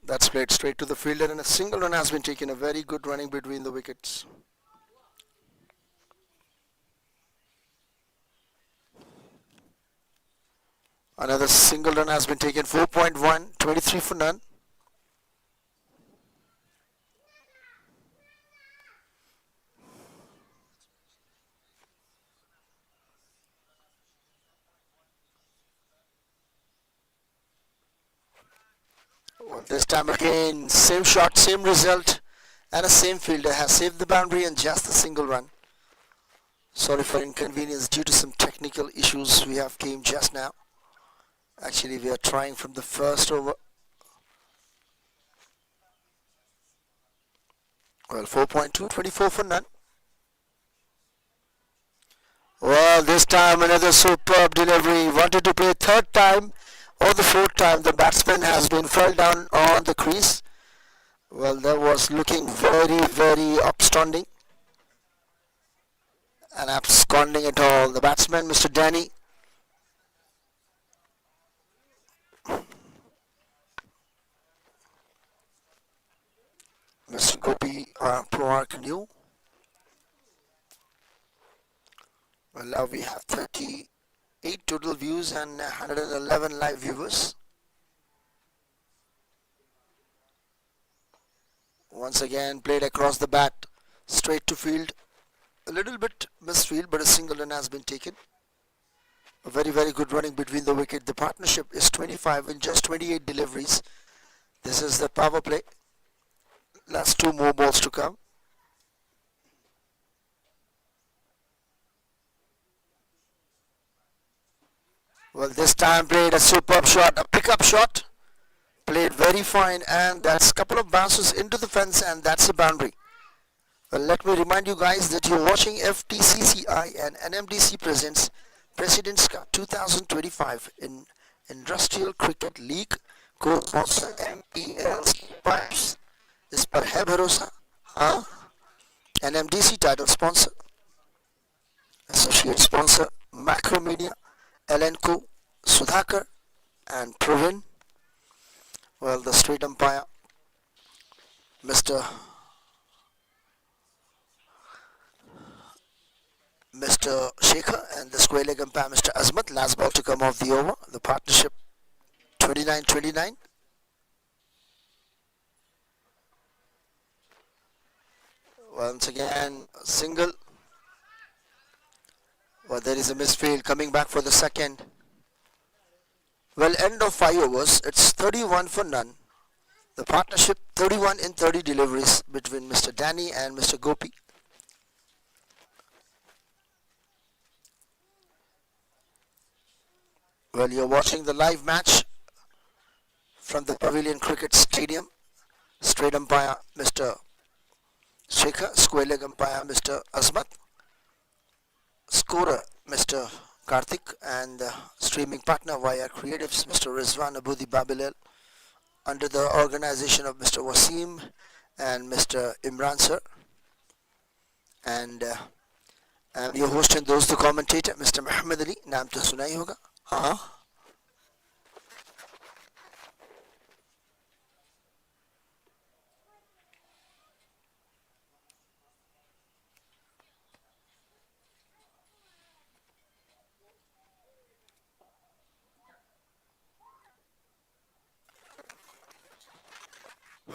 That's played straight to the fielder, and a single run has been taken. A very good running between the wickets. Another single run has been taken. 4.1, 23 for none. Well, this time again, same shot, same result, and a same fielder has saved the boundary and just a single run. Sorry for inconvenience due to some technical issues we have came just now. Actually, we are trying from the first over. Well, 4.2, 24 for none. Well, this time another superb delivery. Wanted to play third time or the fourth time. The batsman has been fell down on the crease. Well, that was looking very, very upstanding and absconding at all. The batsman, Mr. Danny. Mr. Gopi, ProArch new. Well, now we have 38 total views and 111 live viewers. Once again, played across the bat, straight to field. A little bit misfield, but a single run has been taken. A very, very good running between the wicket. The partnership is 25 in just 28 deliveries. This is the power play. Last two more balls to come. Well, this time played a superb shot, a pickup shot. Played very fine, and that's a couple of bounces into the fence, and that's a boundary. Well, let me remind you guys that you're watching FTCCI and NMDC presents President's Cup 2025 in Industrial Cricket League. Co-sponsor MELC Pipes. इस पर है भरोसा हाँ NMDC title sponsor, associate sponsor Macro Media, Elenco, Sudhakar and Pravin. Well, the straight umpire Mr. Shekhar and the square leg umpire Mr. Azmat. Last ball to come off the over. The partnership 29-29. Once again, a single. Well, there is a misfield coming back for the second. Well, end of 5 overs. It's 31 for none. The partnership 31 in 30 deliveries between Mr. Danny and Mr. Gopi. Well, you're watching the live match from the Pavilion Cricket Stadium. Straight umpire Mr. Shekhar, square leg umpire Mr. Azmat, scorer Mr. Karthik, and streaming partner via Creatives Mr. Rizwan Abudi Babilal, under the organization of Mr. Wasim and Mr. Imran sir. And I'm your host and those the commentator Mr. Muhammad Ali. नाम तो सुना ही होगा हाँ.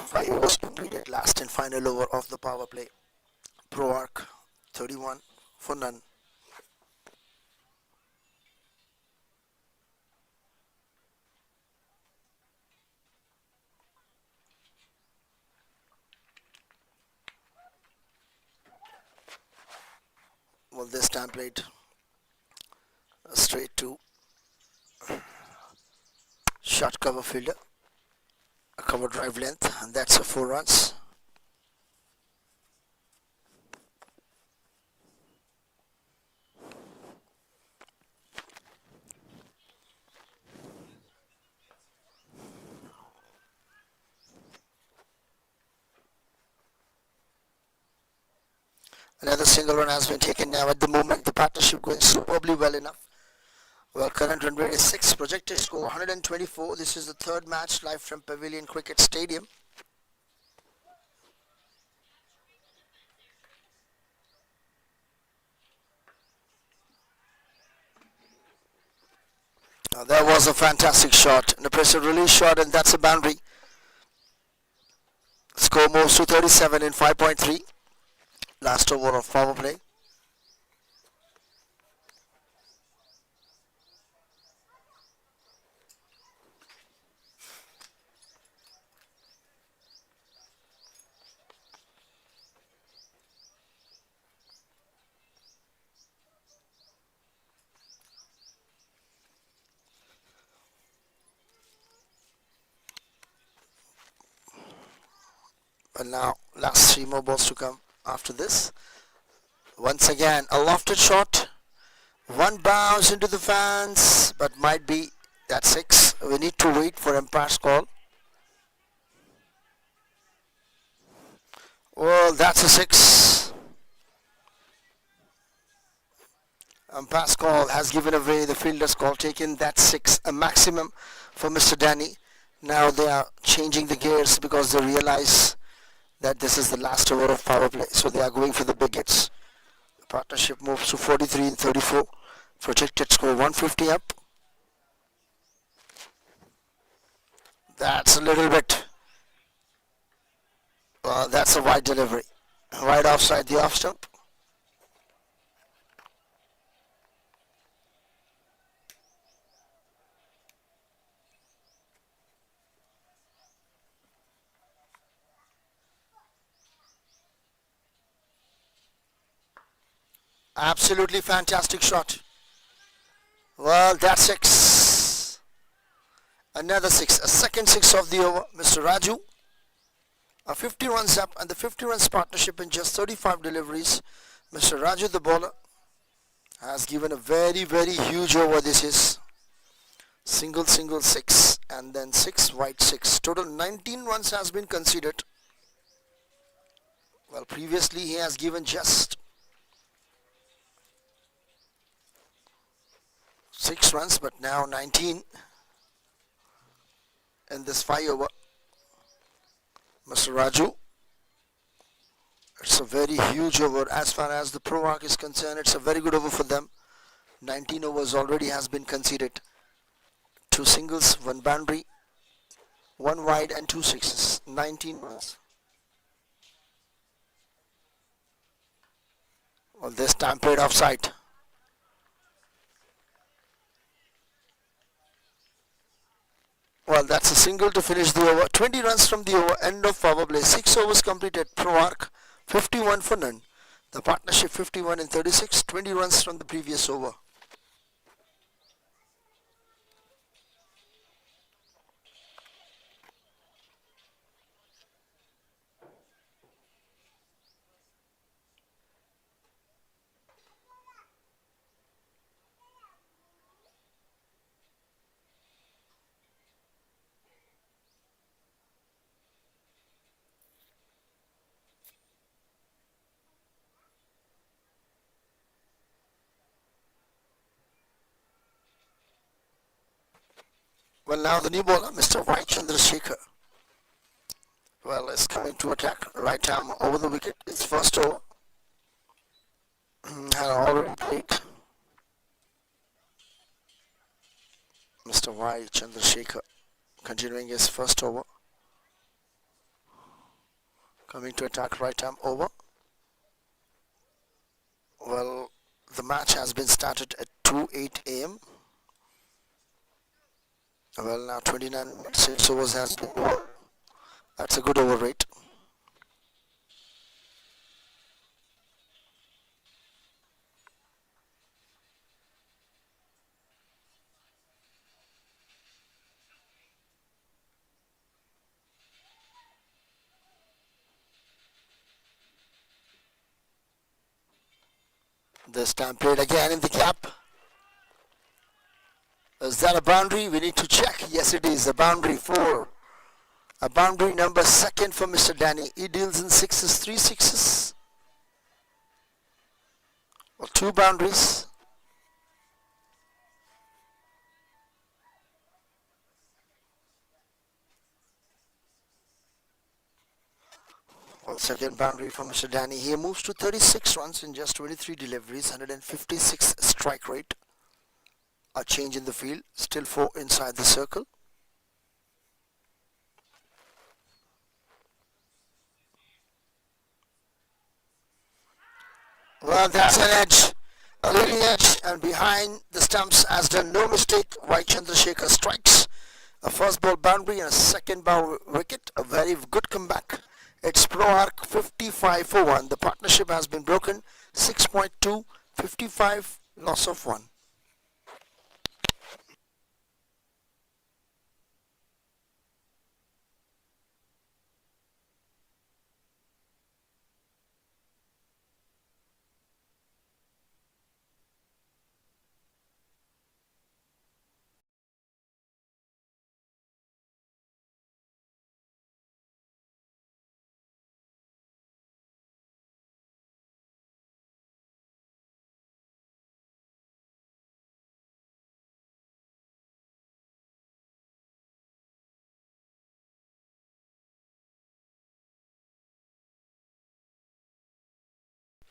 Five overs completed, last and final over of the power play. ProArch 31 for none. Well, this time played straight to short cover fielder. A cover drive length, and that's a 4 runs. Another single run has been taken now. At the moment, the partnership going superbly well enough. Well, current run rate is 6, projected score 124. This is the third match live from Pavilion Cricket Stadium. That was a fantastic shot, an impressive release shot, and that's a boundary. Score moves to 37 in 5.3. Last over of power play. And now last 3 more balls to come after this. Once again a lofted shot, one bounce into the fans, but might be that 6. We need to wait for umpire's call. Well, that's a 6. Umpire's call has given away the fielder's call, taken that 6, a maximum for Mr. Danny. Now they are changing the gears because they realize that this is the last over of power play, so they are going for the big hits. The partnership moves to 43 in 34. Projected score 150 up. That's a little bit. That's a wide delivery. Right offside the off stump. Absolutely fantastic shot. Well, that's 6. Another 6. A second 6 of the over. Mr. Raju. A 50 runs up, and the 50 runs partnership in just 35 deliveries. Mr. Raju, the bowler, has given a very, very huge over. This is single 6 and then 6 wide 6. Total 19 runs has been conceded. Well, previously he has given just 6 runs, but now 19 in this 5 over. Mr. Raju, it's a very huge over as far as the ProArch is concerned. It's a very good over for them. 19 overs already has been conceded. 2 singles, 1 boundary, 1 wide and 2 sixes. 19 runs. Well, this time played offside. Well, that's a single to finish the over. 20 runs from the over. End of power play. 6 overs completed. ProArch 51 for none. The partnership 51 in 36. 20 runs from the previous over. Well, now the new bowler, Mr. Y. Chandrasekhar. Well, is coming to attack. Right arm over the wicket. It's first over. Had already played. Mr. Y. Chandrasekhar continuing his first over. Coming to attack, right arm over. Well, the match has been started at 2:08 a.m. Well, now 29 minutes, 6 overs has been over. That's a good over rate. This time played again in the gap. Is that a boundary? We need to check. Yes, it is a boundary. 4. A boundary number 2nd for Mr. Danny. He deals in 6s, 3 6s. Well, 2 boundaries. Second boundary for Mr. Danny. He moves to 36 runs in just 23 deliveries, 156 strike rate. A change in the field, still 4 inside the circle. Well, that's an edge, a leading edge, and behind the stumps has done no mistake. Y. Chandrasekhar strikes a first ball boundary and a second ball wicket. A very good comeback. It's ProArch 55 for 1. The partnership has been broken. 6.2, 55, loss of 1.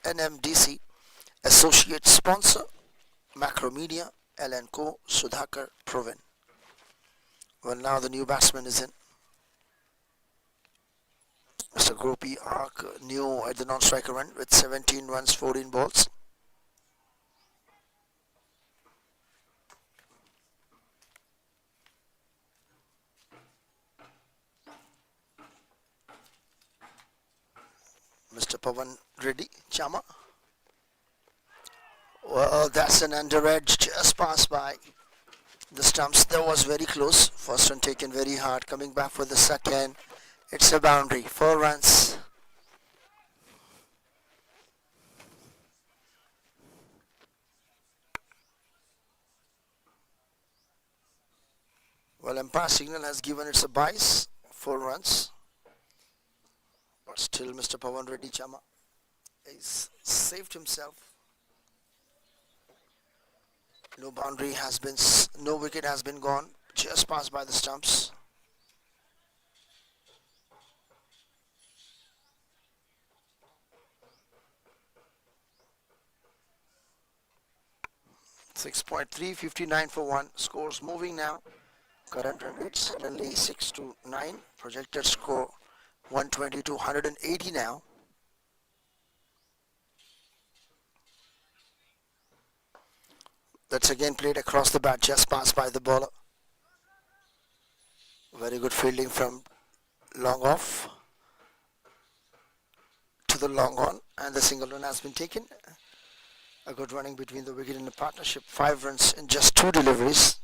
NMDC, associate sponsor, Macromedia, L&Co, Sudhakar, Provin. Well, now the new batsman is in. Mr. ProArch, new at the non-striker end with 17 runs, 14 balls. Mr. Pavan Reddy, Chama. Well, that's an under edge, just passed by the stumps. That was very close. First one taken very hard, coming back for the second. It's a boundary, 4 runs. Well, umpire signal has given it's a bias, 4 runs. But still Mr. Pavan Reddy Chama has saved himself. No boundary has been, no wicket has been gone, just passed by the stumps. .3, 59 for 1. Scores moving now. Current run rate suddenly 6 to 9. Projected score 120 to 180 now. That's again played across the bat, just passed by the bowler. Very good fielding from long off to the long on, and the single run has been taken. A good running between the wicket and the partnership. 5 runs in just 2 deliveries.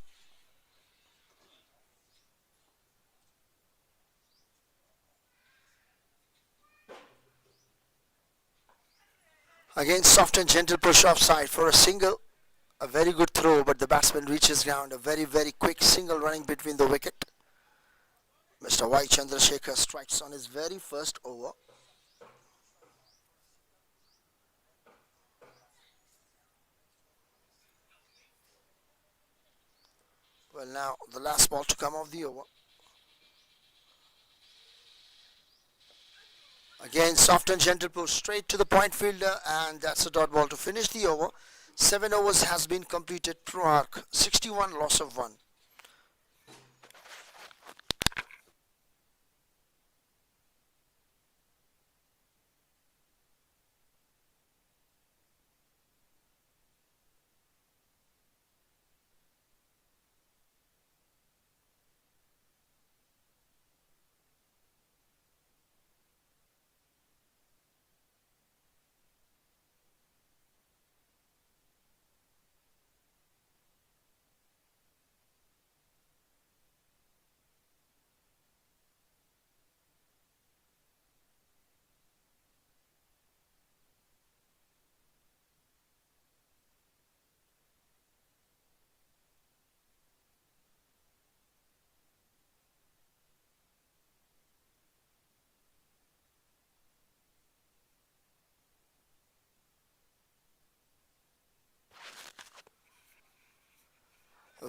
Again, soft and gentle push offside for a single. A very good throw, but the batsman reaches ground. A very, very quick single running between the wicket. Mr. Y. Chandrasekhar strikes on his very first over. Well, now the last ball to come of the over. Again, soft and gentle push straight to the point fielder, and that's a dot ball to finish the over. 7 overs has been completed. ProArch 61, loss of 1.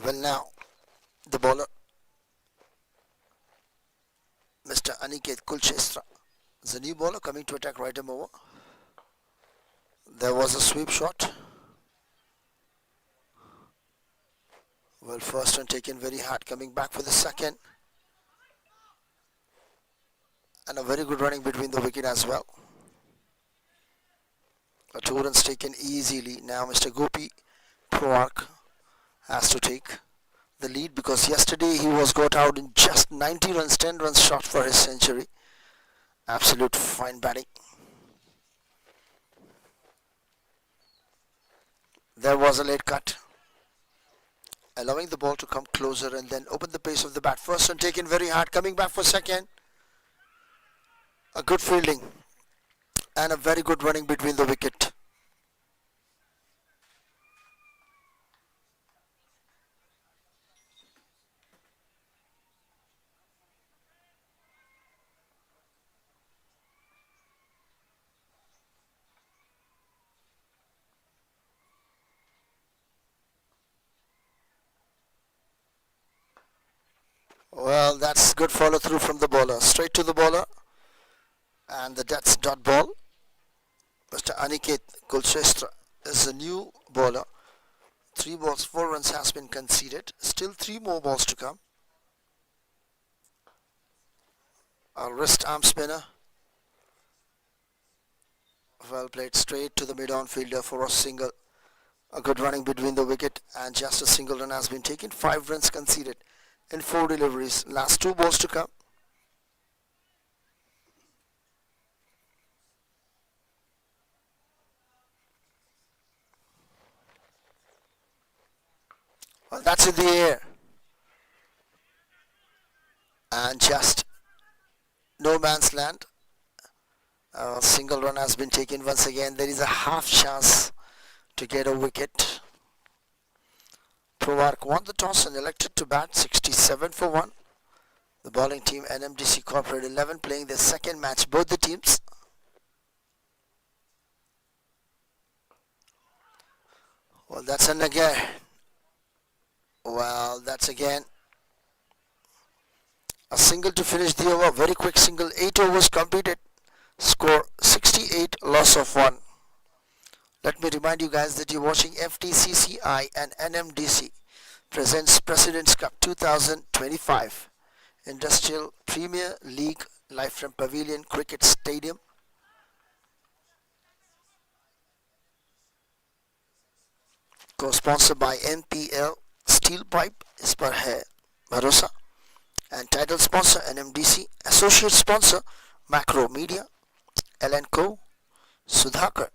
Well, now the bowler, Mr. Aniket Kulchestra, The new bowler coming to attack right arm over. There was a sweep shot. Well, first one taken very hard, coming back for the second. And a very good running between the wicket as well. A 2 runs taken easily. Now Mr. Gopi ProArch has to take the lead, because yesterday he was got out in just 90 runs, 10 runs short for his century. Absolute fine batting. There was a late cut, allowing the ball to come closer and then open the pace of the bat. First one taken very hard, coming back for second. A good fielding and a very good running between the wicket. Well, that's good follow through from the bowler. Straight to the bowler. And that's dot ball. Mr. Aniket Kulshrestra is a new bowler. 3 balls, 4 runs has been conceded. Still 3 more balls to come. A wrist arm spinner. Well played straight to the mid-on fielder for a single. A good running between the wicket, and just a single run has been taken. 5 runs conceded in 4 deliveries. Last 2 balls to come. Well, that's in the air. And just no man's land. A single run has been taken once again. There is a half chance to get a wicket. ProArch won the toss and elected to bat. 67 for 1. The bowling team NMDC Corprate 11 playing their second match, both the teams. Well, that's an again. Well, that's again a single to finish the over. Very quick single. 8 overs completed. Score 68, loss of 1. Let me remind you guys that you're watching FTCCI and NMDC presents President's Cup 2025 Industrial Premier League live from Pavilion Cricket Stadium. Co-sponsored by NPL, Steel Pipe is per hai Bharosa, and title sponsor NMDC, associate sponsor Macro Media, L&Co, Sudhakar,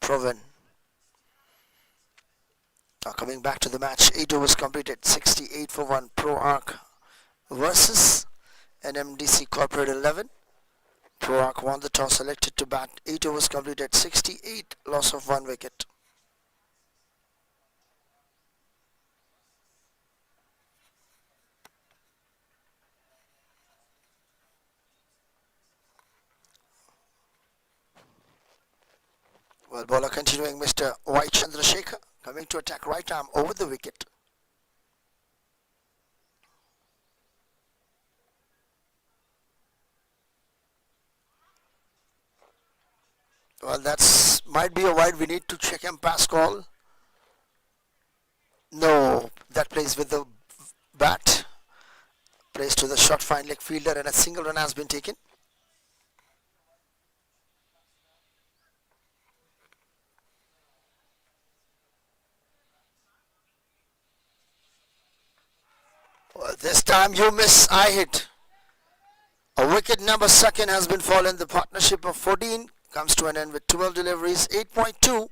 Proven. Now coming back to the match, 8 overs completed, 68 for 1. ProArch versus NMDC Corporate 11. ProArch won the toss, selected to bat. 8 overs completed, 68, loss of 1 wicket. Well, bowler continuing, Mr. Y. Chandrasekhar coming to attack right arm over the wicket. Well, that's might be a wide. We need to check and pass call. No, that plays with the bat. Plays to the short fine leg fielder, and a single run has been taken. Well, this time you miss, I hit. A wicket number second has been fallen. The partnership of 14 comes to an end with 12 deliveries, 8.2.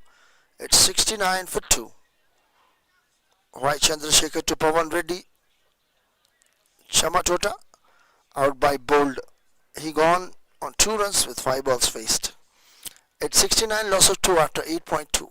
It's 69 for 2. Y. Chandrasekhar to Pawan Reddy. Chamatota out by Bold. He gone on 2 runs with 5 balls faced. It's 69, loss of 2 after 8.2.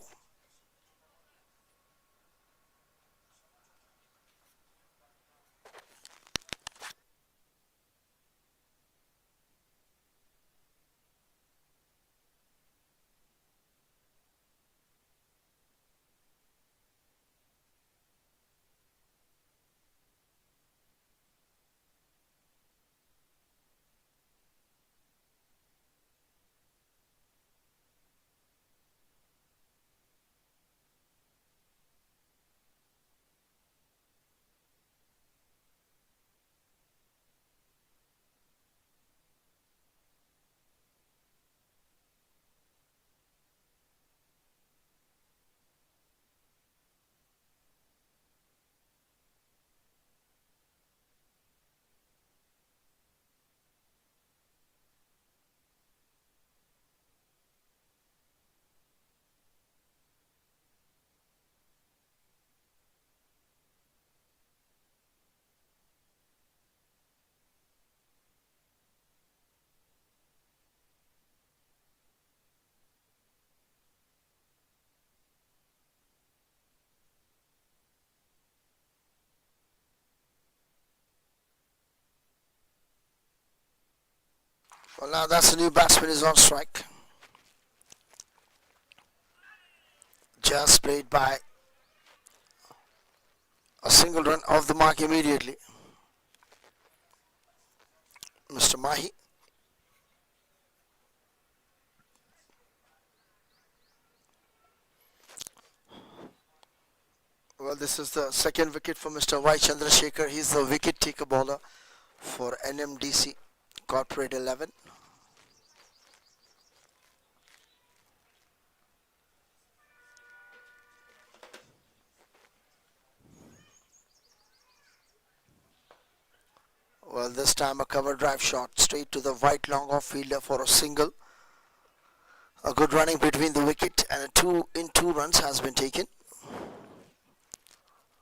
Well, now that's a new batsman is on strike. Just played by a single run off the mark immediately. Mr. Mahi. Well, this is the second wicket for Mr. Y. Chandrasekhar. He's the wicket taker bowler for NMDC Corporate 11. Well, this time a cover drive shot straight to the white long off fielder for a single. A good running between the wicket and a 2 runs has been taken.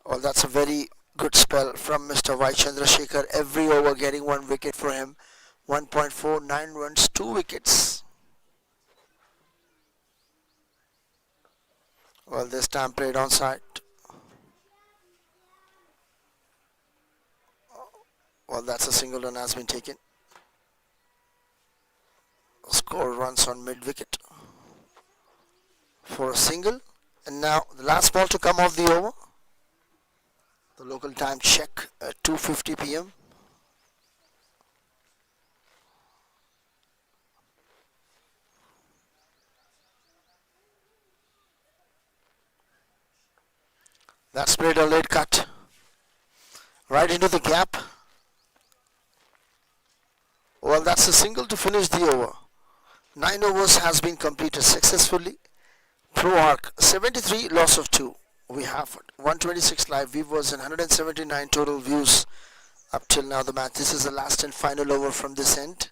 Well, that's a very good spell from Mr. Y. Chandrasekhar. Every over getting 1 wicket for him. 1.49 runs, 2 wickets. Well, this time played on side. Well, that's a single run has been taken. Score runs on mid wicket for a single. And now the last ball to come off the over. The local time check at 2:50 p.m. That's played a late cut right into the gap. Well, that's a single to finish the over. 9 overs has been completed successfully. ProArch 73, loss of 2. We have 126 live viewers and 179 total views up till now the match. This is the last and final over from this end.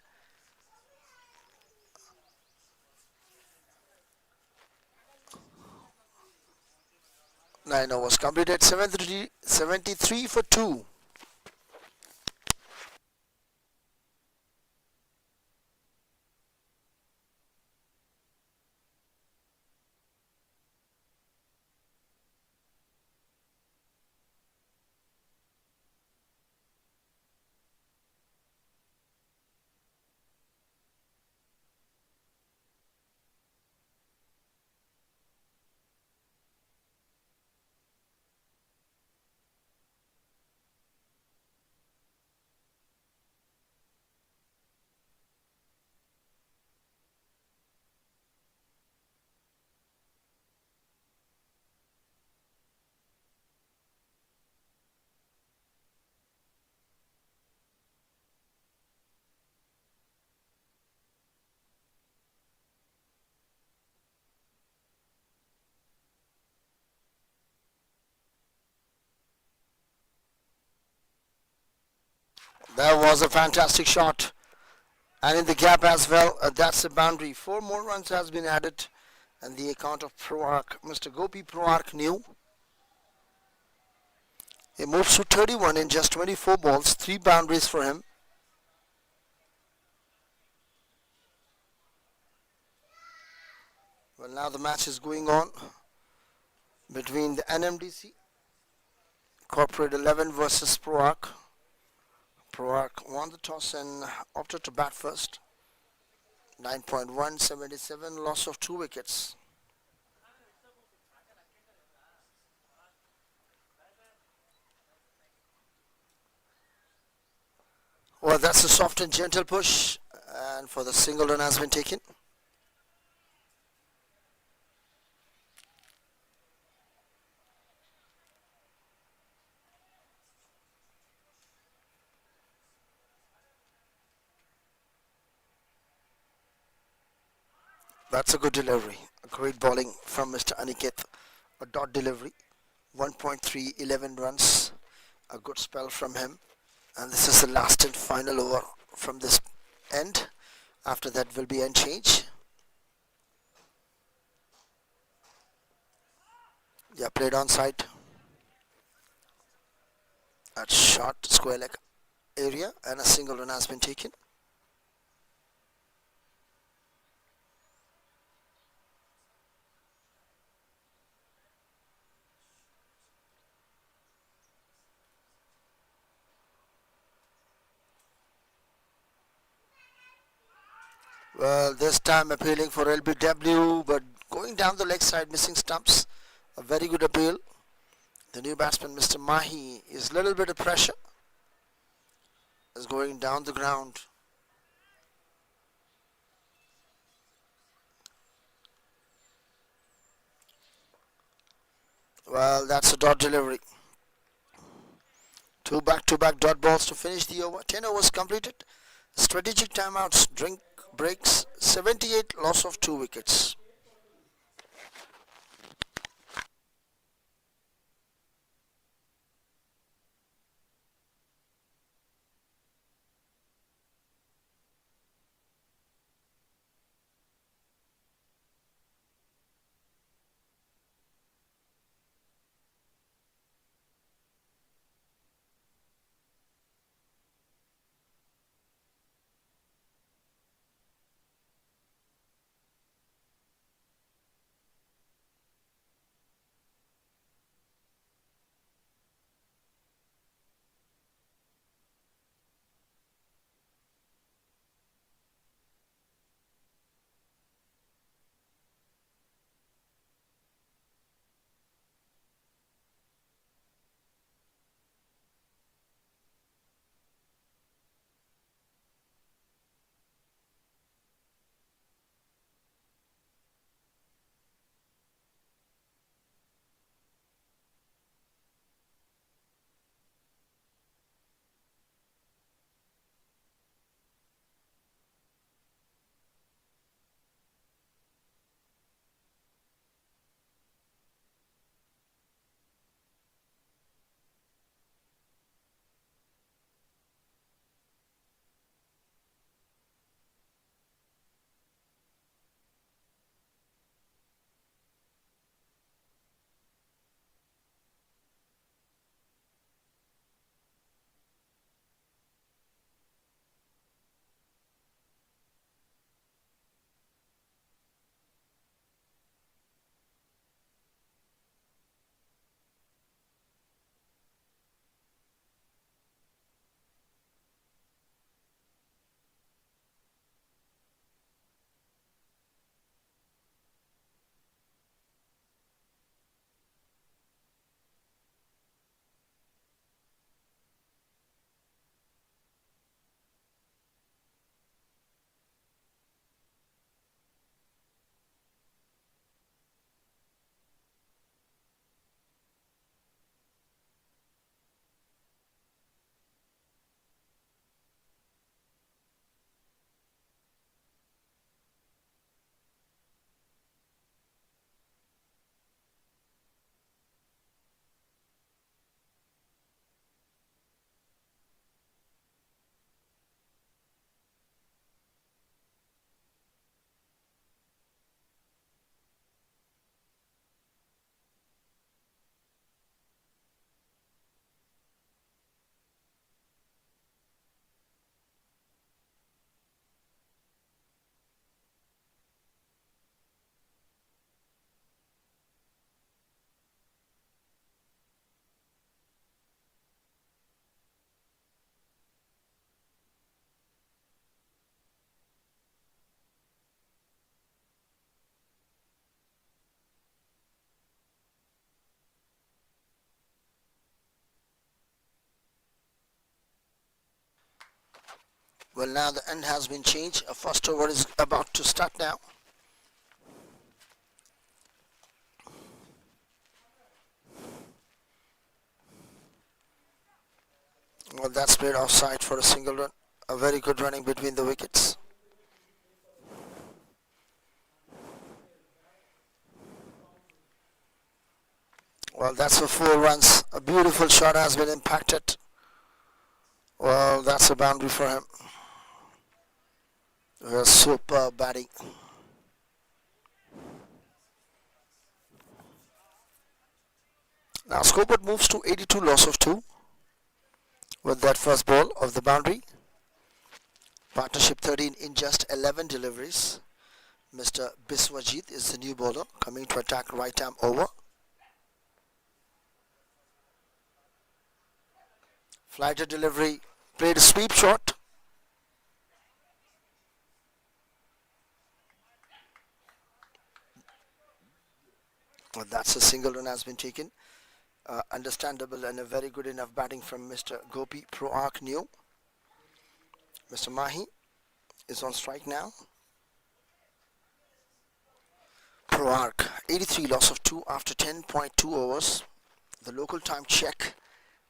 Nine overs completed, 73 for 2. That was a fantastic shot. And in the gap as well, that's a boundary. 4 more runs has been added. And the account of ProArch, Mr. Gopi ProArch new. He moves to 31 in just 24 balls, 3 boundaries for him. Well, now the match is going on between the NMDC Corporate 11 versus ProArch. ProArch won the toss and opted to bat first. 9.177, loss of 2 wickets. Well, that's a soft and gentle push, and for the single run has been taken. That's a good delivery. A great bowling from Mr. Aniket. A dot delivery. 1.311 runs. A good spell from him. And this is the last and final over from this end. After that will be end change. Yeah, played on side. At short square leg area, and a single run has been taken. Well, this time appealing for LBW, but going down the leg side, missing stumps. A very good appeal. The new batsman, Mr. Mahi, is a little bit of pressure. Is going down the ground. Well, that's a dot delivery. Two back-to-back dot balls to finish the over. 10 overs completed. Strategic timeouts, drink breaks. 78, loss of 2 wickets. Well, now the end has been changed. A first over is about to start now. Well, that's played offside for a single run. A very good running between the wickets. Well, that's for 4 runs. A beautiful shot has been impacted. Well, that's a boundary for him. A superb batting. Now scoreboard moves to 82, loss of 2 with that first ball of the boundary. Partnership 13 in just 11 deliveries. Mr. Biswajit is the new bowler coming to attack right arm over. Flighter delivery, played a sweep shot. Well, that's a single run has been taken. Understandable and a very good enough batting from Mr. Gopi. ProArch new. Mr. Mahi is on strike now. ProArch 83 loss of 2 after 10.2 overs. The local time check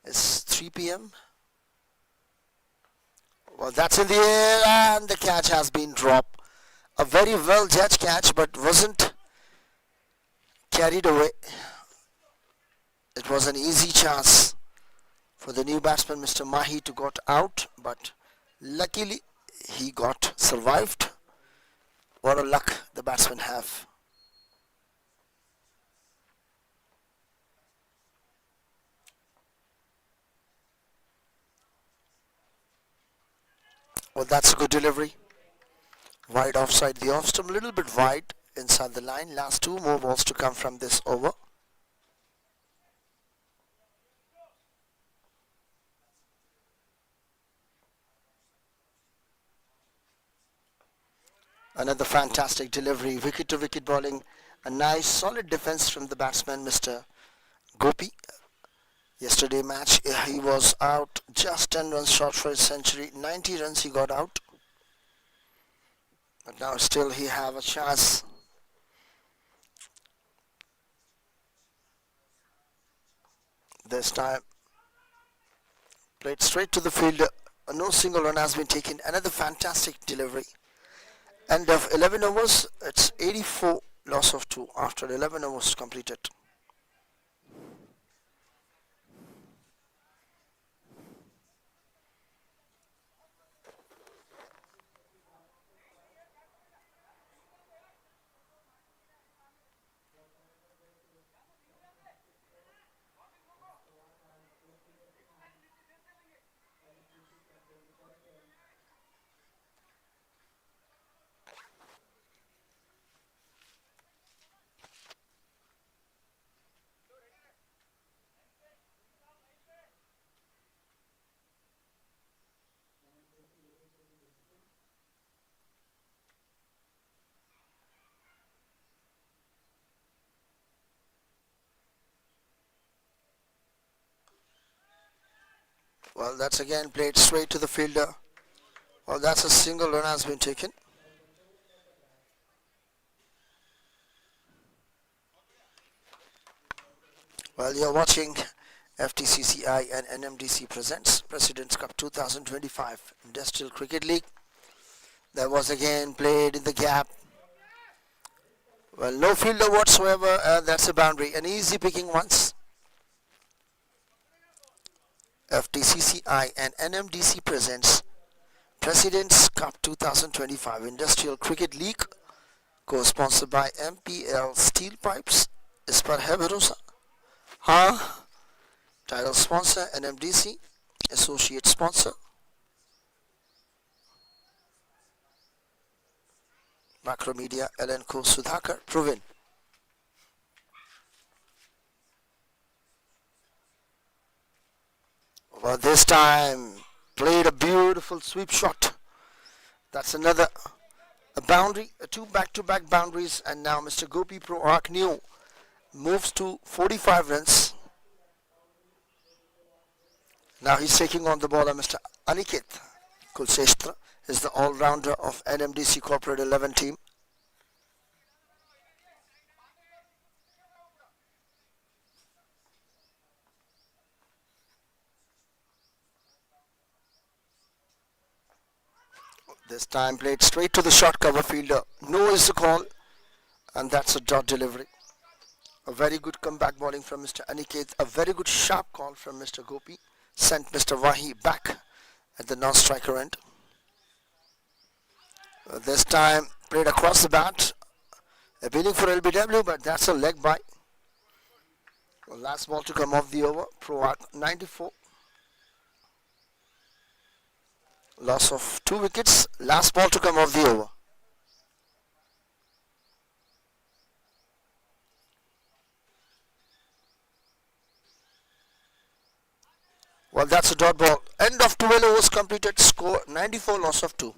is 3 p.m. Well, that's in the air and the catch has been dropped. A very well judged catch but wasn't carried away. It was an easy chance for the new batsman Mr. Mahi to got out, but luckily he got survived. What a luck the batsmen have. Well, that's a good delivery. Wide offside the off stump, a little bit wide inside the line. Last 2 more balls to come from this over. Another fantastic delivery, wicket to wicket bowling. A nice solid defense from the batsman Mr. Gopi. Yesterday match he was out just 10 runs short for his century. 90 runs he got out. But now still he have a chance. This time played straight to the fielder. No single run has been taken. Another fantastic delivery. End of 11 overs. It's 84 loss of 2 after 11 overs completed. Well, that's again played straight to the fielder. Well, that's a single run has been taken. Well, you're watching FTCCI and NMDC presents President's Cup 2025 Industrial Cricket League. That was again played in the gap. Well, no fielder whatsoever, and that's a boundary. An easy picking once. FTCCI and NMDC presents President's Cup 2025 Industrial Cricket League, co-sponsored by MPL Steel Pipes, इस पर है भरोसा. हाँ. Title sponsor NMDC, associate sponsor Macromedia LN Co Sudhakar Proven. Well, this time played a beautiful sweep shot. That's another a boundary, 2 back-to-back boundaries, and now Mr. Gopi ProArch new moves to 45 runs. Now he's taking on the bowler Mr. Aniket Kulseshtra is the all-rounder of NMDC Corporate 11 team. This time played straight to the short cover fielder. No is the call, and that's a dot delivery. A very good comeback bowling from Mr. Aniket. A very good sharp call from Mr. Gopi. Sent Mr. Wahi back at the non-striker end. This time played across the bat. Appealing for LBW, but that's a leg by. Well, last ball to come off the over. ProArch 94. Loss of 2 wickets. Last ball to come off the over. Well, that's a dot ball. End of 12 overs completed. Score 94, loss of 2.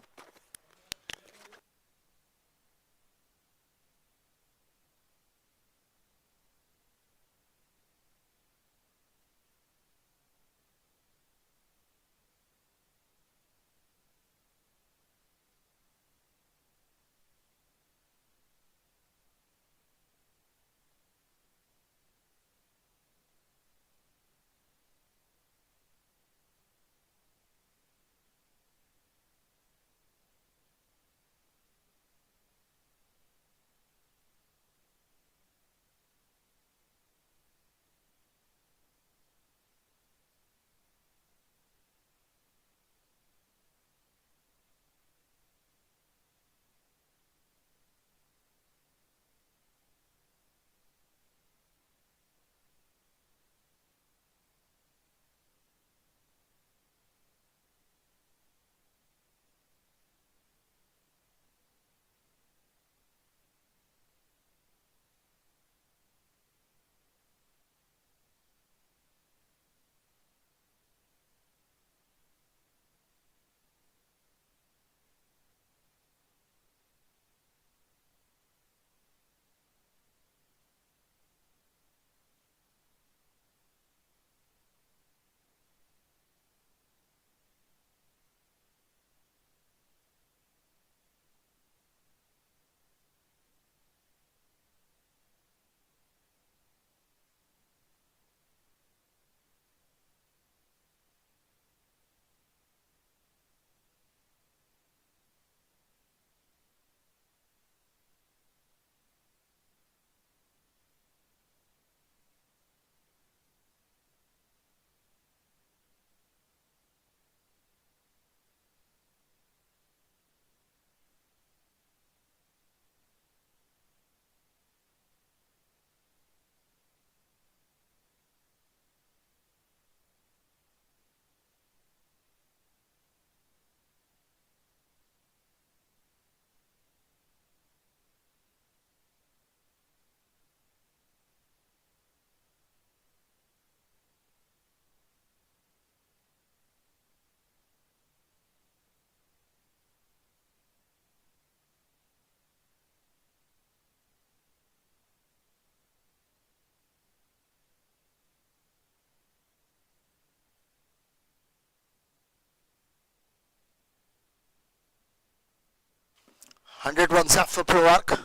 100 runs up for ProArch.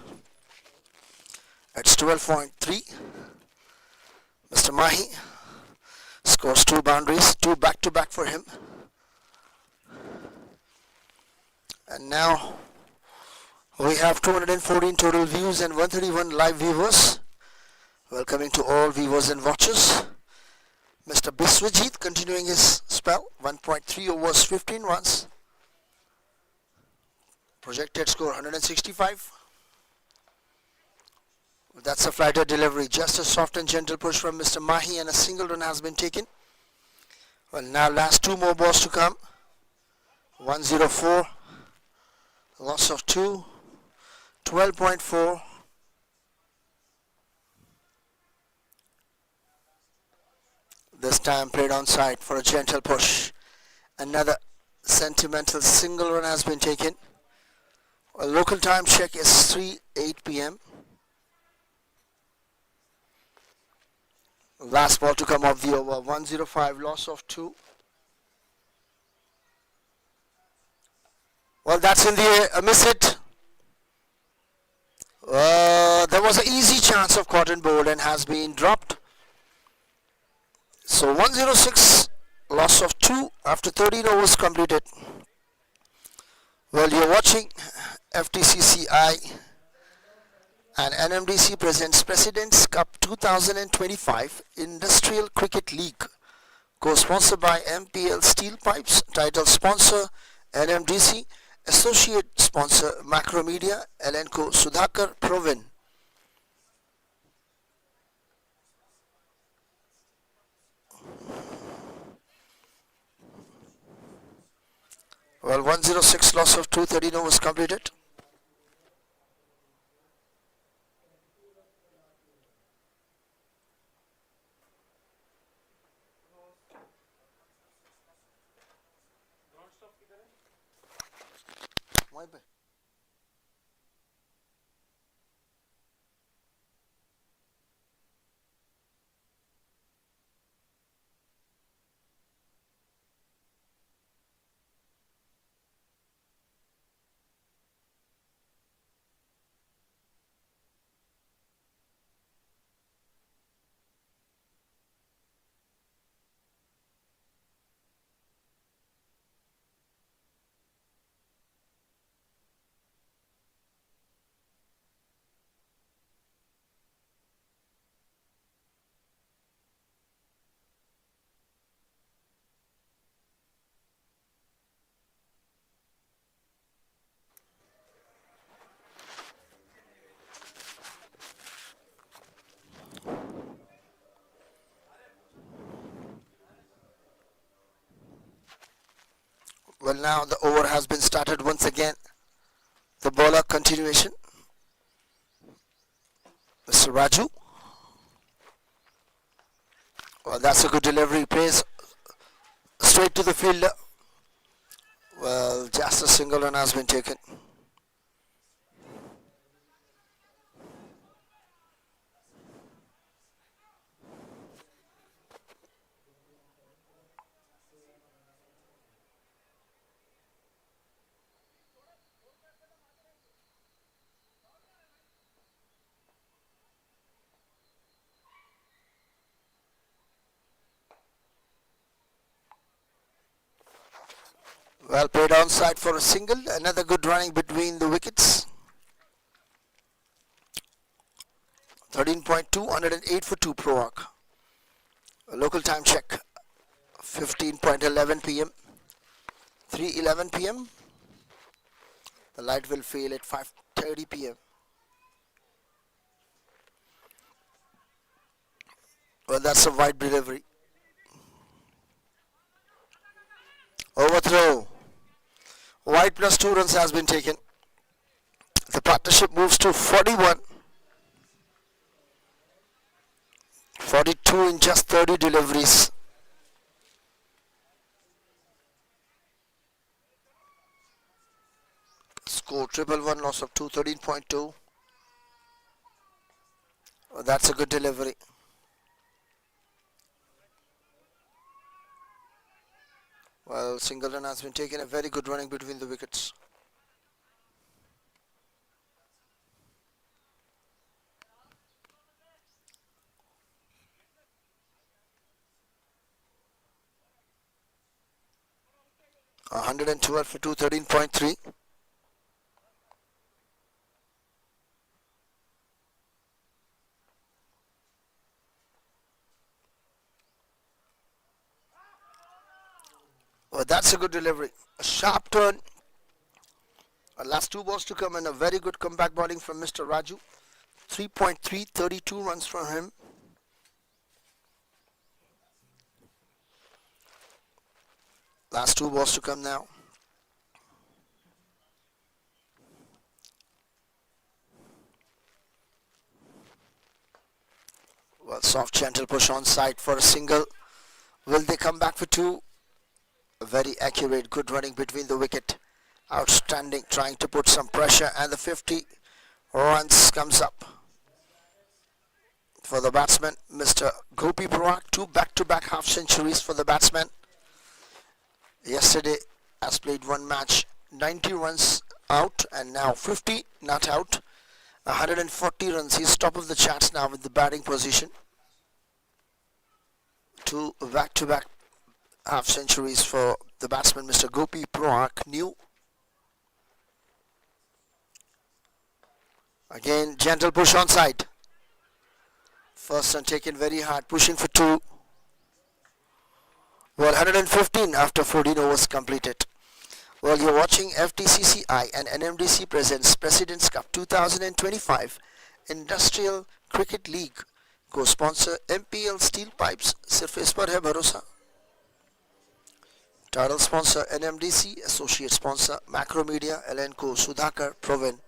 It's 12.3. Mr. Mahi scores 2 boundaries, 2 back-to-back for him. And now we have 214 total views and 131 live viewers. Welcoming to all viewers and watchers. Mr. Biswajit continuing his spell, 1.3 overs, 15 runs. Projected score 165. That's a flighter delivery, just a soft and gentle push from Mr. Mahi, and a single run has been taken. Well, now last 2 more balls to come. 104, loss of 2, 12.4. This time played on side for a gentle push. Another sentimental single run has been taken. A local time check is 3:08 p.m. Last ball to come of the over, 105, loss of 2. Well, that's in the air, a miss hit. There was an easy chance of cotton ball and has been dropped. So 106, loss of 2 after 13 overs completed. Well, you're watching FTCCI and NMDC presents President's Cup 2025 Industrial Cricket League, co-sponsored by MPL Steel Pipes, title sponsor NMDC, associate sponsor Macromedia, Elenco Sudhakar Provin. Well, 106, loss of 2, 13 overs completed. Well, now the over has been started once again. The bowler continuation, Mr. Raju. Well, that's a good delivery, plays straight to the fielder. Well, just a single run has been taken. Well played onside for a single. Another good running between the wickets. 13.2, 108 for 2 ProArch. A local time check. 15.11 p.m. 3:11 p.m. The light will fail at 5:30 p.m. Well, that's a wide delivery. Overthrow. Wide plus 2 runs has been taken. The partnership moves to 41. 42 in just 30 deliveries. Score 111, loss of 2, 13.2. Oh, that's a good delivery. Well, single run has been taken. A very good running between the wickets. 112 for 213.3. Well, that's a good delivery. A sharp turn. Last two balls to come and a very good comeback bowling from Mr. Raju. 3.3, 32 runs from him. Last two balls to come now. Well, soft gentle push on side for a single. Will they come back for two? Very accurate, good running between the wicket. Outstanding, trying to put some pressure, and the 50 runs comes up for the batsman, Mr. Gopi ProArch. Two back-to-back half centuries for the batsman. Yesterday has played one match, 90 runs out, and now 50 not out. 140 runs. He's top of the charts now with the batting position. Two back-to-back half centuries for the batsman, Mr. Gopi ProArch. New. Again, gentle push on side. First one taken very hard, pushing for two. Well, 115 after 14 overs completed. Well, you're watching FTCCI and NMDC presents President's Cup 2025 Industrial Cricket League. Co-sponsor MPL Steel Pipes, सिर्फ इस पर है भरोसा. Title sponsor NMDC, associate sponsor Macro Media, LNCO Sudhakar Provin.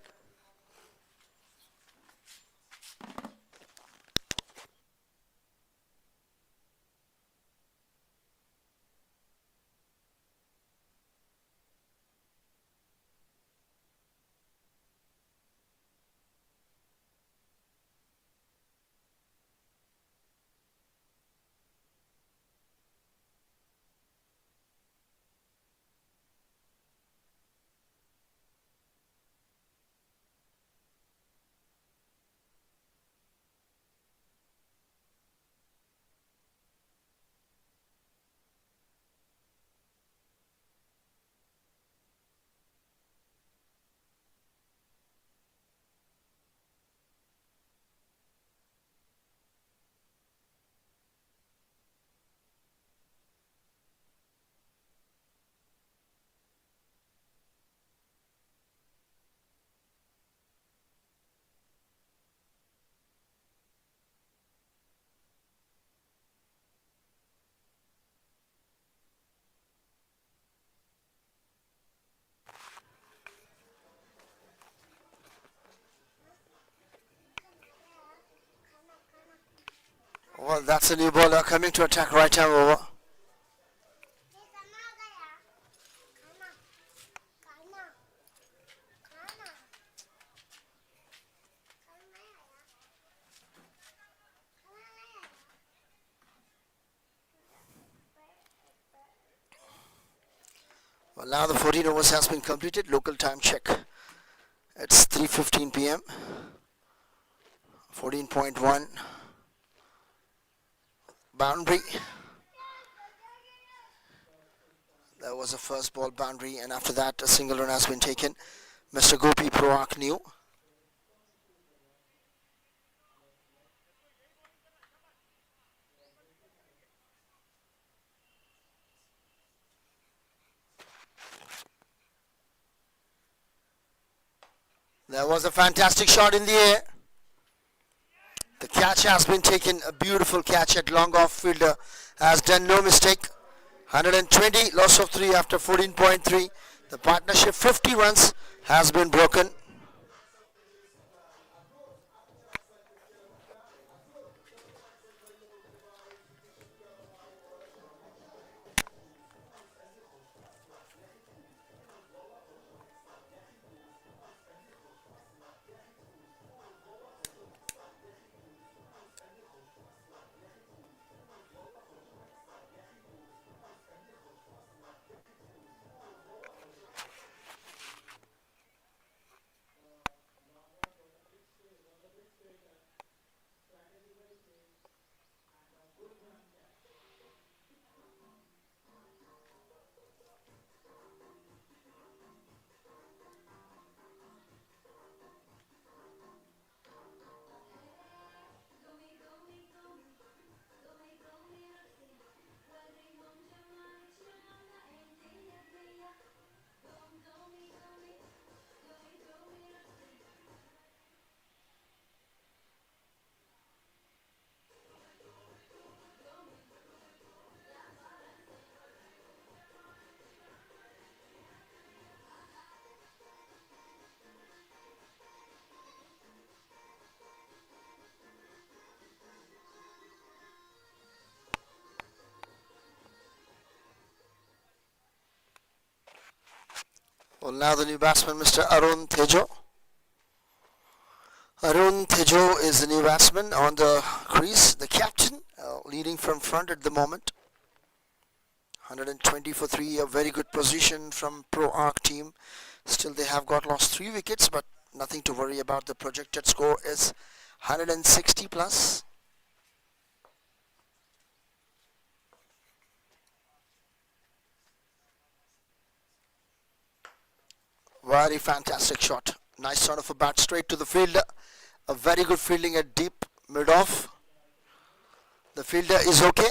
Well, that's a new bowler coming to attack right arm over. Well, now the 14 overs has been completed. Local time check. It's 3:15 p.m. 14.1 boundary. That was a first ball boundary, and after that a single run has been taken. Mr. Gopi ProArch new. There was a fantastic shot in the air. The catch has been taken, a beautiful catch at long off. Fielder has done no mistake. 120, loss of 3 after 14.3. The partnership 50 runs has been broken. Well, now the new batsman, Mr. Arun Tejo. Arun Tejo is the new batsman on the crease, the captain, leading from front at the moment. 120 for 3, a very good position from ProArch team. Still they have got lost 3 wickets, but nothing to worry about. The projected score is 160 plus. Very fantastic shot. Nice sort of a bat straight to the fielder. A very good fielding at deep mid-off. The fielder is okay.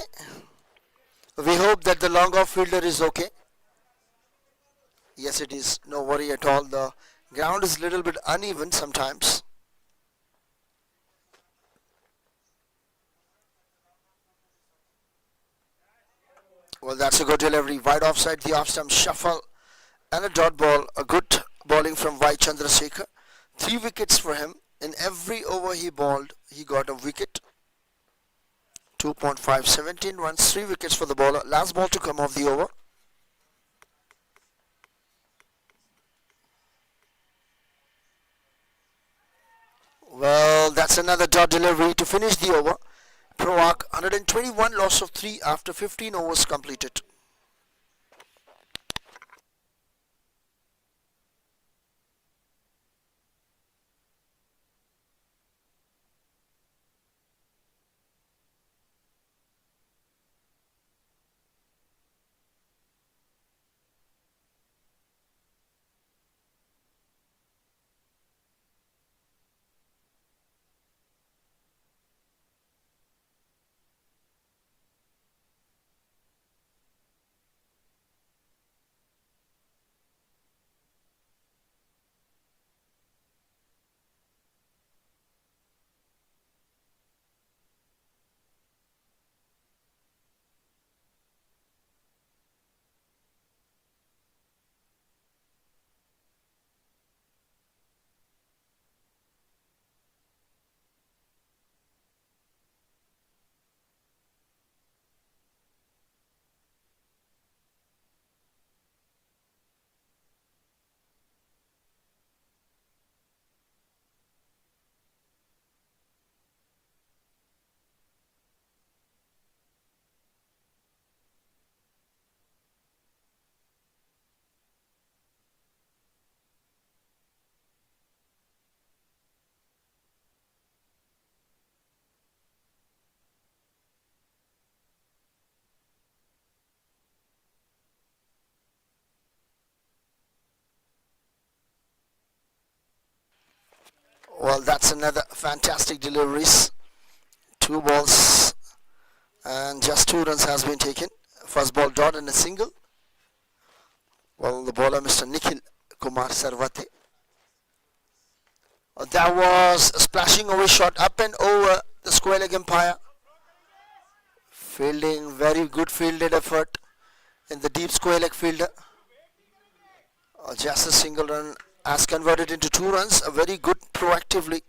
We hope that the long-off fielder is okay. Yes, it is. No worry at all. The ground is a little bit uneven sometimes. Well, that's a good delivery. Wide offside, the off-stump shuffle and a dot ball. A good bowling from Y. Chandrasekhar. 3 wickets for him. In every over he bowled, he got a wicket. 2.5, 17 runs, 3 wickets for the bowler. Last ball to come off the over. Well, that's another dot delivery to finish the over. ProArch 121, loss of 3 after 15 overs completed. Well, that's another fantastic deliveries. 2 balls and just 2 runs has been taken. First ball dot and a single. Well, the bowler, Mr. Nikhil Kumar Sarvate. That was a splashing away shot up and over the square leg umpire. Fielding, very good fielded effort in the deep square leg fielder. Just a single run as converted into 2 runs. A very good proactively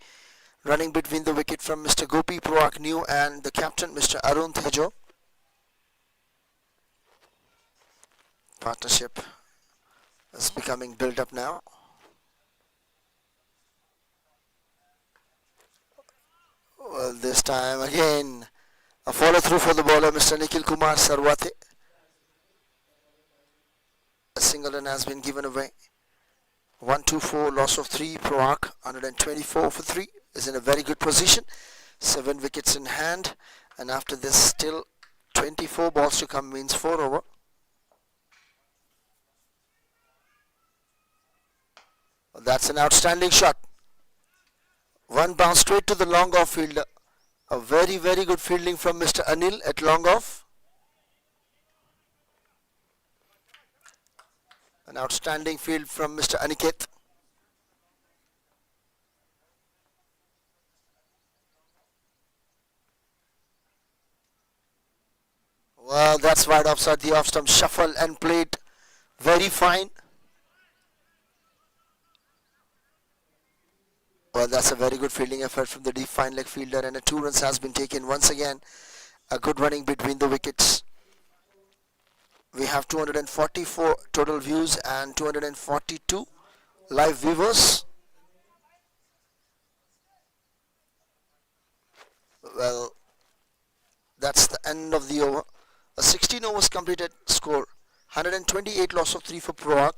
running between the wicket from Mr. Gopi ProArch New and the captain, Mr. Arun Tejo. Partnership is becoming built up now. Well, this time again a follow through for the bowler, Mr. Nikhil Kumar Sarwate. A single run has been given away. 1-2-4, loss of 3. ProArch 124 for 3 is in a very good position. 7 wickets in hand, and after this still 24 balls to come, means 4 over. Well, that's an outstanding shot. One bounce straight to the long off fielder. A very good fielding from Mr. Anil at long off. An outstanding field from Mr. Aniket. Well, that's wide offside. The off stump shuffle and played very fine. Well, that's a very good fielding effort from the deep fine leg fielder, and a 2 runs has been taken once again. A good running between the wickets. We have 244 total views and 242 live viewers. Well, that's the end of the over. A 16 overs completed score. 128 loss of 3 for ProArch.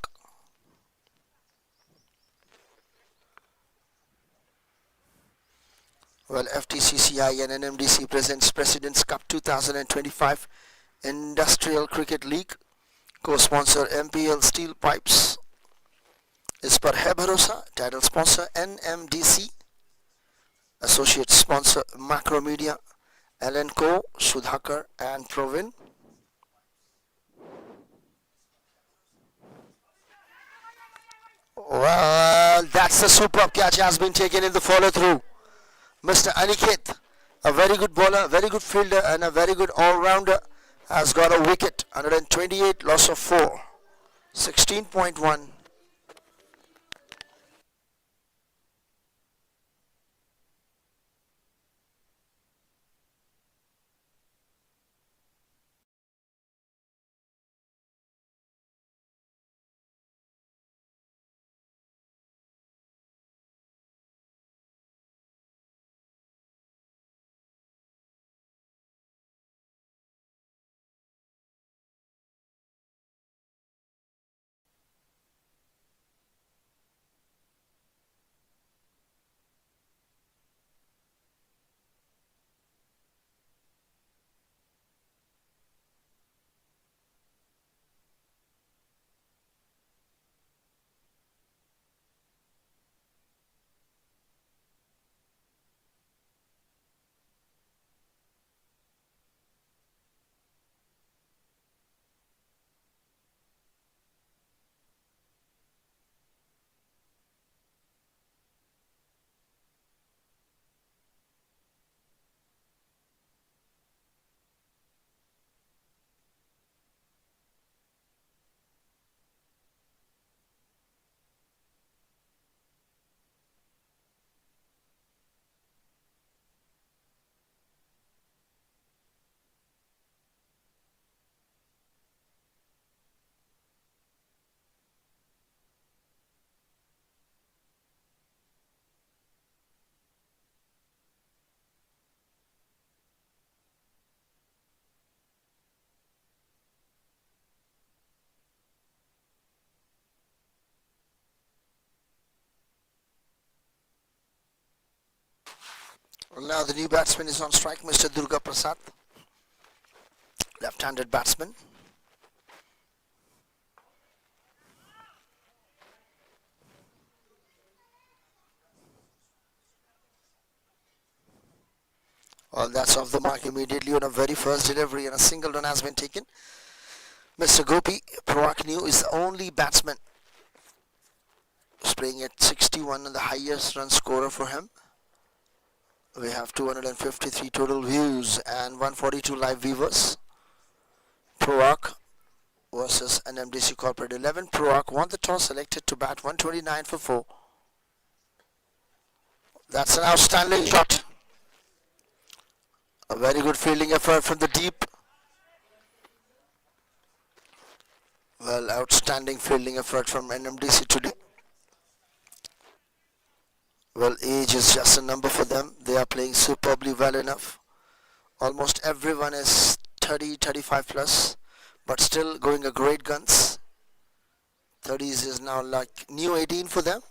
Well, FTCCI and NMDC presents President's Cup 2025 Industrial Cricket League. Co-sponsor MPL Steel Pipes. Is per Hai Bharosa. Title sponsor NMDC. Associate sponsor Macromedia. L&Co, Sudhakar and Provin. Well, that's the superb catch has been taken in the follow-through. Mr. Aniket, a very good bowler, very good fielder and a very good all-rounder, has got a wicket. 128, loss of 4. 16.1. Well, now the new batsman is on strike, Mr. Durga Prasad, left-handed batsman. Well, that's off the mark immediately on a very first delivery and a single run has been taken. Mr. Gopi ProArch New is the only batsman who's playing at 61 and the highest run scorer for him. We have 253 total views and 142 live viewers. ProArch versus NMDC Corporate 11. ProArch won the toss, selected to bat 129 for 4. That's an outstanding shot. A very good fielding effort from the deep. Well, outstanding fielding effort from NMDC today. Well, age is just a number for them. They are playing superbly well enough. Almost everyone is 30, 35 plus, but still going a great guns. 30s is now like new 18 for them.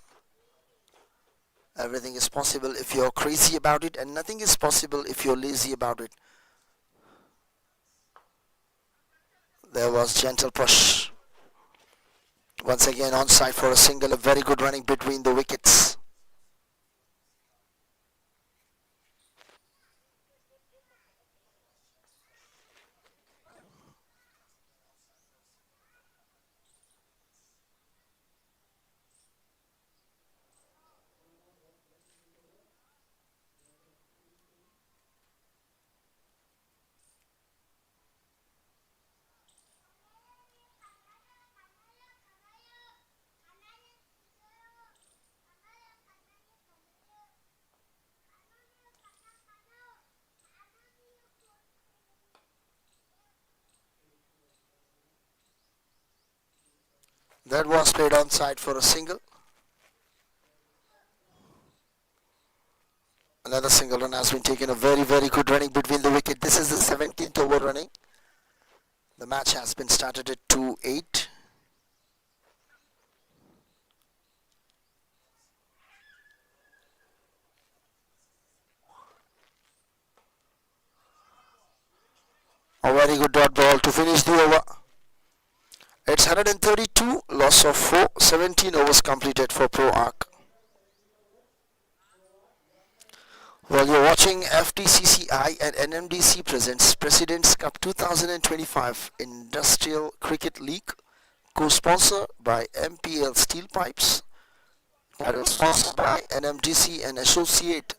Everything is possible if you're crazy about it, and nothing is possible if you're lazy about it. There was gentle push. Once again onside for a single, a very good running between the wickets. That was played onside for a single. Another single run has been taken. A very, very good running between the wicket. This is the 17th over running. The match has been started at 2-8. A very good dot ball to finish the over. It's 132, loss of 4, 17 overs completed for ProArch. Well, you're watching FTCCI and NMDC presents President's Cup 2025 Industrial Cricket League, co-sponsored by MPL Steel Pipes, title sponsored by NMDC and associate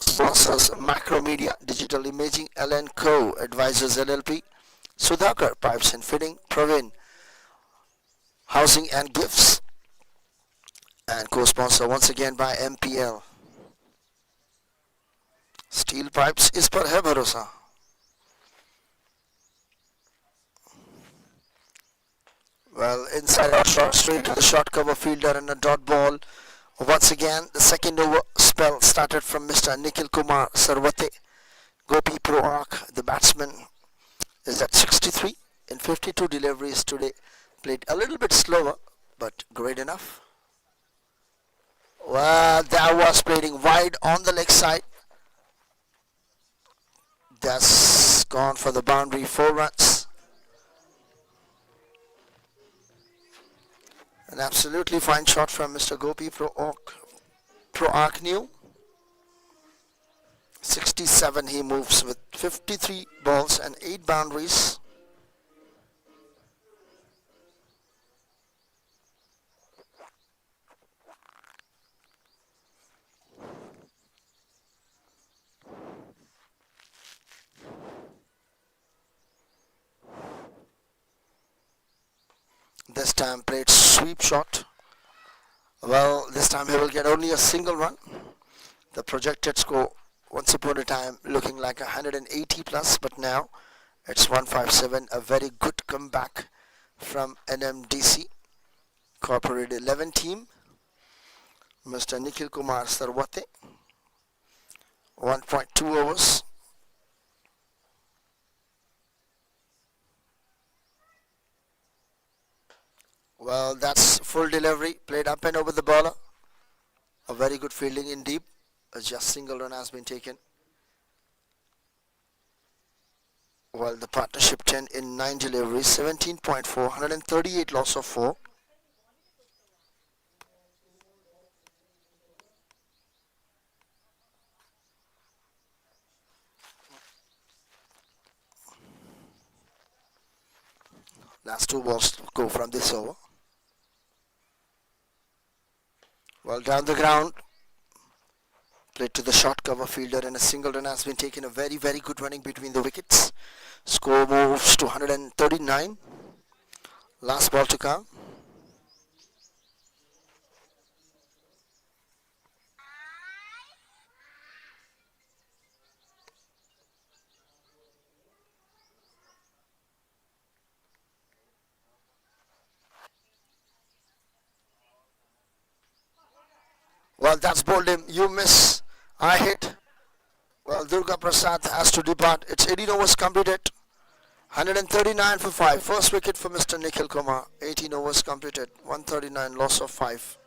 sponsors Macromedia, Digital Imaging L&Co, Advisors LLP, Sudhakar Pipes and Fitting, Praveen Housing and Gifts, and co-sponsor once again by MPL. Steel Pipes is par hai bharosa. Well, inside out shot straight to the short cover fielder and a dot ball. Once again, the second over spell started from Mr. Nikhil Kumar Sarwate. Gopi ProArch, the batsman, is at 63 in 52 deliveries today. Played a little bit slower, but great enough. Well, that was playing wide on the leg side. That's gone for the boundary, 4 runs. An absolutely fine shot from Mr. Gopi ProArch new. 67 he moves with 53 balls and 8 boundaries. This time played sweep shot. Well, this time he will get only a single run. The projected score once upon a time looking like 180 plus, but now it's 157. A very good comeback from NMDC Corporate 11 team. Mr. Nikhil Kumar Sarwate, 1.2 overs. Well, that's full delivery, played up and over the bowler. A very good fielding in deep. A just single run has been taken. Well, the partnership 10 in 9 deliveries, 17.4, 138 loss of 4. Last 2 balls go from this over. Well, down the ground, played to the short cover fielder and a single run has been taken. A very, very good running between the wickets. Score moves to 139. Last ball to come. Well, that's bowled him. You miss. I hit. Well, Durga Prasad has to depart. It's 18 overs completed. 139 for 5. First wicket for Mr. Nikhil Kumar. 18 overs completed. 139, loss of 5.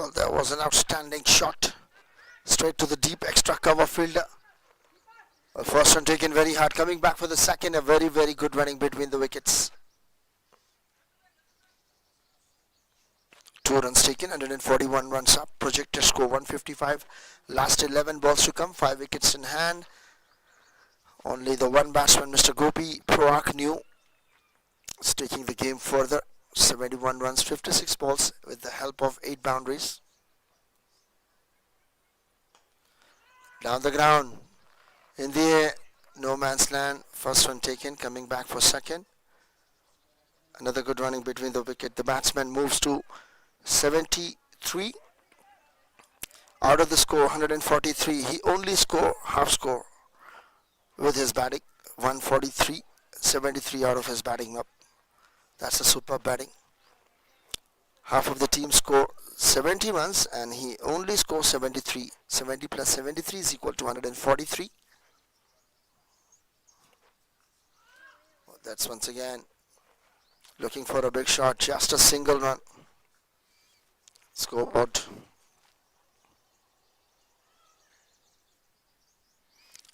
Well, that was an outstanding shot. Straight to the deep extra cover fielder. First one taken very hard. Coming back for the second, a very, very good running between the wickets. 2 runs taken, 141 runs up. Projected score 155. Last 11 balls to come, 5 wickets in hand. Only the one batsman, Mr. Gopi ProArch knew, is taking the game further. 71 runs, 56 balls with the help of 8 boundaries. Down the ground, in the air, no man's land. First one taken, coming back for second. Another good running between the wicket. The batsman moves to 73. Out of the score, 143. He only scored half score with his batting. 143, 73 out of his batting up. That's a superb batting. Half of the team score 70 runs and he only scores 73. 70 plus 73 is equal to 143. That's once again looking for a big shot, just a single run. Scoreboard.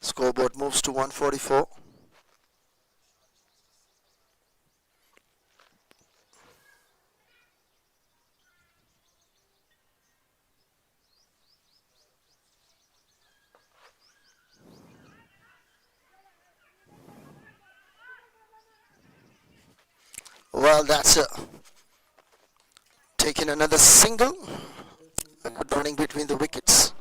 Scoreboard moves to 144. Well, that's taking another single. A good running between the wickets.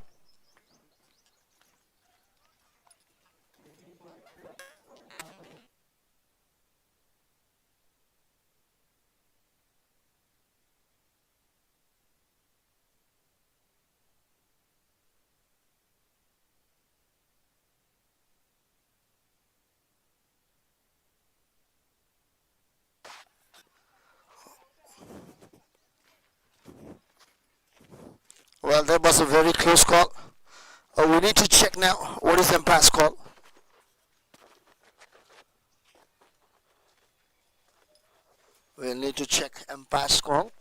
Well, that was a very close call. We need to check now. What is the umpire's call? We'll need to check umpire's call.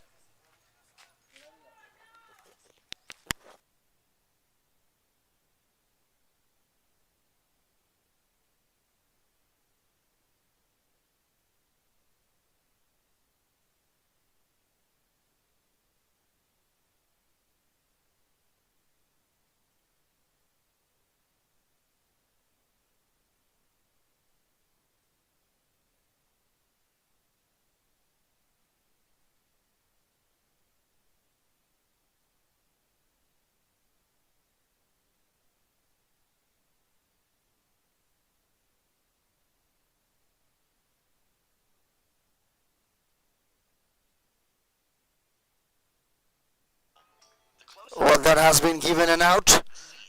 Well, that has been given an out.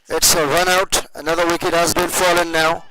It's a run out. Another wicket has been fallen now.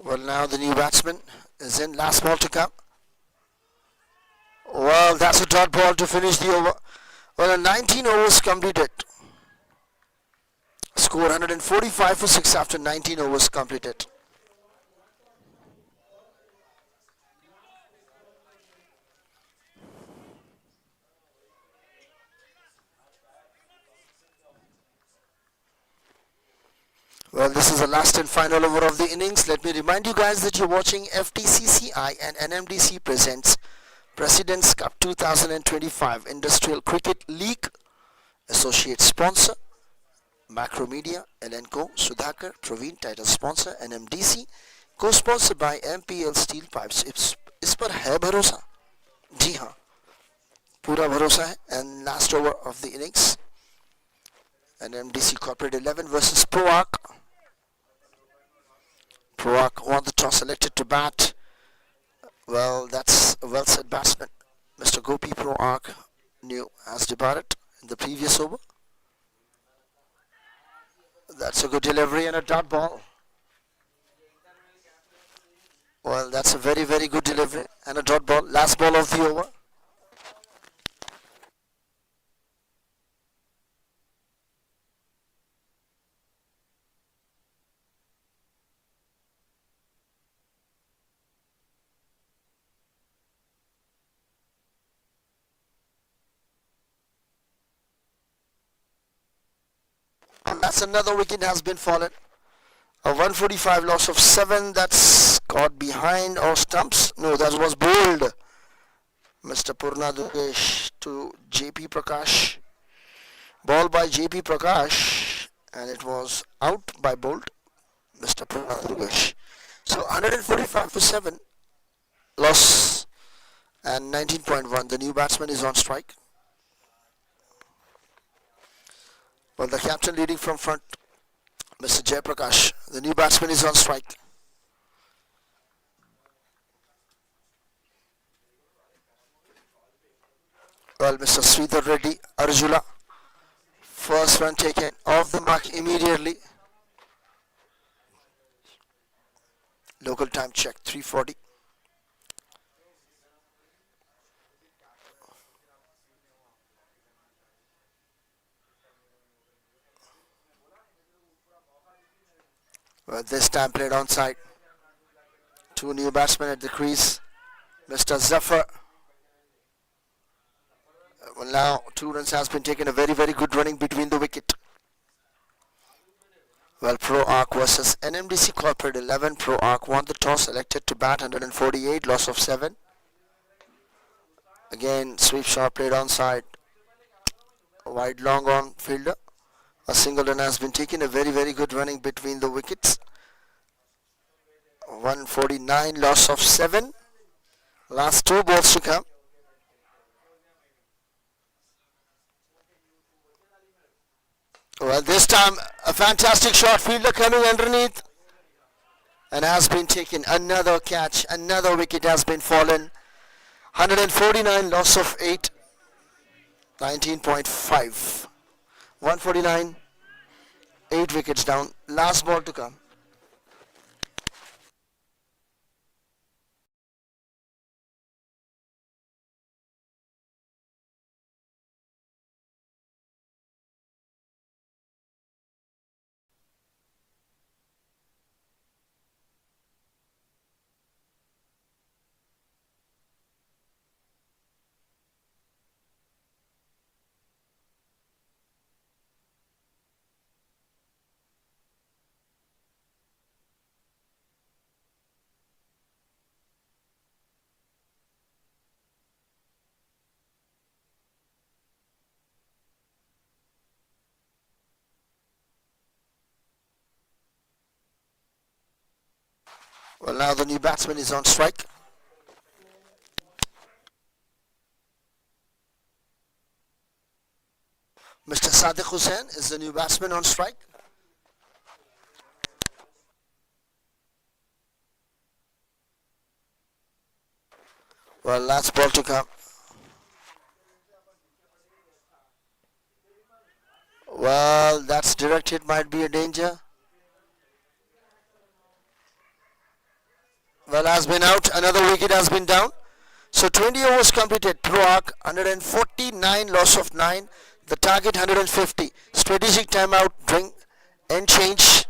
Well, now the new batsman is in. Last ball to come. Well, that's a dot ball to finish the over. Well, 19 overs completed. Score 145 for 6 after 19 overs completed. Well, this is the last and final over of the innings. Let me remind you guys that you're watching FTCCI and NMDC presents President's Cup 2025 Industrial Cricket League. Associate sponsor Macromedia, Elenco, Sudhakar, Praveen, title sponsor NMDC, co-sponsored by MPL Steel Pipes. इस पर है भरोसा? जी हाँ, पूरा भरोसा है. And last over of the innings, NMDC Corporate 11 versus ProArch. ProArch won the toss, selected to bat. Well, that's a well set batsman. Mr. Gopi ProArch knew has departed in the previous over. That's a good delivery and a dot ball. Well, that's a very, very good delivery and a dot ball. Last ball of the over. And that's another wicket has been fallen. A 145 loss of 7. That's caught behind or stumps. No, that was bowled. Mr. Purna Dugesh to JP Prakash. Ball by JP Prakash. And it was out by bowled Mr. Purna Dugesh. So 145 for 7. Loss. And 19.1. The new batsman is on strike. Well, the captain leading from front, Mr. Jayaprakash. The new batsman is on strike. Well, Mr. Sridhar Reddy, Arjula. First run taken off the mark immediately. Local time check, 3:40. Well, this time played onside. Two new batsmen at the crease. Mr. Zafar. Well, now 2 runs has been taken. A very, very good running between the wicket. Well, ProArch versus NMDC Corporate 11. ProArch won the toss, selected to bat, 148, loss of 7. Again, sweep shot played onside. Wide long on fielder. A single run has been taken. A very, very good running between the wickets. 149, loss of 7. Last 2 balls to come. Well, this time a fantastic shot. Fielder coming underneath. And has been taken. Another catch. Another wicket has been fallen. 149, loss of 8. 19.5. 149. 8 wickets down. Last ball to come. Well, now the new batsman is on strike. Mr. Sadiq Hussain is the new batsman on strike. Well, last ball to come. Well, that's directed, might be a danger. Well, has been out. Another wicket has been down. So 20 overs completed. ProArch 149, loss of 9. The target 150. Strategic timeout, drink and change.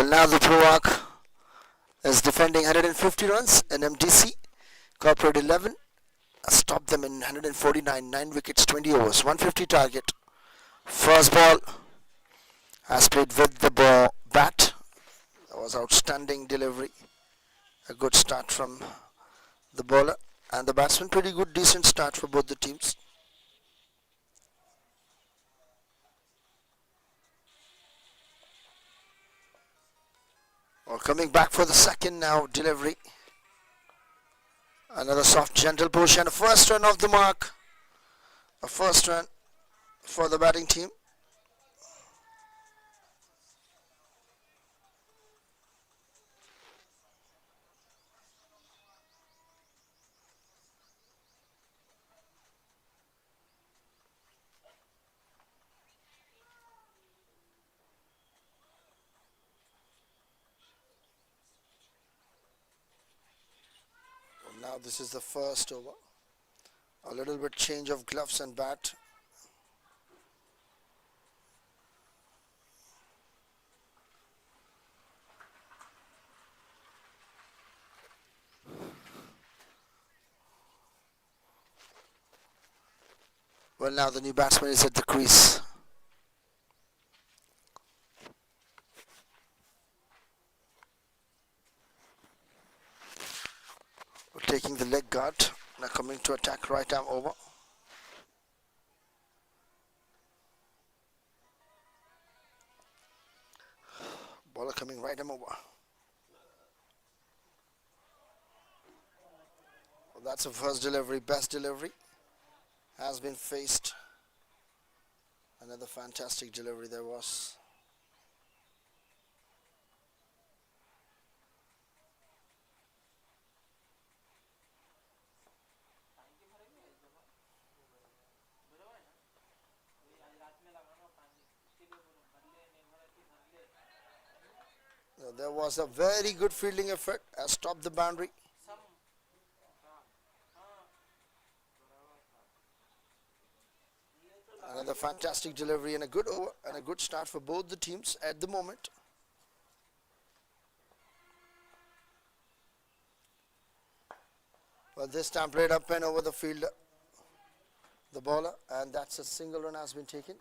Well, now the ProArch is defending 150 runs. NMDC, Corprate 11, stopped them in 149, 9 wickets, 20 overs, 150 target. First ball has played with the bat. That was outstanding delivery. A good start from the bowler and the batsman. Pretty good, decent start for both the teams. Well, coming back for the second now delivery. Another soft, gentle push and a first run off the mark. A first run for the batting team. Well, now this is the first over. A little bit change of gloves and bat. Well, now the new batsman is at the crease. We're taking the leg guard. Now coming to attack right arm over. Bowler coming right arm over. Well, that's a first delivery, best delivery. Has been faced. Another fantastic delivery there was. There was a very good fielding effort. Has stopped the boundary. Another fantastic delivery and a good over and a good start for both the teams at the moment. Well, this time played up and over the fielder, the bowler, and that's a single run has been taken.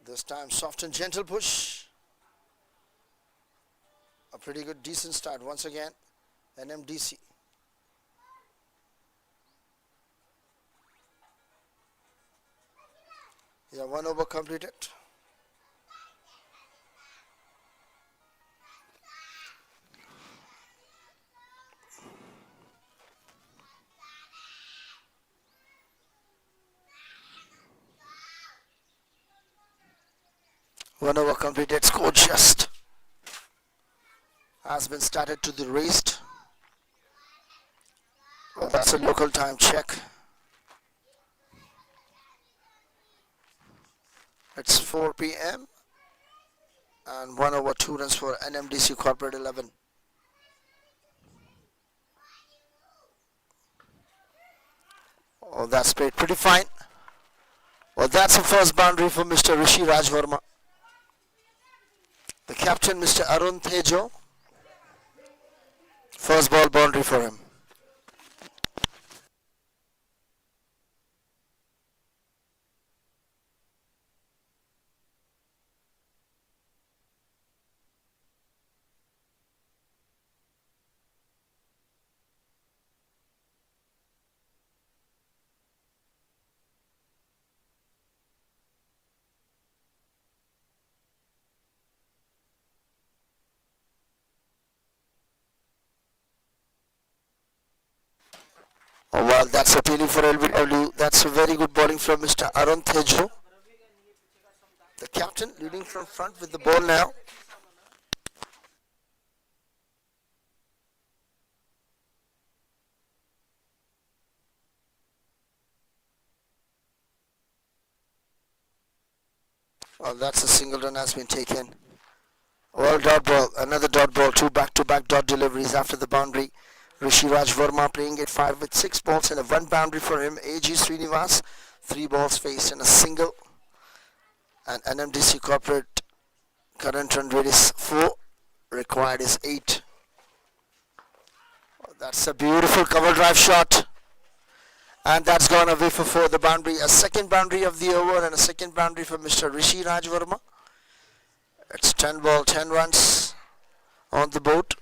This time soft and gentle push. A pretty good decent start once again. NMDC. Yeah, 1 over completed. One over completed, score just has been started to the raised. Well, that's a local time check. It's 4 p.m. and 1 over 2 runs for NMDC Corporate 11. Oh, that's played pretty fine. Well, that's the first boundary for Mr. Rishi Rajvarma. The captain, Mr. Arun Tejo. First ball boundary for him. Oh, well, that's appealing for LBW. That's a very good bowling from Mr. Arun Tejo. The captain leading from front with the ball now. Well, that's a single run has been taken. Well, dot ball, another dot ball, two back-to-back dot deliveries after the boundary. Rishi Raj Verma playing at 5 with 6 balls and a 1 boundary for him. A.G. Srinivas, 3 balls faced and a single. And NMDC Corporate current run rate is 4, required is 8. That's a beautiful cover drive shot. And that's gone away for 4, the boundary. A second boundary of the over and a second boundary for Mr. Rishi Raj Verma. It's 10 ball, 10 runs on the board.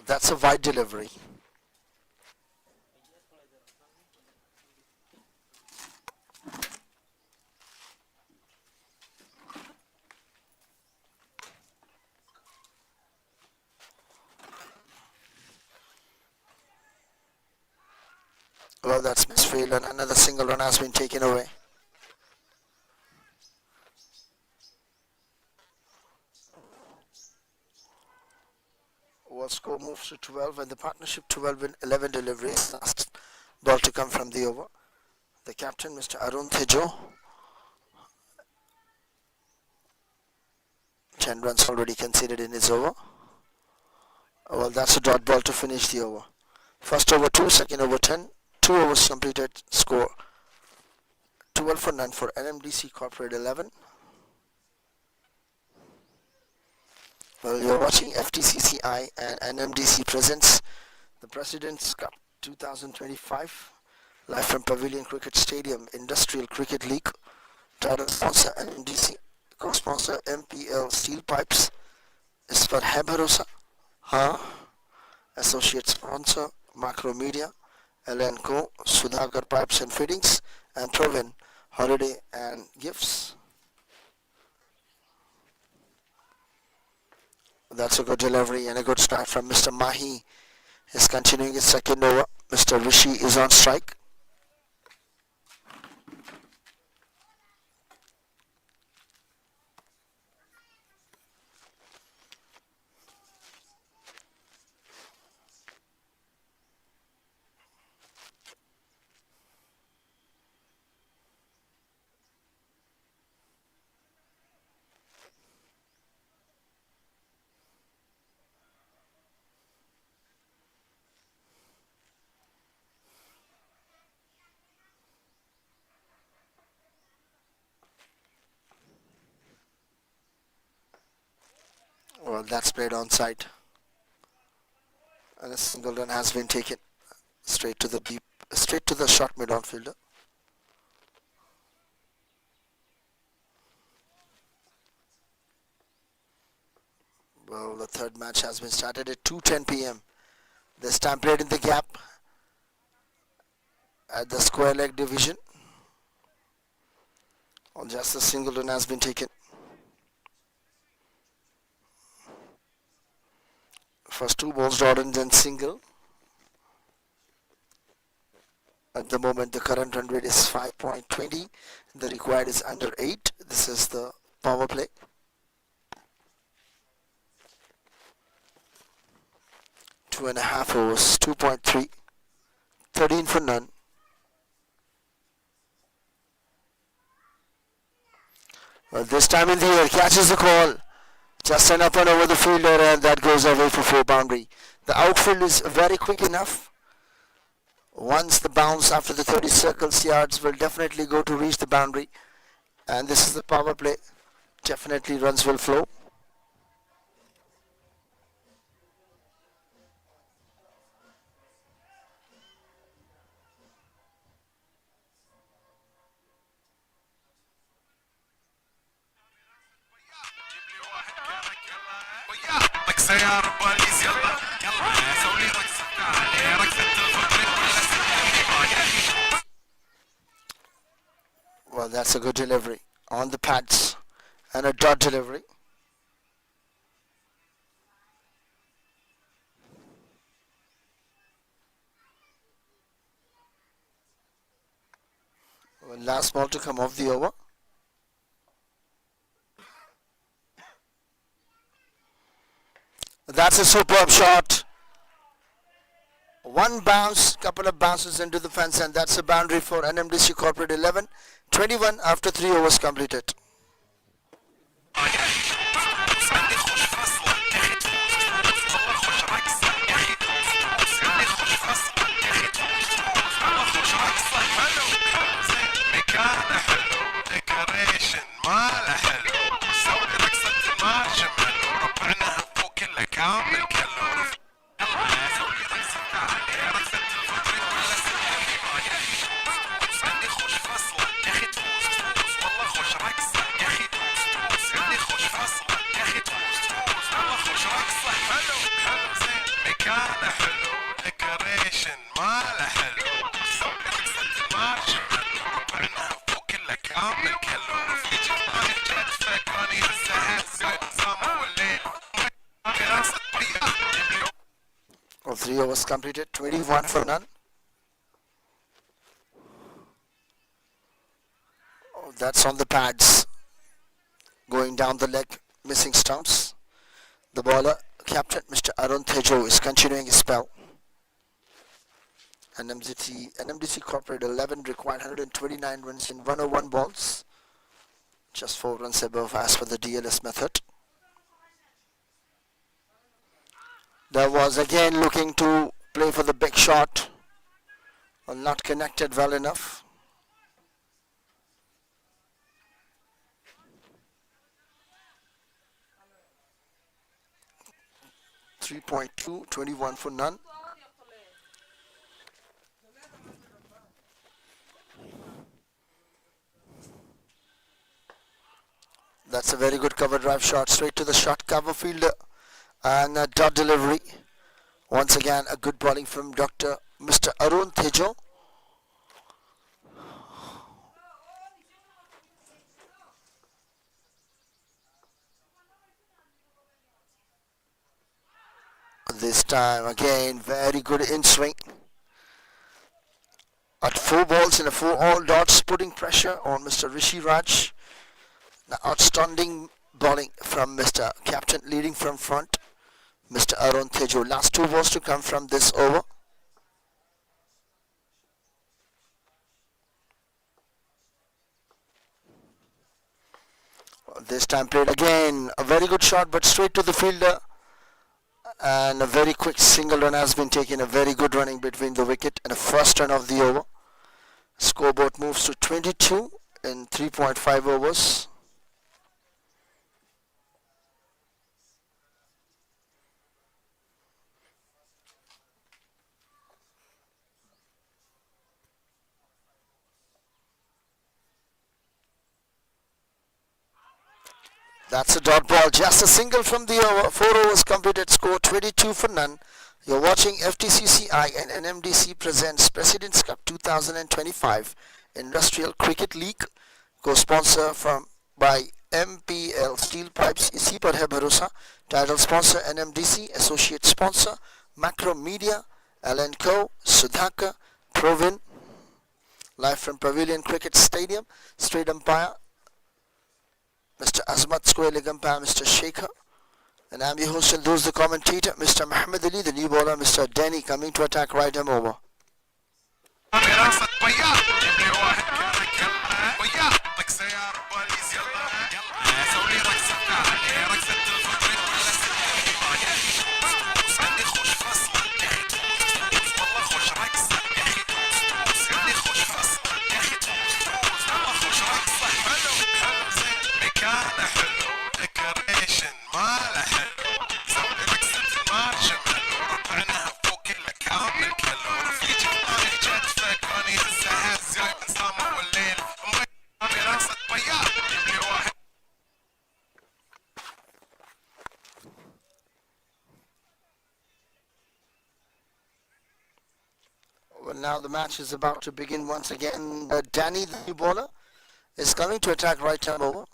That's a wide delivery. Well, that's misfield and another single run has been taken away. Well, score moves to 12 and the partnership 12 in 11 deliveries. Last ball to come from the over. The captain, Mr. Arun Tejo. 10 runs already conceded in his over. Well, that's a dot ball to finish the over. First over 2, second over 10. 2 overs completed. Score 12 for none for NMDC Corporate 11. Well, you're watching FTCCI and NMDC presents the President's Cup 2025 live from Pavilion Cricket Stadium, Industrial Cricket League. Title sponsor NMDC, co-sponsor MPL Steel Pipes, is for है भरोसा हाँ. Associate sponsor Macro Media, LNCO, Sudhakar Pipes and Fittings, and Provin Holiday and Gifts. That's a good delivery and a good start from Mr. Mahi. He's continuing his second over. Mr. Rishi is on strike. Well, that's played onside. And a single run has been taken straight to the short mid-on fielder. Well, the third match has been started at 2:10 p.m. This time played in the gap at the square leg division. Well, just a single run has been taken. First 2 balls drawed and then single. At the moment the current run rate is 5.20. The required is under 8. This is the power play. Two and a half overs, 2.3. 13 for none. Well, this time in the air, catches the call. Just an up and over the fielder and that goes away for 4 boundary. The outfield is very quick enough. Once the bounce after the 30 circles yards will definitely go to reach the boundary. And this is the power play. Definitely runs will flow. Well, That's a good delivery on the pads and a dot delivery. Well, last ball to come off the over. That's a superb shot. One bounce, couple of bounces into the fence, and that's a boundary for NMDC Corporate 11. 21 after 3 overs completed. Well, 3 overs completed, 21 for none. Oh, that's on the pads. Going down the leg, missing stumps. The bowler, captain Mr. Arun Tejo, is continuing his spell. NMDC Corporate 11 required 129 runs in 101 balls. Just 4 runs above as per the DLS method. That was again looking to play for the big shot. Well, not connected well enough. .2, 21 for none. That's a very good cover drive shot, straight to the short cover fielder, and a dot delivery. Once again, a good bowling from Mr. Arun Tejo. This time again, very good in swing. At 4 balls in a 4 all dots, putting pressure on Mr. Rishi Raj. The outstanding bowling from Mr. Captain, leading from front, Mr. Arun Tejo. Last 2 balls to come from this over. This time played again, a very good shot, but straight to the fielder. And a very quick single run has been taken, a very good running between the wicket and a first run of the over. Scoreboard moves to 22 in 3.5 overs. That's a dot ball, just a single from the over. 4 overs completed, score 22 for none. You're watching FTCCI and NMDC presents President's Cup 2025 Industrial Cricket League. Co-sponsor by MPL Steel Pipes, Isi par hai bharosa. Title sponsor NMDC, associate sponsor Macro Media, L&Co, Sudhakar, Provin. Live from Pavilion Cricket Stadium. Straight umpire Mr. Azmat, square leg umpire Mr. Shekhar. And I'm your host and those the commentator, Mr. Muhammad Ali, the new bowler, Mr. Denny, coming to attack right arm over. Well, now the match is about to begin once again. Danny, the new bowler, is coming to attack right arm over.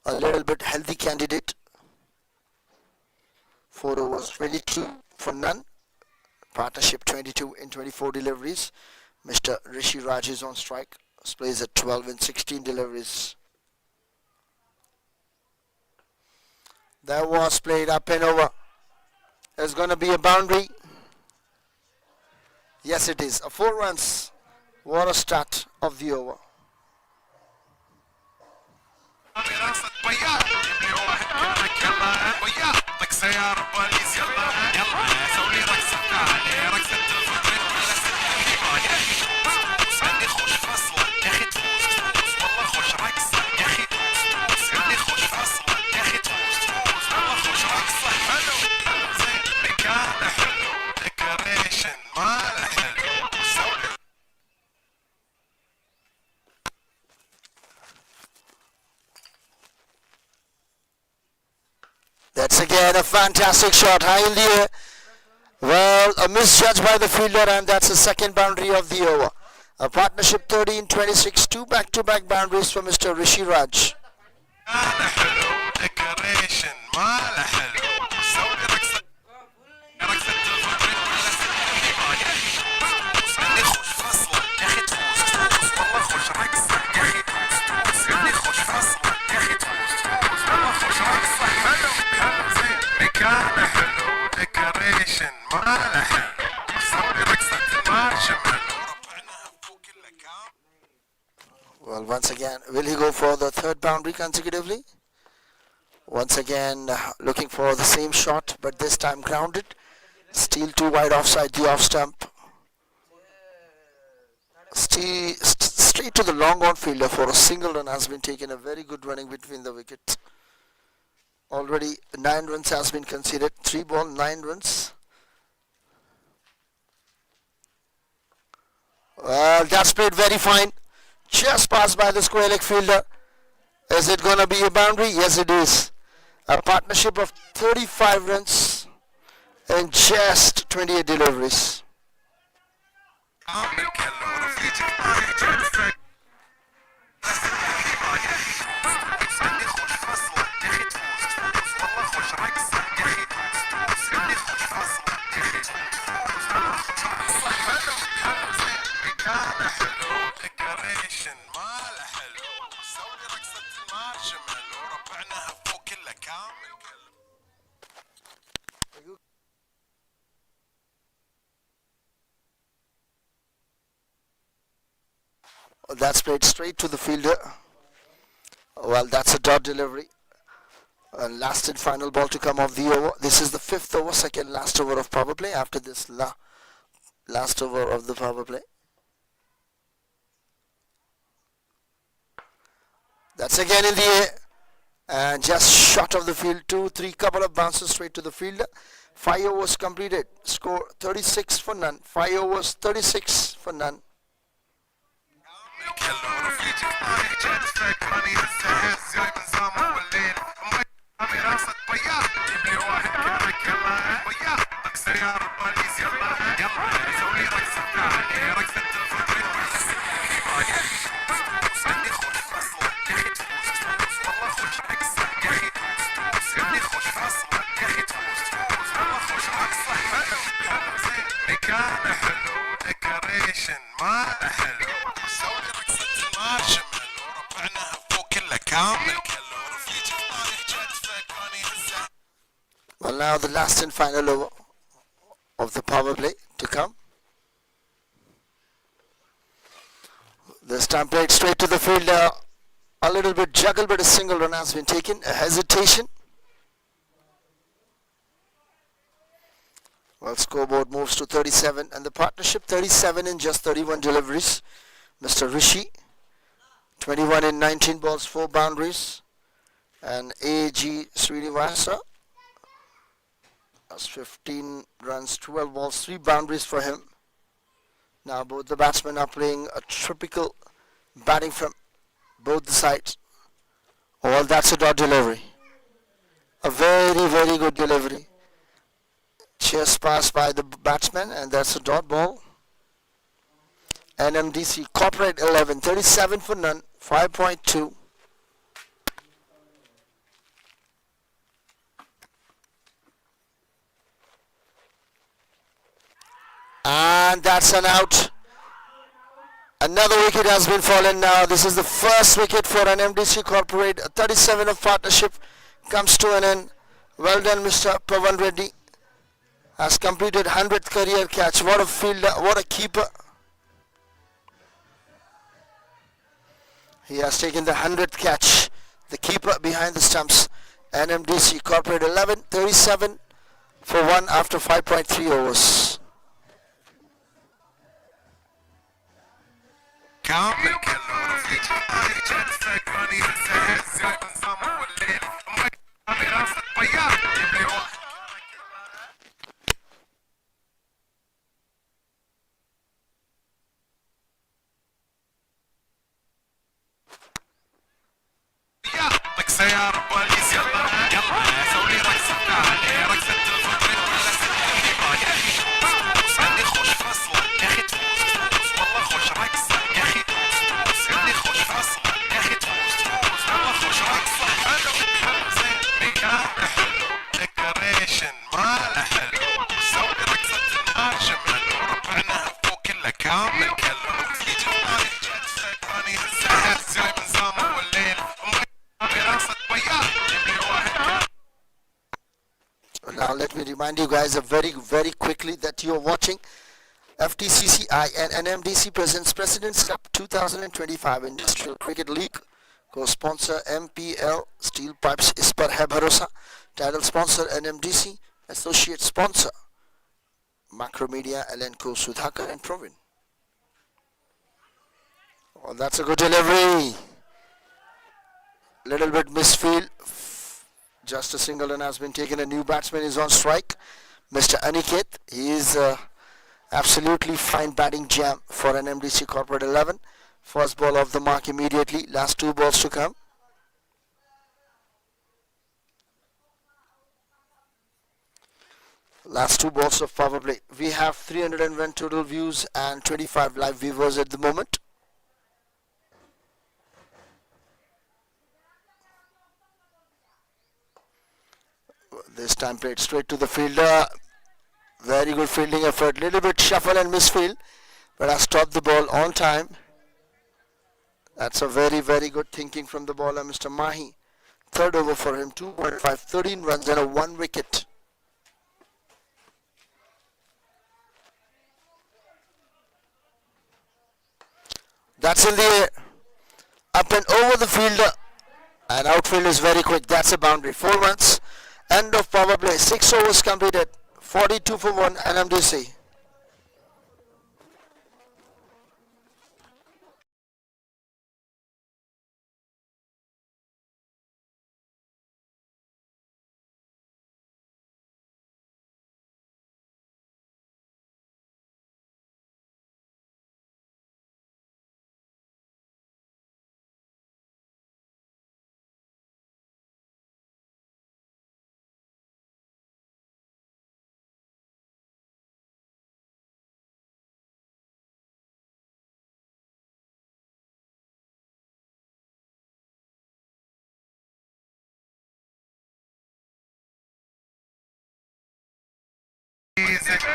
A little bit healthy candidate. 4 overs, 22 for none. Partnership 22 in 24 deliveries. Mr. Rishi Raj is on strike. Plays at 12 in 16 deliveries. That was played up and over. There's going to be a boundary. Yes, it is. 4 runs. What a start of the over. That's again a fantastic shot, high in the air. Well, a misjudge by the fielder, and that's the second boundary of the over. A partnership 30 in 26, 2 back-to-back boundaries for Mr. Rishi Raj. Well, once again, will he go for the third boundary consecutively? Once again, looking for the same shot, but this time grounded. Steal too wide offside the off stump. Straight to the long on fielder for a single run has been taken. A very good running between the wickets. Already 9 runs has been conceded. 3 ball, 9 runs. Well, that's played very fine. Just passed by the square leg fielder. Is it going to be a boundary? Yes, it is. A partnership of 35 runs and just 28 deliveries. That's played straight to the fielder. Well, that's a dot delivery. And last and final ball to come of the over. This is the 5th over, second last over of power play. After this last over of the power play. That's again in the air. And just short of the field. 2-3 couple of bounces straight to the fielder. 5 overs completed. Score 36 for none. 5 overs, 36 for none. Well, now the last and final over of the power play to come. This time played straight to the fielder. A little bit juggle, but a single run has been taken. A hesitation. Well, scoreboard moves to 37, and the partnership 37 in just 31 deliveries. Mr. Rishi, 21 in 19 balls, 4 boundaries. And A.G. Srinivasa, that's 15 runs, 12 balls, 3 boundaries for him. Now both the batsmen are playing a typical batting from both the sides. Well, that's a dot delivery. A very, very good delivery. Just passed by the batsman, and that's a dot ball. NMDC Corprate 11, 37 for none, 5.2. And that's an out. Another wicket has been fallen now. This is the first wicket for NMDC Corporate. 37 of partnership comes to an end. Well done, Mr. Pavan Reddy. Has completed 100th career catch. What a fielder, what a keeper. He has taken the 100th catch. The keeper behind the stumps. NMDC Corporate 11, 37 for 1 after 5.3 overs. Now let me remind you guys very quickly that you are watching FTCCI and NMDC presents President's Cup 2025 Industrial Cricket League. Co-sponsor MPL Steel Pipes is par hai bharosa. Title sponsor NMDC. Associate sponsor Macromedia, Elenco, Sudhakar and Provin. Oh, that's a good delivery. Little bit misfield. Just a single run has been taken. A new batsman is on strike. Mr. Aniket. He is absolutely fine batting jam for NMDC Corporate 11. First ball off the mark immediately. Last 2 balls to come. Last 2 balls of power play. We have 301 total views and 25 live viewers at the moment. This time played straight to the fielder. Very good fielding effort. Little bit shuffle and misfield, but has stopped the ball on time. That's a very good thinking from the bowler, Mr. Mahi. Third over for him. 2.5, 13 runs and a 1 wicket. That's in the air. Up and over the fielder. And outfield is very quick. That's a boundary. 4 runs. End of power play. 6 overs completed. 42 for 1 NMDC.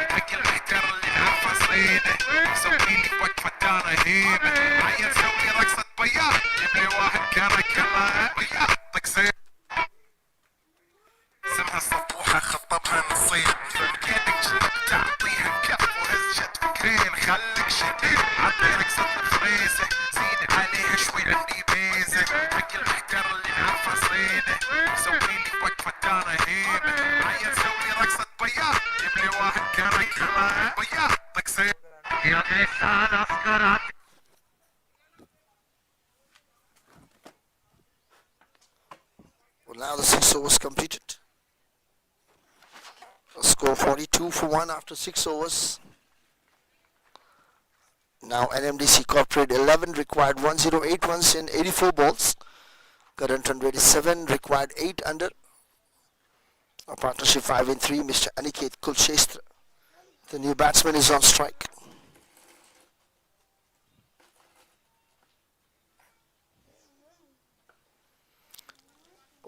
حق المحتار اللي نعرفه صيده سوي لي وقفه رهيبه عيل سوي رقصه بياض جيب لي واحد كركله بياض طقسين سمها الصبوحه خطبها نصيب كيدك جلب تعطيها كف وهزت فكرين خليك شديد عطي رقصه فريسه زيد عليها شوي عندي بيزه حق المحتار اللي نعرفه صيده سوي لي وقفه رهيبه عيل سوي رقصه بياض جيب لي واحد كركله بياض طقسين يا انسان اسكرات. Well, now the 6 overs completed. A score 42 for 1 after 6 overs. Now NMDC Corporate 11 required 108 runs in 84 balls. Current run rate is 7, required 8 under. A partnership 5 and 3, Mr. Aniket Kulshestra. The new batsman is on strike.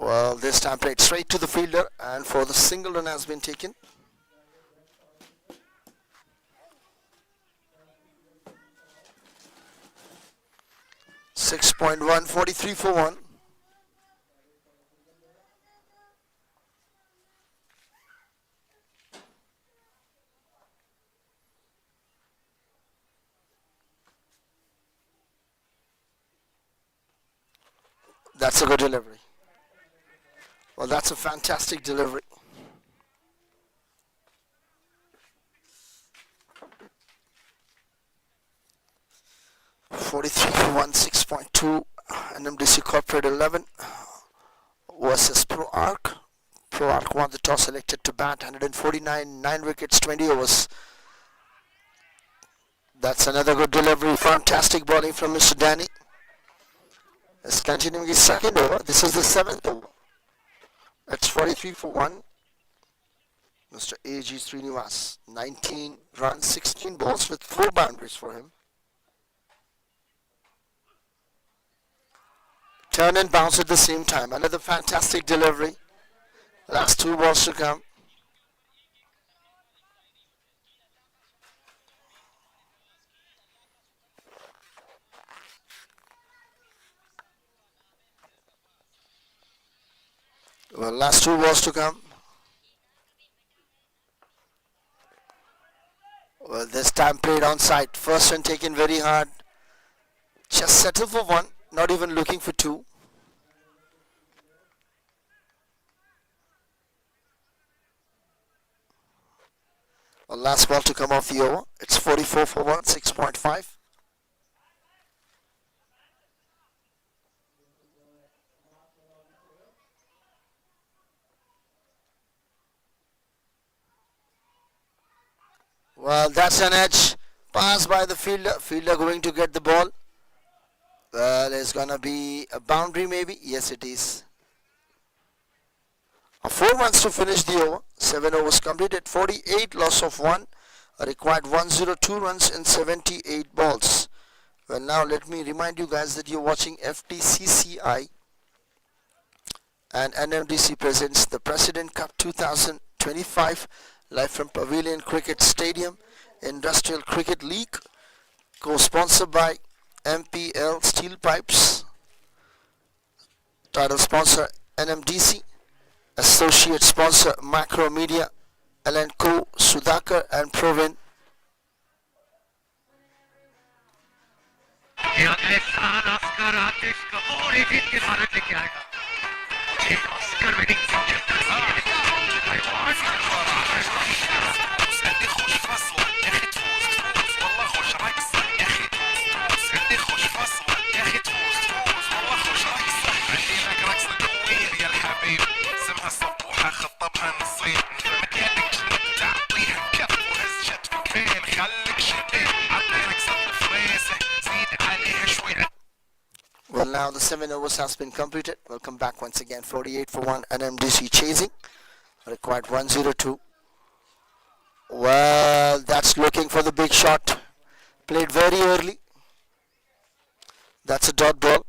Well, this time played straight to the fielder, and for the single run has been taken. .1, 43 for 1. That's a good delivery. Well, that's a fantastic delivery. .43 for 1, 6.2. NMDC Corprate 11 versus ProArch. ProArch won the toss, selected to bat. 149, 9 wickets, 20 overs. That's another good delivery. Fantastic bowling from Mr. Danny. It's continuing his second over. This is the 7th over. It's 43 for 1. Mr. A.G. Srinivas, 19 runs, 16 balls with 4 boundaries for him. Turn and bounce at the same time. Another fantastic delivery. Last 2 balls to come. Well, last 2 balls to come. Well, this time played on side. First one taken very hard. Just settle for 1. Not even looking for 2. Well, last ball to come off the over. It's 44 for 1, 6.5. Well, that's an edge. Pass by the fielder. Fielder going to get the ball. Well, it's gonna be a boundary maybe. Yes, it is. 4 runs to finish the over. 7 overs completed. 48, loss of 1. Required 102 runs in 78 balls. Well, now let me remind you guys that you're watching FTCCI and NMDC presents the President Cup 2025 live from Pavilion Cricket Stadium, Industrial Cricket League, co-sponsored by MPL Steel Pipes, title sponsor NMDC, associate sponsor Macro Media, L&Co, Sudhakar and Provin. Well, now the 7 overs has been completed. Welcome back once again. 48 for 1, NMDC chasing. Required 102. Well, that's looking for the big shot. Played very early. That's a dot ball.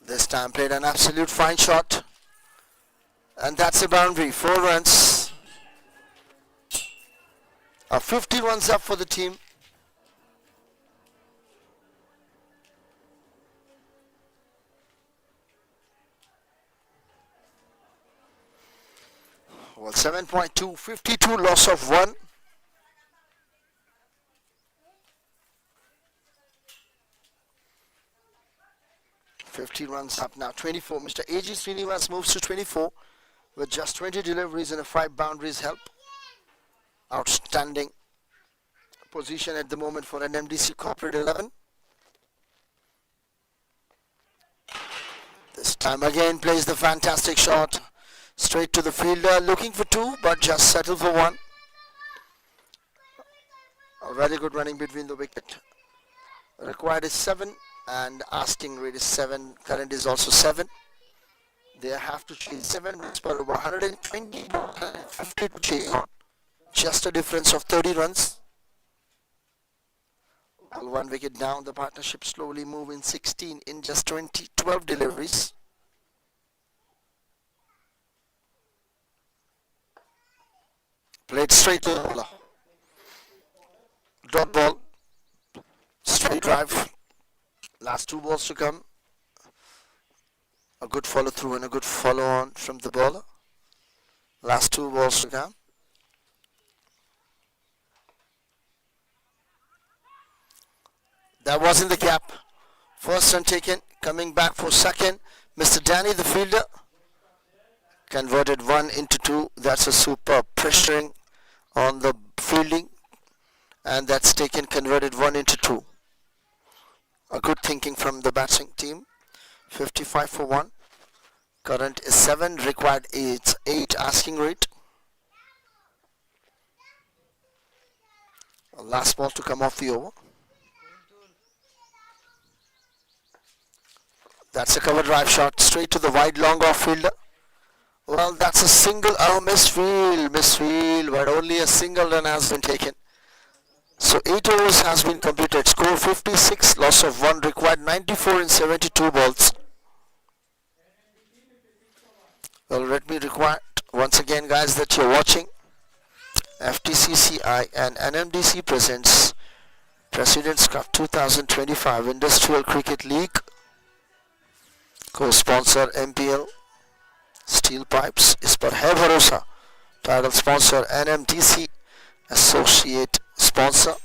This time played an absolute fine shot. And that's a boundary. 4 runs. 50 runs up for the team. Well, 7.2, 52, loss of 1. $50 runs up now. 24. Mr. A.G. Srinivas moves to 24 with just 20 deliveries and 5 boundaries help. Outstanding position at the moment for NMDC Corporate 11. This time again plays the fantastic shot. Straight to the fielder, looking for 2, but just settle for 1. A very good running between the wicket. Required is 7 and asking rate is 7. Current is also 7. They have to chase 7 runs per over 120, 150 to chase on. Just a difference of 30 runs. Well, 1 wicket down, the partnership slowly moving 16 in just 12 deliveries. Played straight to the bowler. Dot ball. Straight drive. Last 2 balls to come. A good follow through and a good follow on from the bowler. Last 2 balls to come. That was in the gap. First run taken. Coming back for second. Mr. Danny, the fielder, converted 1 into 2. That's a superb pressuring on the fielding. And that's taken, converted 1 into 2. A good thinking from the batting team. 55 for 1. Current is 7, required is 8 asking rate. Last ball to come off the over. That's a cover drive shot straight to the wide long off fielder. Well, that's a single. Oh, misfield, but only a single run has been taken. So 8 overs has been completed. Score 56, loss of 1, required 94 in 72 balls. Well, let me require once again, guys, that you're watching FTCCI and NMDC presents President's Cup 2025 Industrial Cricket League. Co-sponsor MPL. Steel Pipes is पर है भरोसा. Title sponsor NMDC. Associate sponsor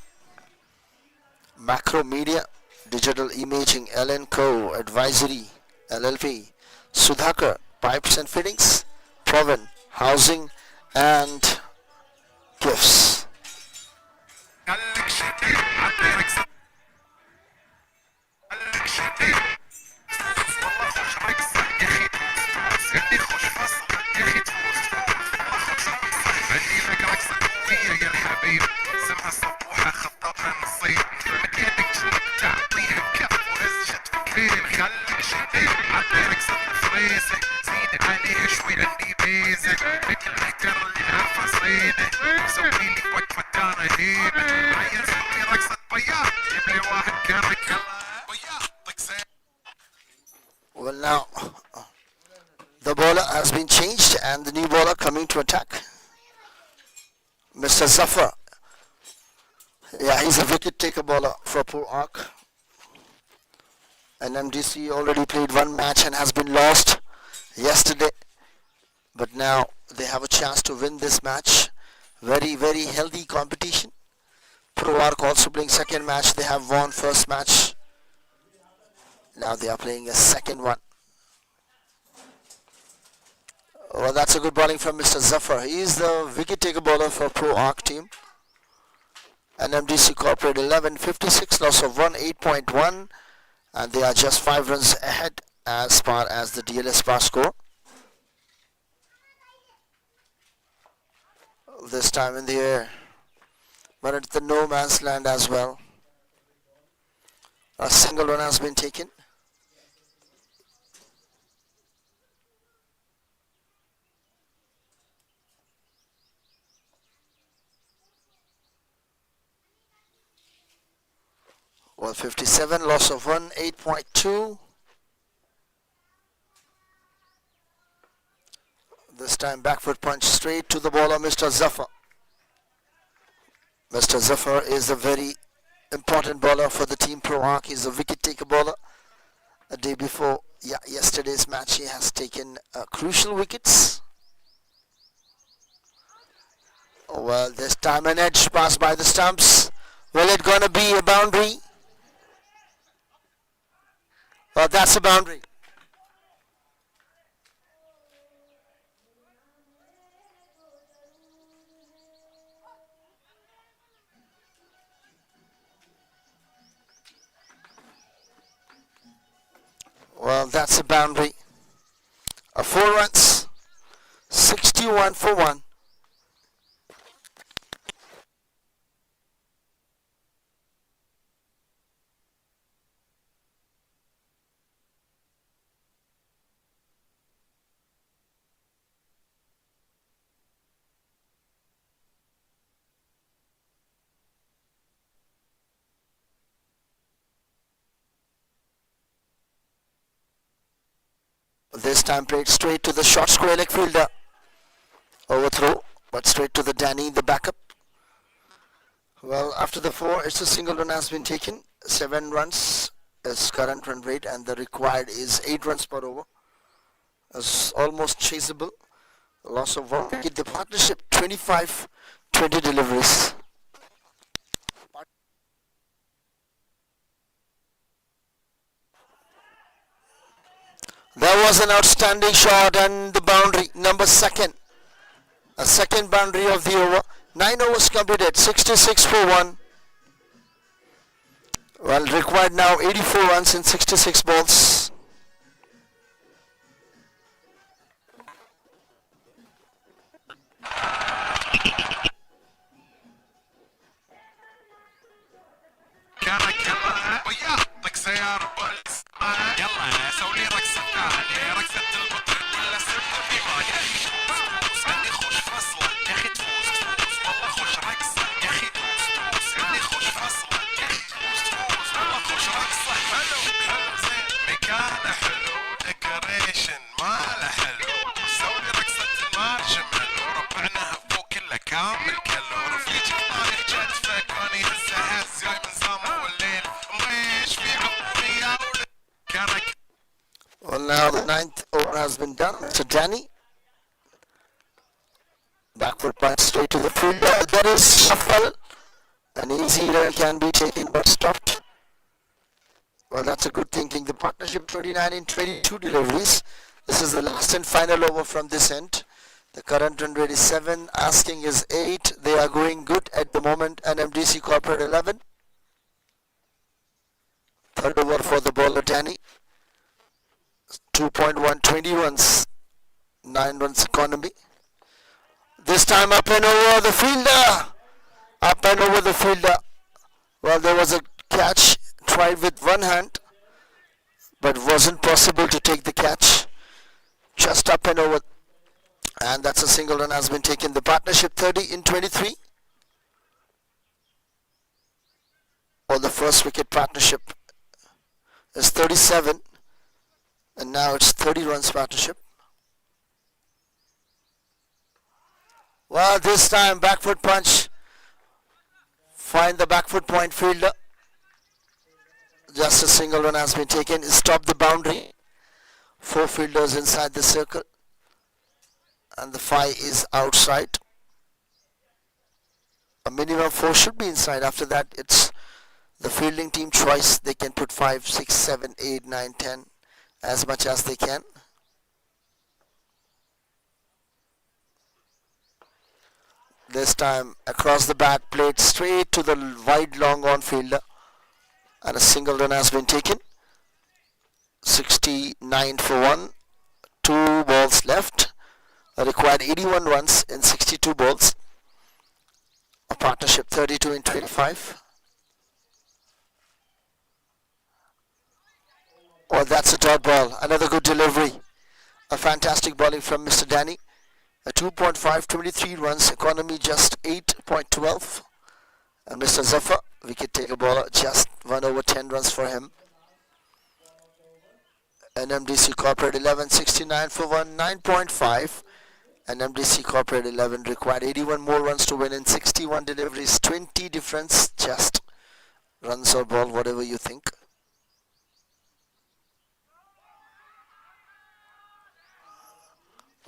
Macro Media, Digital Imaging LN Co. Advisory LLP, Sudhakar Pipes and Fittings, Proven Housing and Gifts. Well, now the bowler has been changed and the new bowler coming to attack, Mr. Zafar. Yeah, he's a wicket taker bowler for ProArch. NMDC already played 1 match and has been lost yesterday, but now they have a chance to win this match. Very, very healthy competition. ProArch also playing second match. They have won first match. Now they are playing a second one. Well, that's a good bowling from Mr. Zafar. He is the wicket taker bowler for ProArch team. NMDC Corprate 11, 56, loss of 1, 8.1, and they are just 5 runs ahead as far as the DLS bar score. This time in the air, but it's the no man's land as well. A single run has been taken. Well, 57, loss of 1, 8.2. This time backward punch straight to the bowler, Mr. Zafar. Mr. Zafar is a very important bowler for the team ProArch. He's a wicket taker bowler. A day before yesterday's match, he has taken crucial wickets. Well, this time an edge pass by the stumps. Well, it gonna be a boundary? Well, that's a boundary. Well, that's a boundary. 4 runs, 61 for 1. This time played straight to the short square leg fielder. Overthrow, but straight to the Danny, the backup. Well, after the 4, it's a single run has been taken. 7 runs is current run rate, and the required is 8 runs per over. It's almost chaseable. Loss of 1 wicket. The partnership 25-20 deliveries. That was an outstanding shot and the boundary, number 2nd. A second boundary of the over. 9 overs completed, 66 for 1. Well, required now 84 runs in 66 balls. Well, now the 9th over has been done. So Danny, backward punch straight to the fielder. That is shuffle. An easy run can be taken but stopped. Well, that's a good thinking. The partnership 29 in 22 deliveries. This is the last and final over from this end. The current run rate is 7. Asking is 8. They are going good at the moment. NMDC Corprate 11. Third over for the bowler Danny. 2.1, 20 runs, 9 runs economy. This time up and over the fielder. Up and over the fielder. Well, there was a catch, tried with one hand, but wasn't possible to take the catch. Just up and over. And that's a single run has been taken. The partnership 30 in 23. Well, the first wicket partnership is 37. And now it's 30 runs partnership. Well, this time back foot punch. Find the back foot point fielder. Just a single run has been taken. Stop the boundary. 4 fielders inside the circle. And the 5 is outside. A minimum 4 should be inside. After that, it's the fielding team choice. They can put 5, 6, 7, 8, 9, 10. As much as they can. This time across the bat, played straight to the wide long on fielder, and a single run has been taken. 69 for 1, 2 balls left. Required 81 runs in 62 balls. A partnership 32 in 25. Oh, that's a dot ball. Another good delivery. A fantastic bowling from Mr. Danny. A 2.5, 23 runs. Economy just 8.12. And Mr. Zafar, wicket taker bowler, just 1 over 10 runs for him. NMDC Corporate 11, 69 for 1, 9.5. NMDC Corporate 11 required 81 more runs to win in 61 deliveries. 20 difference, just runs or ball, whatever you think.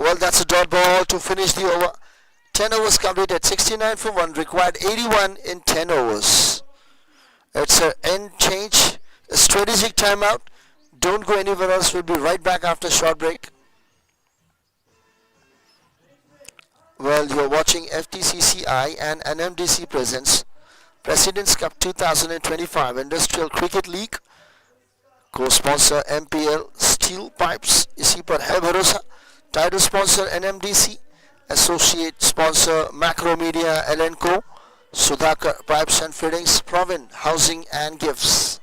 Well, that's a dot ball to finish the over. 10 overs completed, 69 for 1, required 81 in 10 overs. It's an end change, a strategic timeout. Don't go anywhere else, we'll be right back after a short break. Well, you're watching FTCCI and NMDC presents President's Cup 2025 Industrial Cricket League. Co-sponsor MPL Steel Pipes, इसी पर है भरोसा. Title sponsor NMDC, associate sponsor Macromedia LNCO, Sudhakar Pipes and Fittings, Provin Housing and Gifts.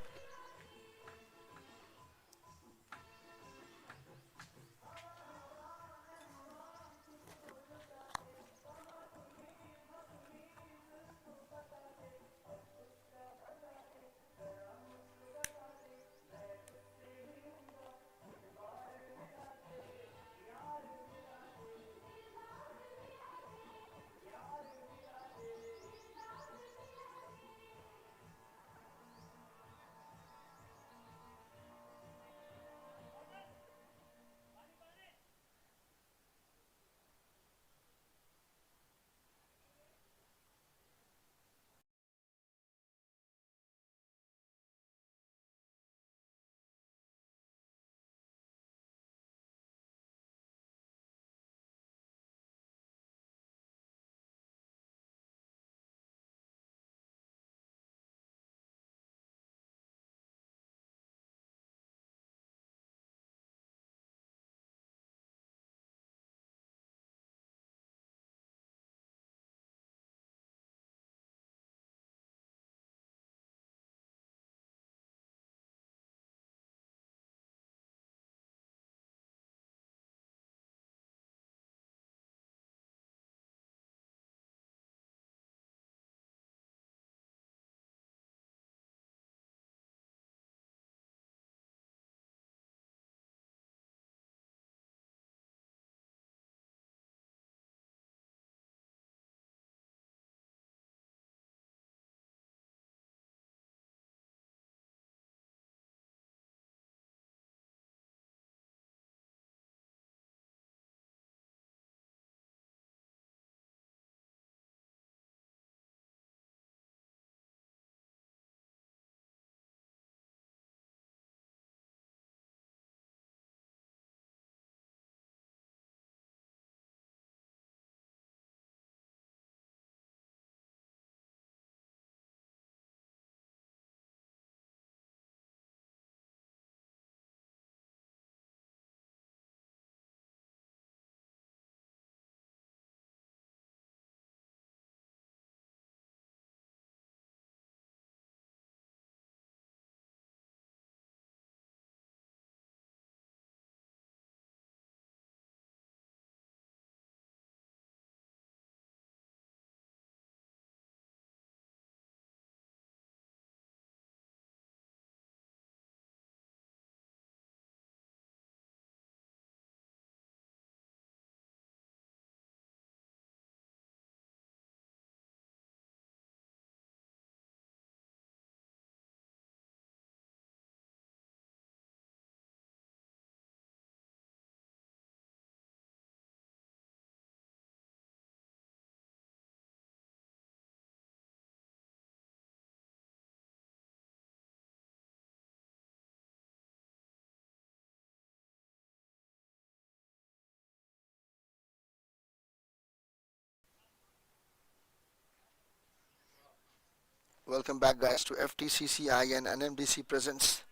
Welcome back, guys, to FTCCI and NMDC presents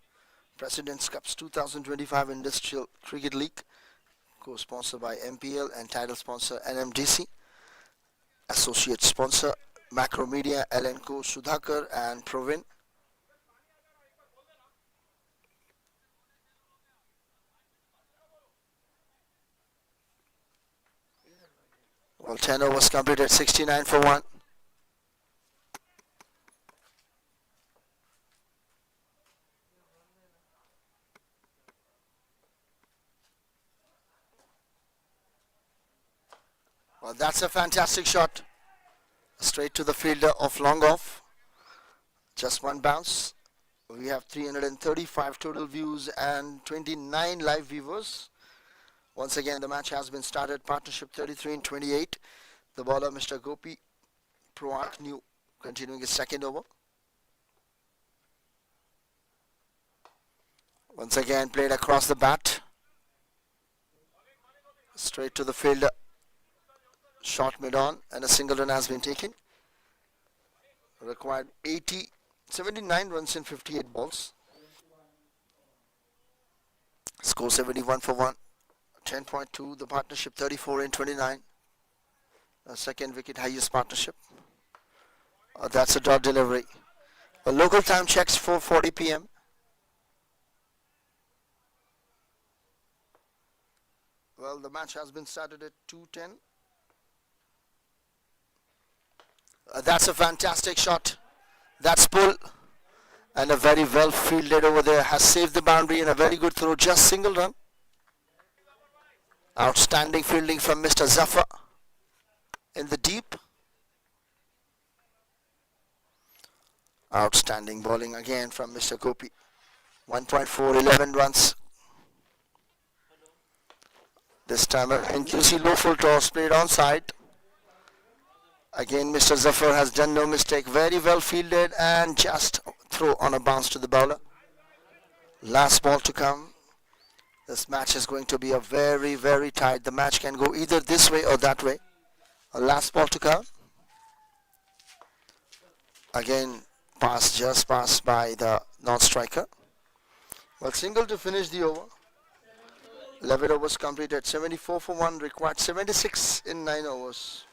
President's Cups 2025 Industrial Cricket League, co-sponsored by MPL and title sponsor NMDC, associate sponsor Macromedia, LNCO, Sudhakar and Provin. Well, 10 overs completed, 69 for 1. Well, that's a fantastic shot. Straight to the fielder of long off. Just one bounce. We have 335 total views and 29 live viewers. Once again, the match has been started. Partnership 33 and 28. The bowler, Mr. Gopi, ProArch, new, continuing his second over. Once again, played across the bat. Straight to the fielder. Shot mid-on and a single run has been taken. Required 79 runs in 58 balls. Score 71 for 1. 10.2. The partnership 34 and 29. A second wicket highest partnership. That's a dot delivery. The local time checks 4:40 p.m. Well, the match has been started at 2:10. That's a fantastic shot. That's pull. And a very well fielded over there. Has saved the boundary and a very good throw. Just single run. Outstanding fielding from Mr. Zafar. In the deep. Outstanding bowling again from Mr. Gopi. 1.4, 11 runs. This time NQC low full toss played onside. Again, Mr. Zafar has done no mistake. Very well fielded and just throw on a bounce to the bowler. Last ball to come. This match is going to be a very, very tight. The match can go either this way or that way. A last ball to come. Again, just passed by the non-striker. Well, single to finish the over. 11 overs completed. 74 for 1. Required 76 in 9 overs.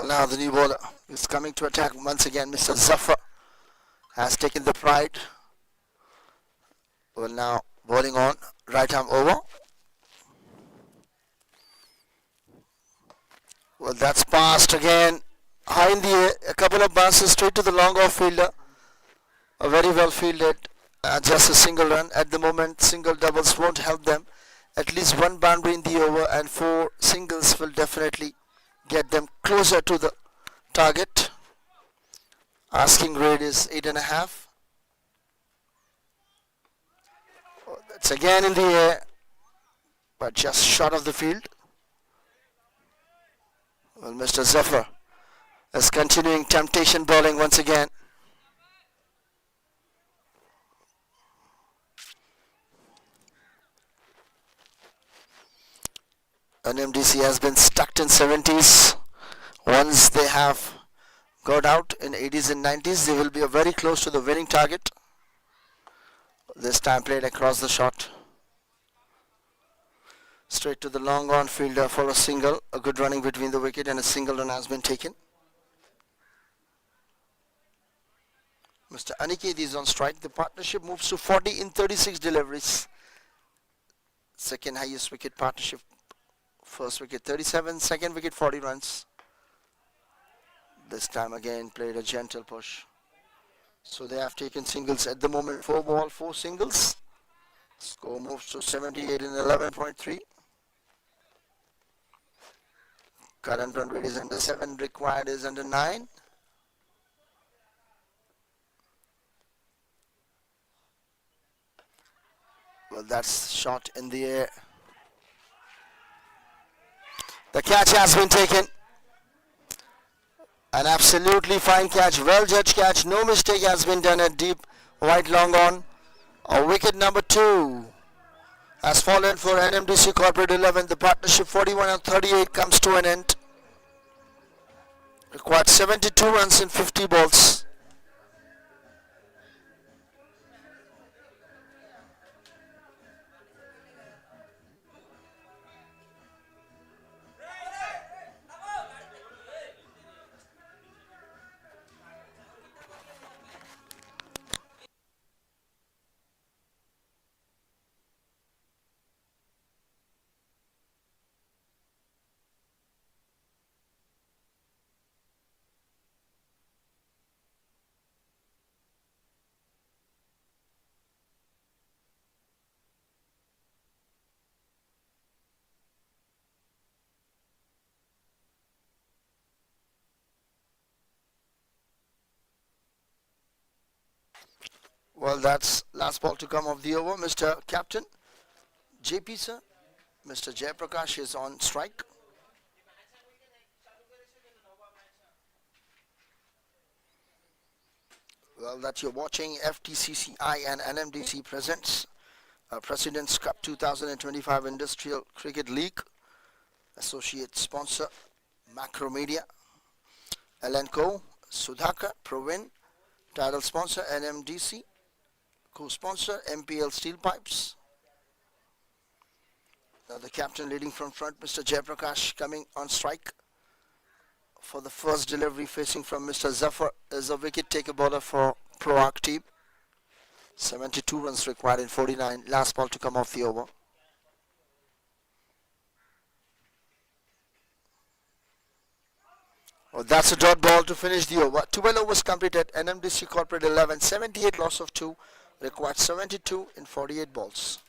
Now the new bowler is coming to attack once again. Mr. Zafar has taken the pride. Well, now bowling on right arm over. Well, that's passed again high in the air. A couple of bounces straight to the long off fielder. A very well fielded. Just a single run at the moment. Single doubles won't help them. At least one boundary in the over and 4 singles will definitely get them closer to the target. Asking grade is 8.5. Oh, that's again in the air, but just short of the field. Well, Mr. Zafar is continuing temptation bowling once again. NMDC has been stuck in 70s. Once they have got out in 80s and 90s, they will be very close to the winning target. This time played across the shot. Straight to the long on fielder for a single. A good running between the wicket and a single run has been taken. Mr. Aniket is on strike. The partnership moves to 40 in 36 deliveries. Second highest wicket partnership First wicket 37, second wicket 40 runs. This time again played a gentle push. So they have taken singles at the moment. 4 ball, 4 singles. Score moves to 78 in 11.3. Current run rate is under 7, required is under 9. Well, that's shot in the air. The catch has been taken. An absolutely fine catch, well judged catch. No mistake has been done at deep white long on. Wicket number 2 has fallen for NMDC Corporate 11. The partnership 41 and 38 comes to an end. Required 72 runs in 50 balls. Well, that's last ball to come of the over. Mr. Captain, JP sir, Mr. Jayaprakash is on strike. Well, that you're watching FTCCI and NMDC presents President's Cup 2025 Industrial Cricket League. Associate sponsor Macromedia, L&Co, Sudhakar, Provin. Title sponsor NMDC. Co-sponsor MPL Steel Pipes. Now the captain leading from front, Mr. Jayaprakash, coming on strike for the first delivery, facing from Mr. Zafar, is a wicket taker bowler for ProArch team. 72 runs required in 49. Last ball to come off the over. Well, that's a dot ball to finish the over. 12 overs completed. NMDC Corporate 11, 78 loss of 2. Required 72 in 48 balls.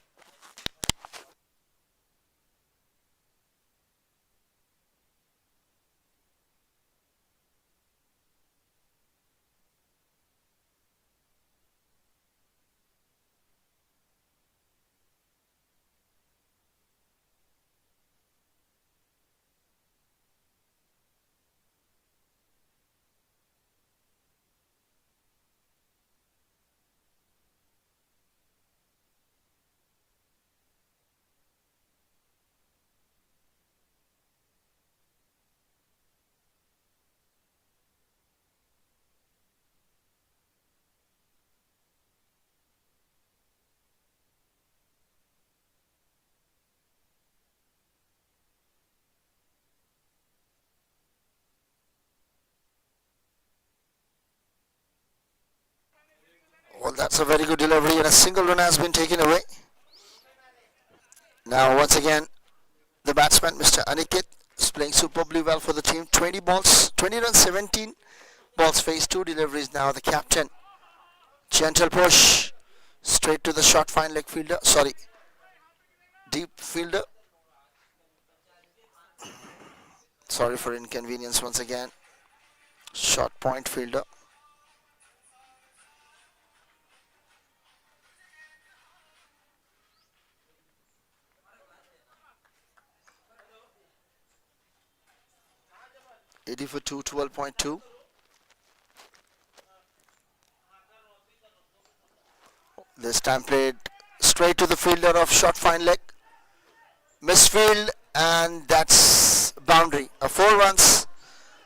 Well, that's a very good delivery and a single run has been taken away. Now once again, the batsman, Mr. Aniket, is playing superbly well for the team. 20 balls, 20 runs, 17 balls faced, 2 deliveries. Now the captain, gentle push, straight to the short fine leg fielder, deep fielder. Sorry for inconvenience once again. Short point fielder. $80 for 2, 12.2. This time played straight to the fielder of short fine leg. Misfield, and that's boundary. 4 runs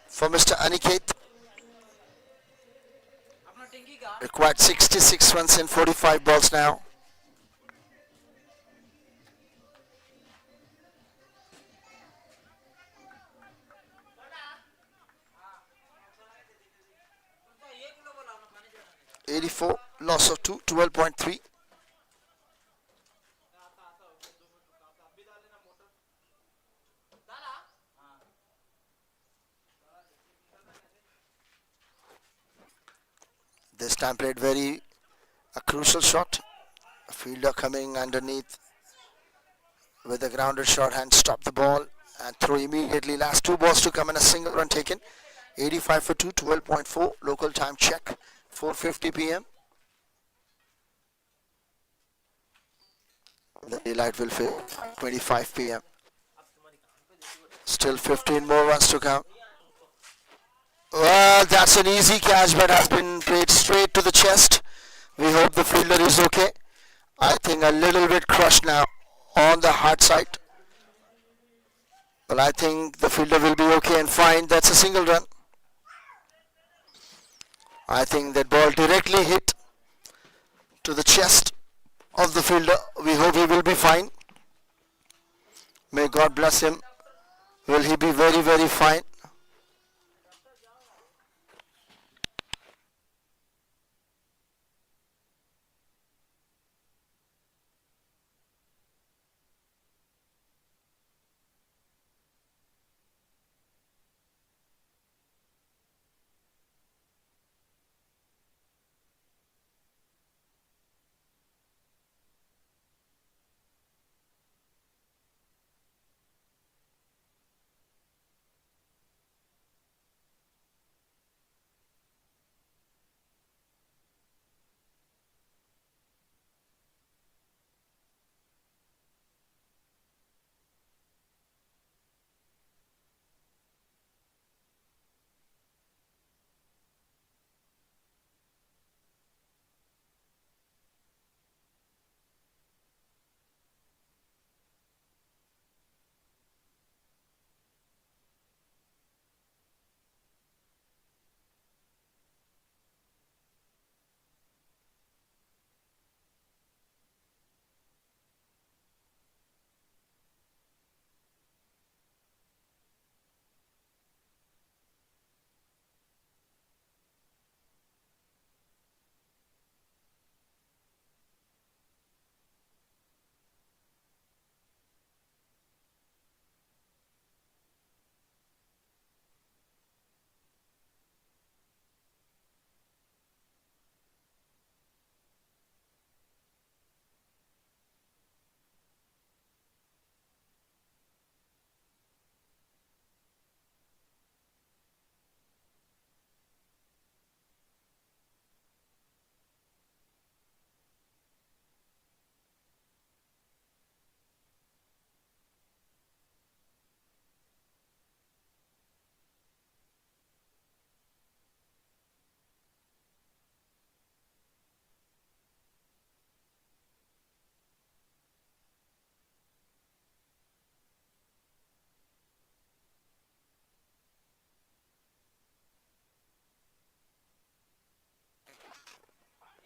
for Mr. Aniket. Required 66 runs in 45 balls now. $84, loss of 2, 12.3. This time played a crucial shot. A fielder coming underneath with a grounded short hand, stop the ball and throw immediately. Last 2 balls to come and a single run taken. 85 for 2, 12.4 local time check, 4:50 p.m. The daylight will fade 25 p.m. Still 15 more runs to come. Well, that's an easy catch, but has been played straight to the chest. We hope the fielder is okay. I think a little bit crushed now on the hard side. Well, I think the fielder will be okay and fine. That's a single run. I think that ball directly hit to the chest of the fielder. We hope he will be fine. May God bless him. Will he be very, very fine?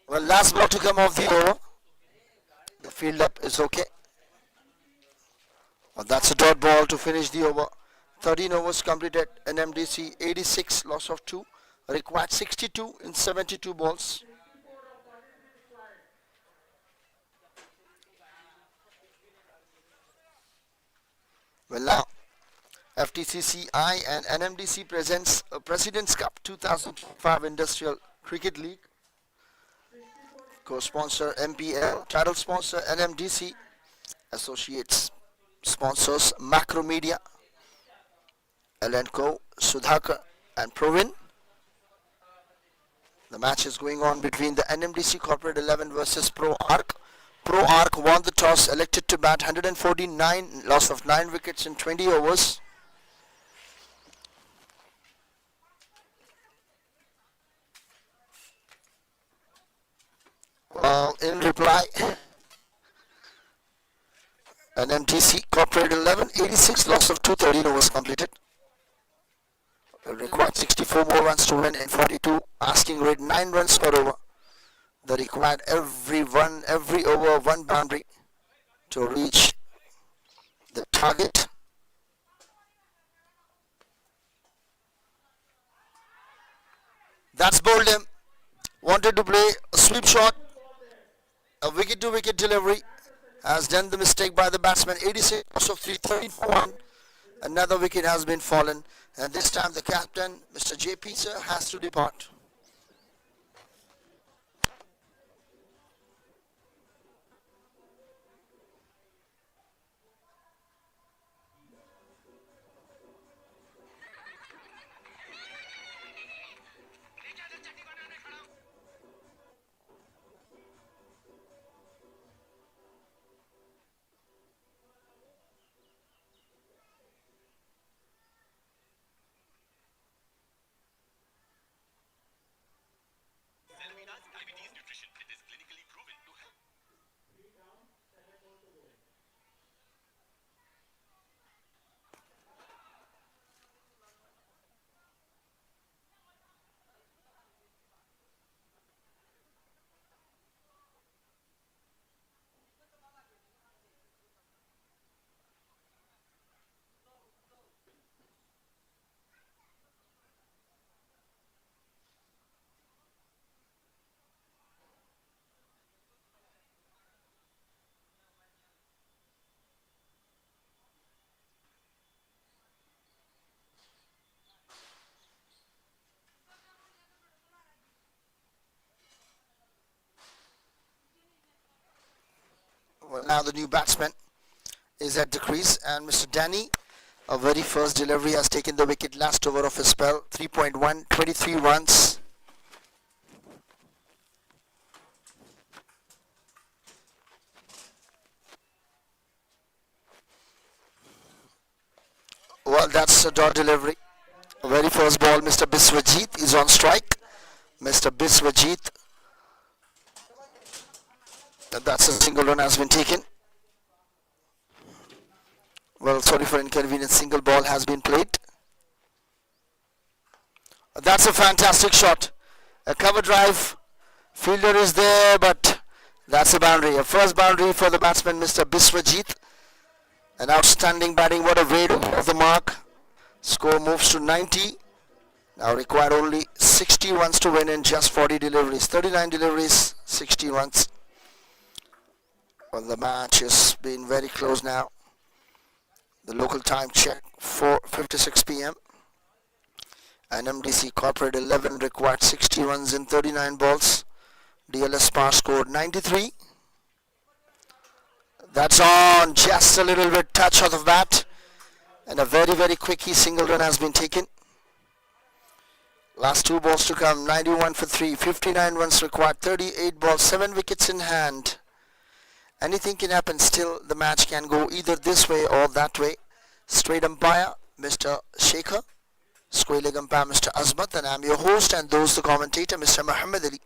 Well, last ball to come off the over. The field up is okay. Well, that's a dot ball to finish the over. 13 overs completed. NMDC 86, loss of 2. Required 62 in 72 balls. Well, now FTCCI and NMDC presents a President's Cup 2005 Industrial Cricket League. Co-sponsor MPL, title sponsor NMDC, associates sponsors Macro Media, L&Co, Sudhakar and Provin. The match is going on between the NMDC Corporate 11 versus ProArch. ProArch won the toss, elected to bat 149, loss of 9 wickets in 20 overs. In reply, NMDC Corporate 11, 86, loss of 213 overs completed. Will require 64 more runs to win in 42, asking rate 9 runs per over. The required every over 1 boundary to reach the target. That's bowled him. Wanted to play a sweep shot, a wicket to wicket delivery. Has done the mistake by the batsman. 86 of 3, 13 for 1. Another wicket has been fallen, and this time the captain, Mr. J. Pizza, has to depart. Well, now the new batsman is at the crease, and Mr. Danny, a very first delivery, has taken the wicket last over of his spell. 3.1, 23 runs. Well, that's a dot delivery. Very first ball, Mr. Biswajit is on strike. Mr. Biswajit, that's a single run has been taken. Well, sorry for inconvenience, single ball has been played. That's a fantastic shot. A cover drive. Fielder is there, but that's a boundary. A first boundary for the batsman, Mr. Biswajit. An outstanding batting. What a raid of the mark. Score moves to 90. Now required only 60 runs to win in just 40 deliveries. 39 deliveries, 60 runs. Well, the match has been very close now. The local time check, 4:56 p.m. NMDC Corprate 11 required 60 runs in 39 balls. DLS Par scored 93. That's on, just a little bit touch of the bat. And a very, very quickie single run has been taken. Last two balls to come, 91 for 3, 59 runs required, 38 balls, 7 wickets in hand. Anything can happen, still the match can go either this way or that way. Straight umpire, Mr. Shekhar. Square leg umpire, Mr. Azmat, and I'm your host, and those the commentator, Mr. Muhammad Ali.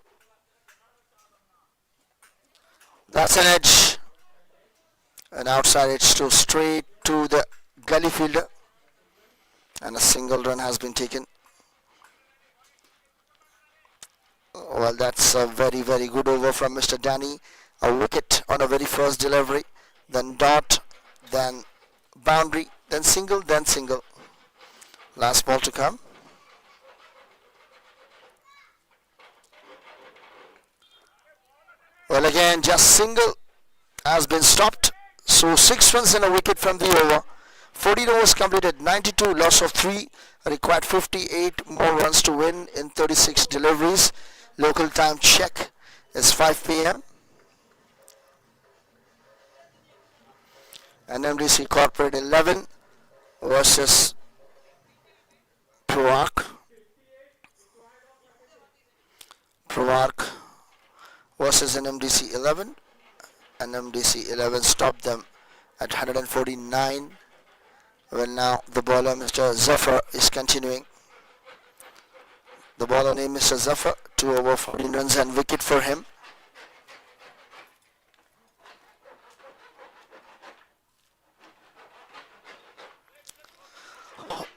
That's an edge. An outside edge to straight to the gully fielder. And a single run has been taken. Well, that's a very, very good over from Mr. Danny. A wicket on a very first delivery. Then dot, then boundary, then single, then single. Last ball to come. Well, again, just single has been stopped. So 6 runs and a wicket from the over. 14 overs completed, 92, loss of 3. Required 58 more runs to win in 36 deliveries. Local time check is 5 p.m. NMDC Corporate 11 versus ProArch. ProArch versus NMDC 11. NMDC 11 stopped them at 149. Well, now the bowler, Mr. Zafar, is continuing. The bowler named Mr. Zafar, 2 over 14 runs and wicket for him.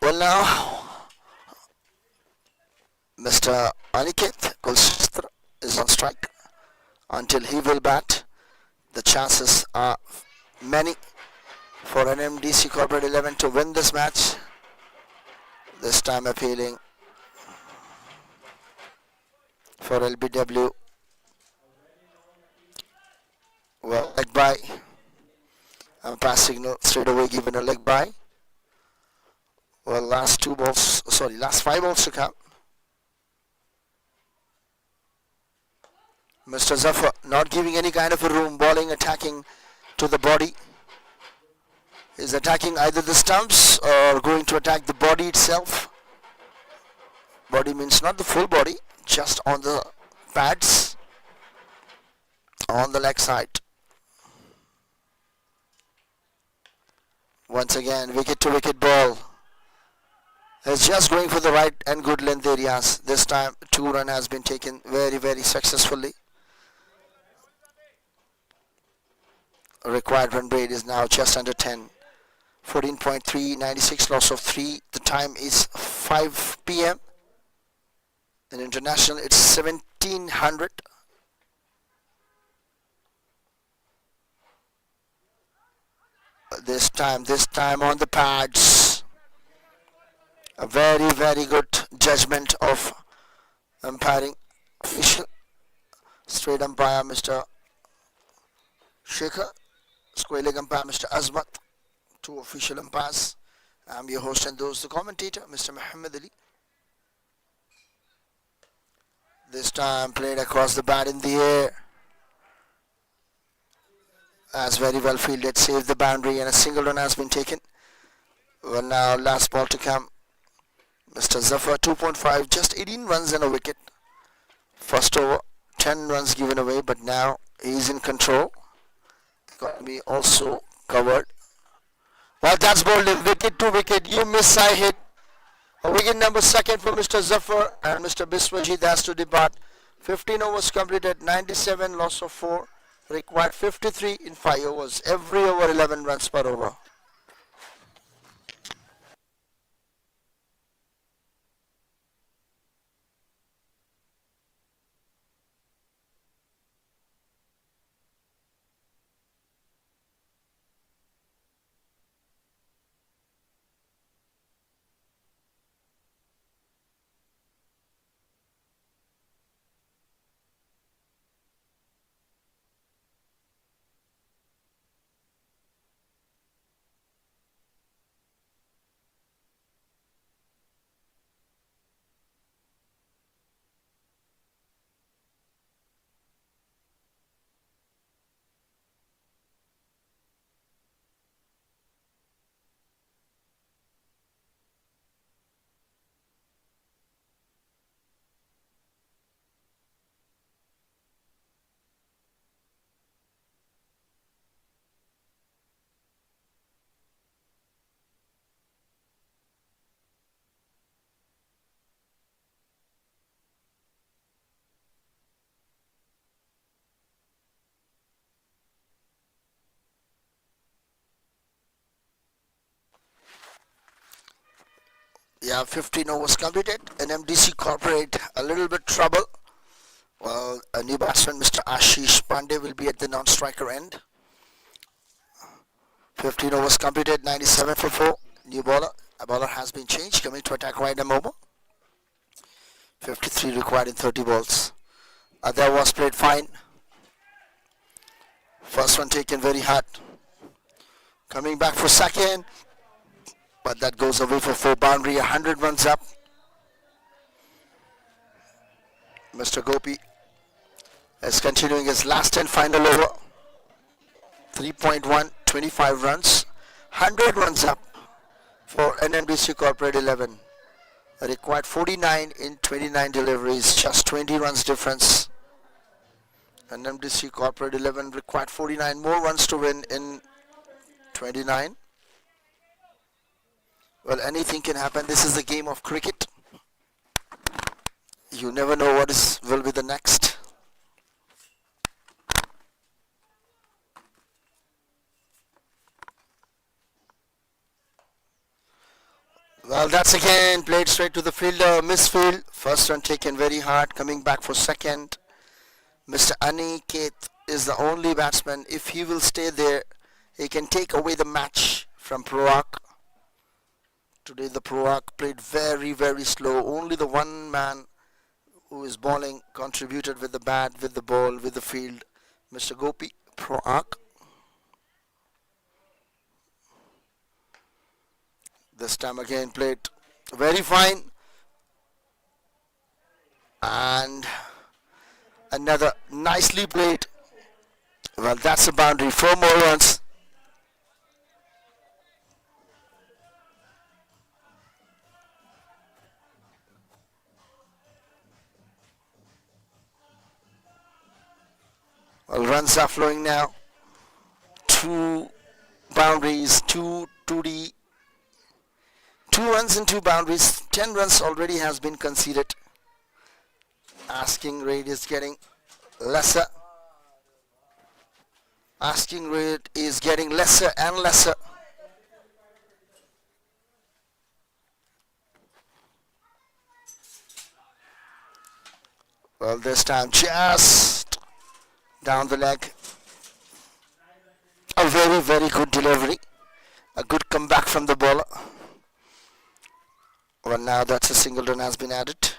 Well, now Mr. Aniket Kulshastra is on strike. Until he will bat, the chances are many for NMDC Corporate 11 to win this match. This time appealing for LBW. Well, leg by. Pass signal straight away given a leg by. Well, last 5 balls to come. Mr. Zafar not giving any kind of a room, bowling, attacking to the body. Is attacking either the stumps or going to attack the body itself. Body means not the full body, just on the pads on the leg side. Once again, wicket to wicket ball. Is just going for the right and good length areas. This time 2 run has been taken very, very successfully. Required run rate is now just under 10. 14.3, 96 loss of 3. The time is 5 p.m. In international, it's 1700. This time on the pads. A very, very good judgment of umpiring official. Straight umpire, Mr. Shekhar. Square leg umpire, Mr. Azmat. Two official umpires. I'm your host and those the commentator, Mr. Muhammad Ali. This time played across the bat in the air. As very well fielded, saved the boundary and a single run has been taken. Well, now last ball to come. Mr. Zafar 2.5, just 18 runs and a wicket. First over, 10 runs given away, but now he's in control. Got to be also covered. Well, that's bowled in. Wicket to wicket. You miss, I hit. A wicket number second for Mr. Zafar and Mr. Biswajit has to depart. 15 overs completed, 97 loss of 4. Required 53 in 5 overs. Every over 11 runs per over. Yeah, 15 overs completed. NMDC Corporate, a little bit trouble. Well, a new batsman, Mr. Ashish Pandey, will be at the non-striker end. 15 overs completed, 97 for 4. New bowler. A bowler has been changed, coming to attack right arm over. 53 required in 30 balls. That was played fine. First one taken very hard. Coming back for second. But that goes away for 4 boundary. 100 runs up. Mr. Gopi is continuing his last and final over. 3.1, 25 runs. 100 runs up for NMDC Corporate 11. Required 49 in 29 deliveries. Just 20 runs difference. NMDC Corporate 11 required 49 more runs to win in 29. Well, anything can happen. This is the game of cricket. You never know what will be the next. Well, that's again played straight to the fielder. Misfield. First run taken very hard. Coming back for second. Mr. Aniket is the only batsman. If he will stay there, he can take away the match from ProArch. Today the ProArch played very, very slow. Only the one man who is bowling contributed with the bat, with the ball, with the field. Mr. Gopi, ProArch. This time again played very fine. And another nicely played. Well, that's a boundary. 4 more runs. Well, runs are flowing now. 2 boundaries, 2 2D. 2 runs and 2 boundaries. 10 runs already has been conceded. Asking rate is getting lesser. Asking rate is getting lesser and lesser. Well, this time just down the leg. A very, very good delivery. A good comeback from the bowler. Well, now that's a single run has been added.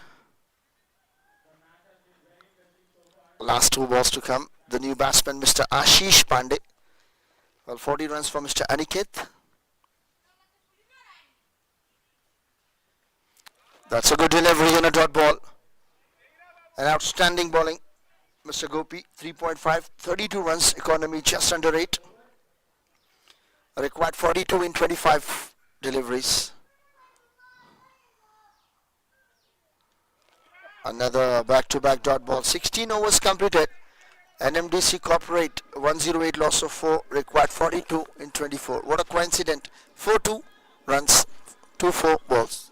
Last 2 balls to come. The new batsman, Mr. Ashish Pandey. Well, 40 runs for Mr. Aniket. That's a good delivery on a dot ball. An outstanding bowling, Mr. Gopi. 3.5, 32 runs, economy just under 8. Required 42 in 25 deliveries. Another back-to-back dot ball. 16 overs completed. NMDC Corprate 108 loss of 4, required 42 in 24. What a coincidence. 4-2 runs, 2-4 balls.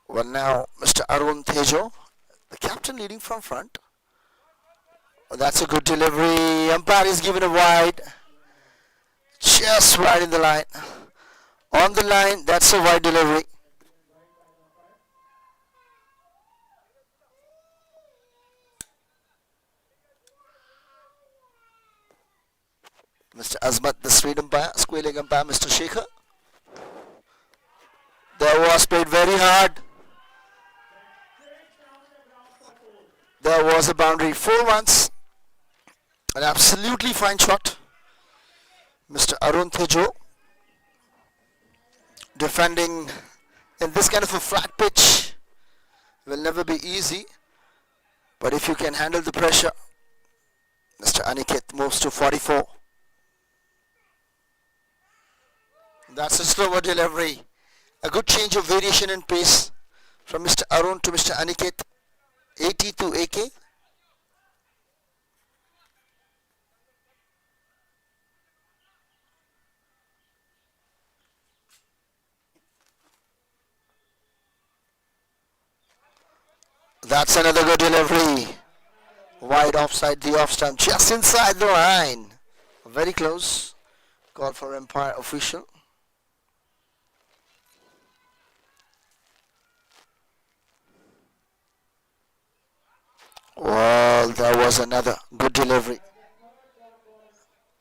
Well, now Mr. Arun Tejo, the captain leading from front. That's a good delivery. Umpire is given a wide. Just wide in the line. On the line, that's a wide delivery. Mr. Azmat, the straight umpire, squealing umpire, Mr. Shekhar. There was played very hard. There was a boundary. 4 runs. An absolutely fine shot. Mr. Arun Tejo defending in this kind of a flat pitch will never be easy. But if you can handle the pressure, Mr. Aniket moves to 44. That's a slower delivery. A good change of variation in pace from Mr. Arun to Mr. Aniket. 80 to AK. That's another good delivery. Wide offside, the off stump, just inside the line. Very close. Call for umpire official. Well, there was another good delivery.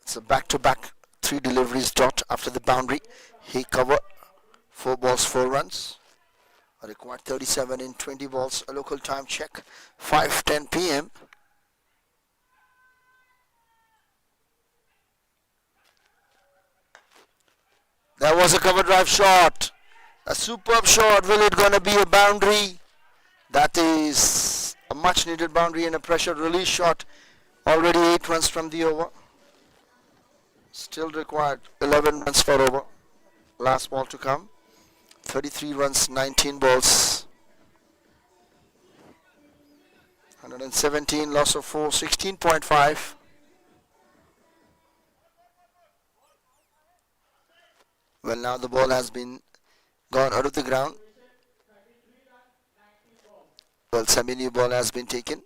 It's a back-to-back 3 deliveries dot after the boundary. He covered 4 balls, 4 runs. Required 37 in 20 balls. A local time check. 5:10 p.m. There was a cover drive shot. A superb shot. Will it gonna be a boundary? That is a much needed boundary and a pressure release shot. Already 8 runs from the over. Still required 11 runs for over. Last ball to come. 33 runs, 19 balls. 117, loss of 4, 16.5. Well, now the ball has been gone out of the ground. Well, semi-new ball has been taken.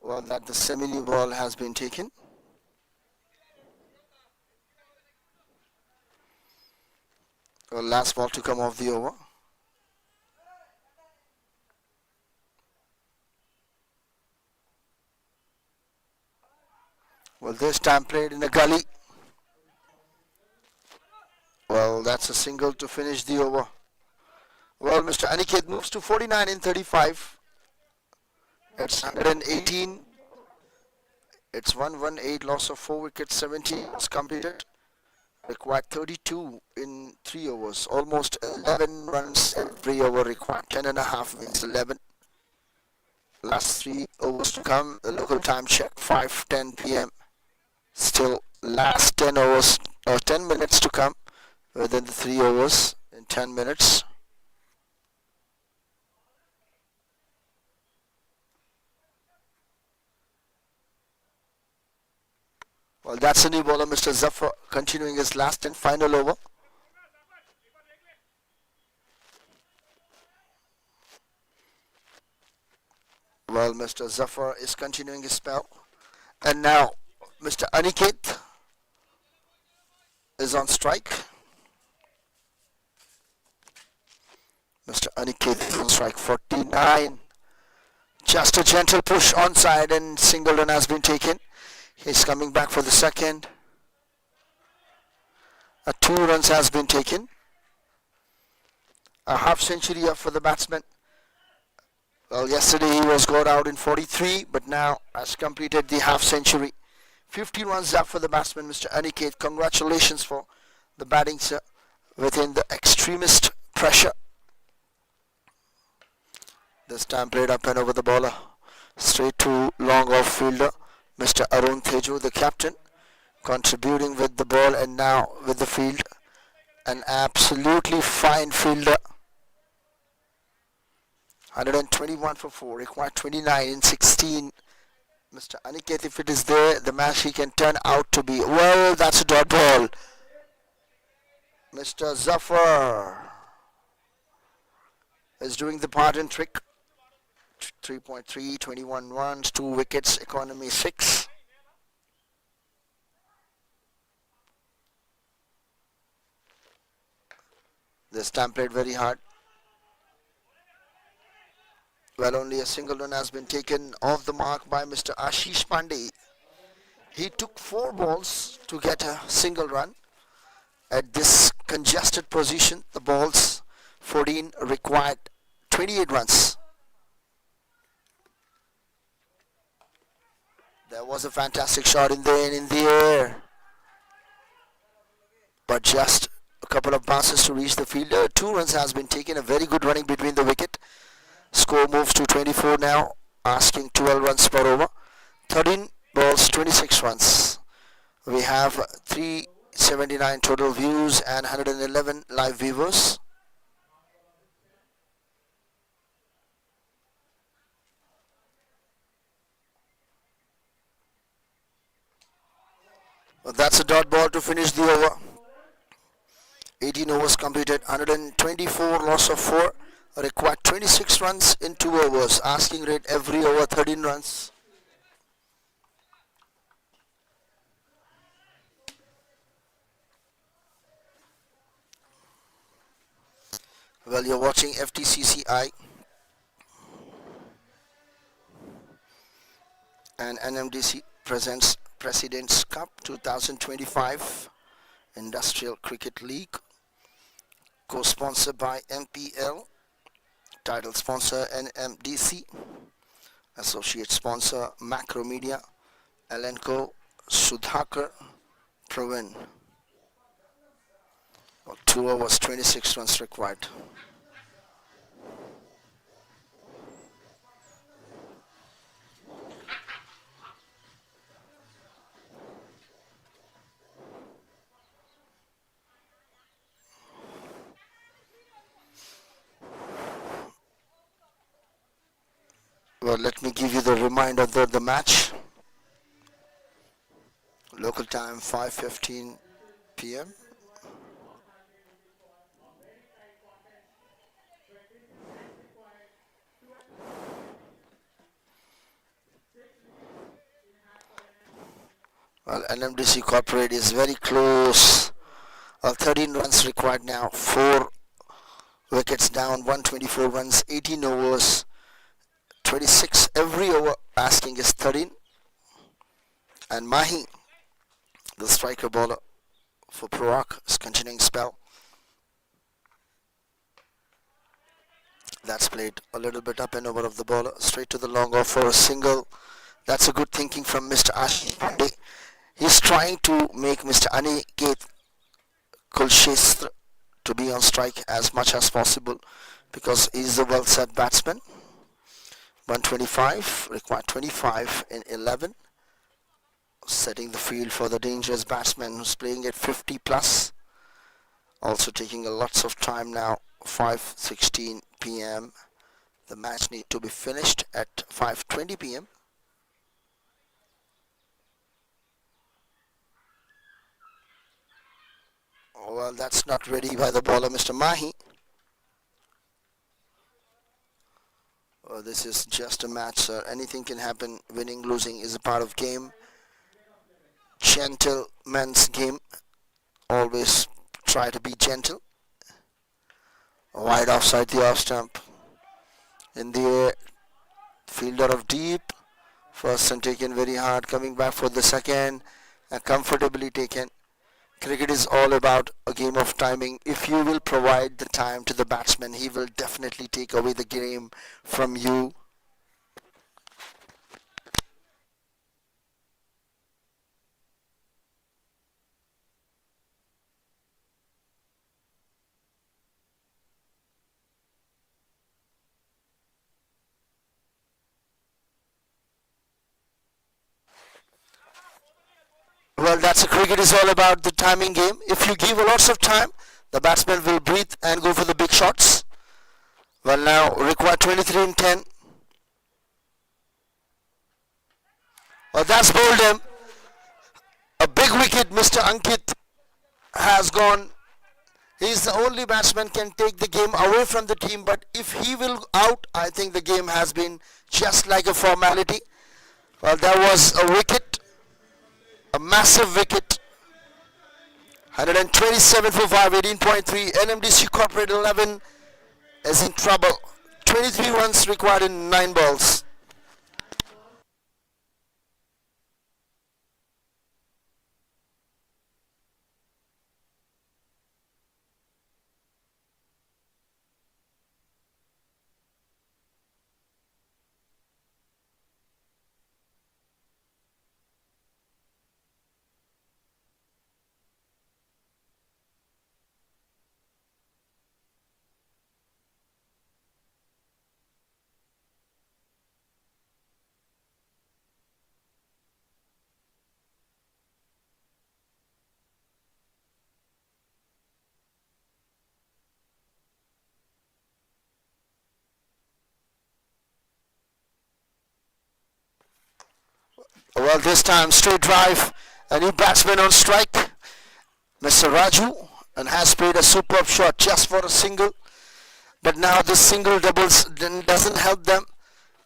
Well, that the semi-new ball has been taken. Well, last ball to come off the over. Well, this time played in a gully. Well, that's a single to finish the over. Well, Mr. Aniket moves to 49 in 35. It's 118. It's 118, loss of 4 wickets, 17 was completed. Required 32 in 3 overs. Almost 11 runs every over required. 10 and a half means 11. Last 3 overs to come. The local time check, 5:10 p.m. Still last 10 overs or 10 minutes to come within the 3 overs in 10 minutes. Well, that's a new bowler, Mr. Zafar, continuing his last and final over. Well, Mr. Zafar is continuing his spell. And now, Mr. Aniket is on strike. Mr. Aniket is on strike, 49. Just a gentle push onside and single run has been taken. He's coming back for the second. 2 runs has been taken. A half century up for the batsman. Well, yesterday he was got out in 43, but now has completed the half century. 50 runs up for the batsman, Mr. Aniket. Congratulations for the batting, sir, within the extremist pressure. This time played up and over the bowler. Straight to long off fielder, Mr. Arun Teju, the captain, contributing with the ball and now with the field. An absolutely fine fielder. 121 for 4, required 29 in 16. Mr. Aniket, if it is there, the match he can turn out to be. Well, that's a dot ball. Mr. Zafar is doing the part and trick. 3.3, 21 runs, 2 wickets, economy 6. This time played very hard. Well, only a single run has been taken off the mark by Mr. Ashish Pandey. He took 4 balls to get a single run. At this congested position, the balls 14 required 28 runs. There was a fantastic shot in the air. But just a couple of bounces to reach the fielder. 2 runs has been taken. A very good running between the wicket. Score moves to 24 now, asking 12 runs per over. 13 balls, 26 runs. We have 379 total views and 111 live viewers. Well, that's a dot ball to finish the over. 18 overs completed, 124, loss of 4. Required 26 runs in 2 overs. Asking rate every over 13 runs. Well, you're watching FTCCI and NMDC presents President's Cup 2025 Industrial Cricket League, co-sponsored by MPL. Title sponsor NMDC, associate sponsor Macromedia, Elenco, Sudhakar, Pravin. Well, 2 overs, 26 runs required. Well, let me give you the reminder of the match. Local time 5:15 p.m. Well, NMDC Corporate is very close. 13 runs required now. 4 wickets down, 124 runs, 18 overs, 26. Every over asking is 13. And Mahi, the striker bowler for ProArch, is continuing spell. That's played a little bit up and over of the bowler, straight to the long off for a single. That's a good thinking from Mr. Ashish Pandey. He's trying to make Mr. Aniket Kulshestra to be on strike as much as possible because he's a well set batsman. 125, required 25 in 11. Setting the field for the dangerous batsman who's playing at 50 plus. Also taking a lots of time now. 5:16 p.m. The match need to be finished at 5:20 p.m. Oh, well, that's not ready by the bowler, Mr. Mahi. Oh, this is just a match, sir. Anything can happen. Winning, losing is a part of game. Gentleman's game. Always try to be gentle. Wide offside the off stump. In the air. Fielder of deep. First one taken very hard. Coming back for the second. Comfortably taken. Cricket is all about a game of timing. If you will provide the time to the batsman, he will definitely take away the game from you. Well, that's a cricket is all about the timing game. If you give lots of time, the batsman will breathe and go for the big shots. Well, now require 23 in 10. Well, that's bowled him. A big wicket, Mr. Ankit has gone. He's the only batsman can take the game away from the team, but if he will out, I think the game has been just like a formality. Well, there was a wicket. A massive wicket. 127 for 5, 18.3. NMDC Corporate 11 is in trouble. 23 runs required in 9 balls. Well, this time straight drive. A new batsman on strike, Mr. Raju, and has played a superb shot just for a single. But now this single doubles doesn't help them.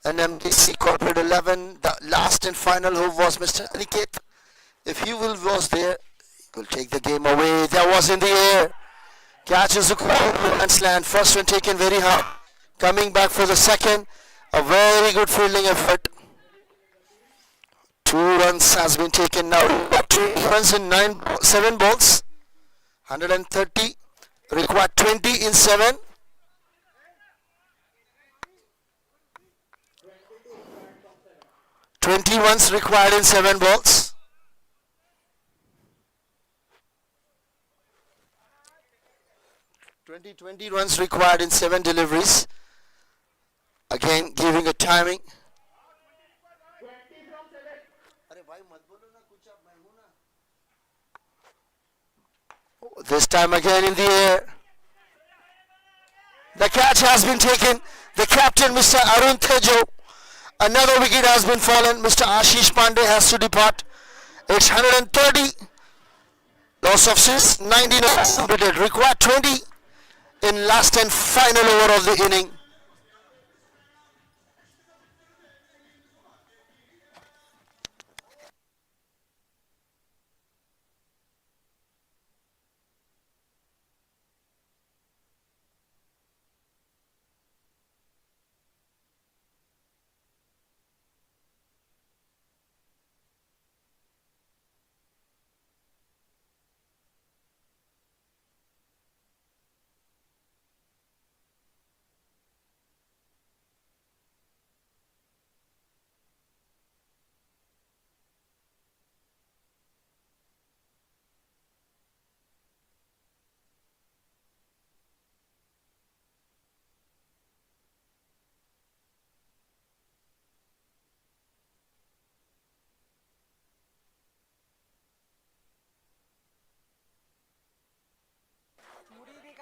And NMDC Corporate 11, the last and final hope was Mr. Aniket. If he was there, he will take the game away. That was in the air. Catch is across and slant. First one taken very hard. Coming back for the second. A very good fielding effort. 2 runs has been taken now. 2 runs in 7 balls. 130. Required 20 in 7. Runs required in 7 balls. Twenty runs required in 7 deliveries. Again, giving a timing. This time again in the air. The catch has been taken. The captain, Mr. Arun Tejo. Another wicket has been fallen. Mr. Ashish Pandey has to depart. It's 130. Loss of 6. 19 completed. Required 20 in last and final over of the inning.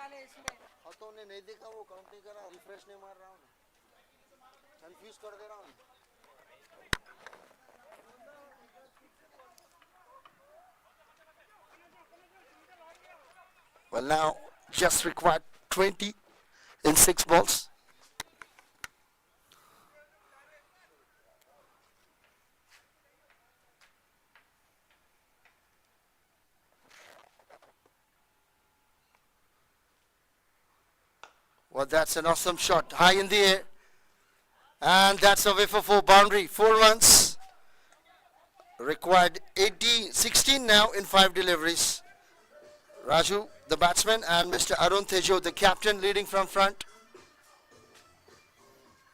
नहीं देखा वो count नहीं करा refresh नहीं मार रहा हूँ confuse कर दे रहा हूँ Well, now just required 20 in 6 balls. Well, that's an awesome shot. High in the air. And that's away for 4 boundary. 4 runs. Required 16 now in 5 deliveries. Raju, the batsman, and Mr. Arun Tejo, the captain, leading from front.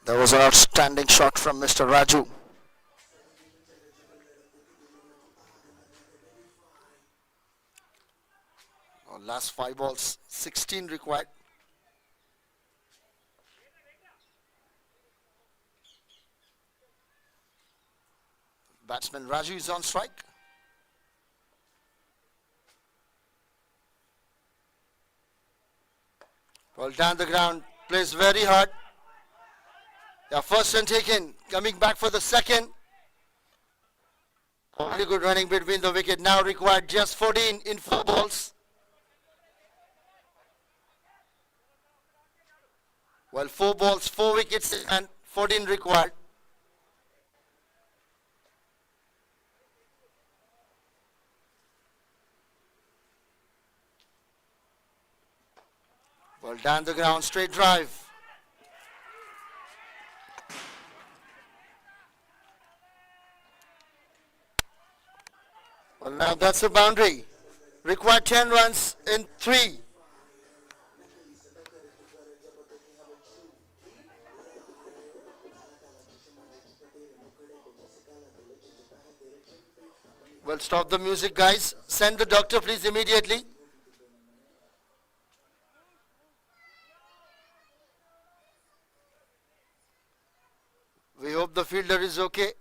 That was an outstanding shot from Mr. Raju. Last 5 balls, 16 required. Batsman Raju is on strike. Well, down the ground, plays very hard. Yeah, first and taken, coming back for the second. Very good running between the wicket. Now required just 14 in 4 balls. Well, 4 balls, 4 wickets and 14 required. Well, down the ground, straight drive. Well, now that's a boundary. Required 10 runs in 3. Well, stop the music, guys. Send the doctor, please, immediately. We hope the fielder is okay.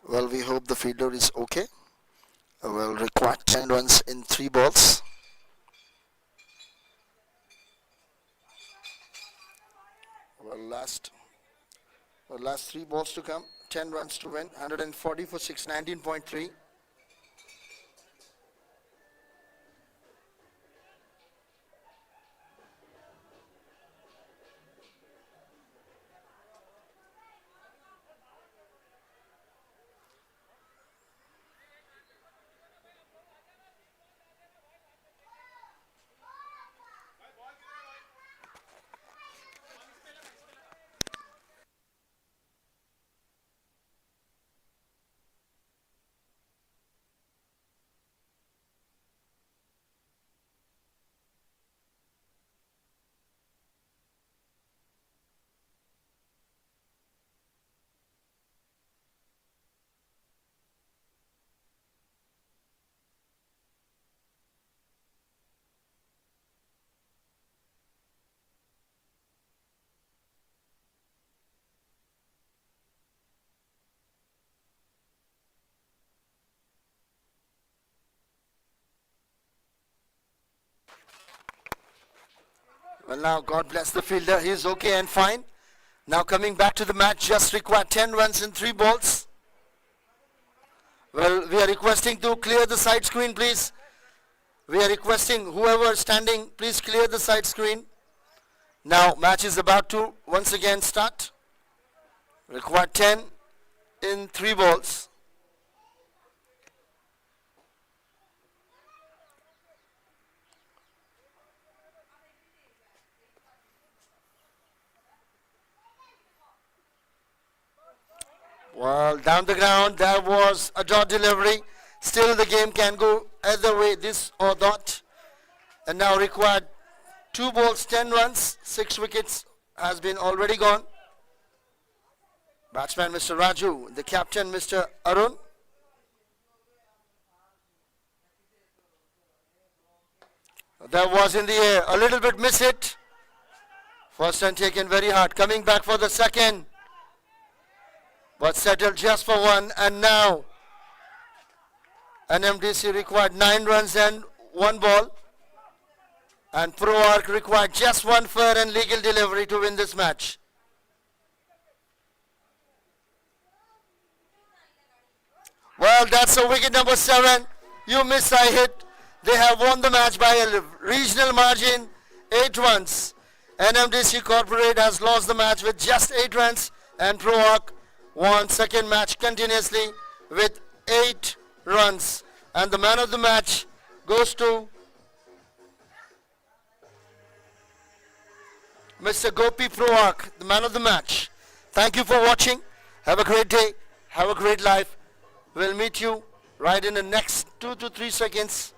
Well, we hope the fielder is okay. Well, require 10 runs in 3 balls. Well, last 3 balls to come. 10 runs to win. 140 for 619.3. Well, now, God bless the fielder. He is okay and fine. Now coming back to the match, just required 10 runs in 3 balls. Well, we are requesting to clear the side screen, please. We are requesting whoever is standing, please clear the side screen. Now, match is about to once again start. Required 10 in 3 balls. Well, down the ground, there was a dot delivery. Still the game can go either way, this or that. And now required 2 balls, 10 runs, 6 wickets has been already gone. Batsman Mr. Raju, the captain Mr. Arun. That was in the air, a little bit miss hit. First and taken very hard. Coming back for the second. but settled just for one. And now NMDC required 9 runs and 1 ball. And ProArch required just 1 fair and legal delivery to win this match. Well, that's a wicket number 7. You missed, I hit. They have won the match by a regional margin, 8 runs. NMDC Corporate has lost the match with just 8 runs, and ProArch won second match continuously with 8 runs. And the man of the match goes to Mr. Gopi ProArch, the man of the match. Thank you for watching. Have a great day. Have a great life. We'll meet you right in the next 2 to 3 seconds.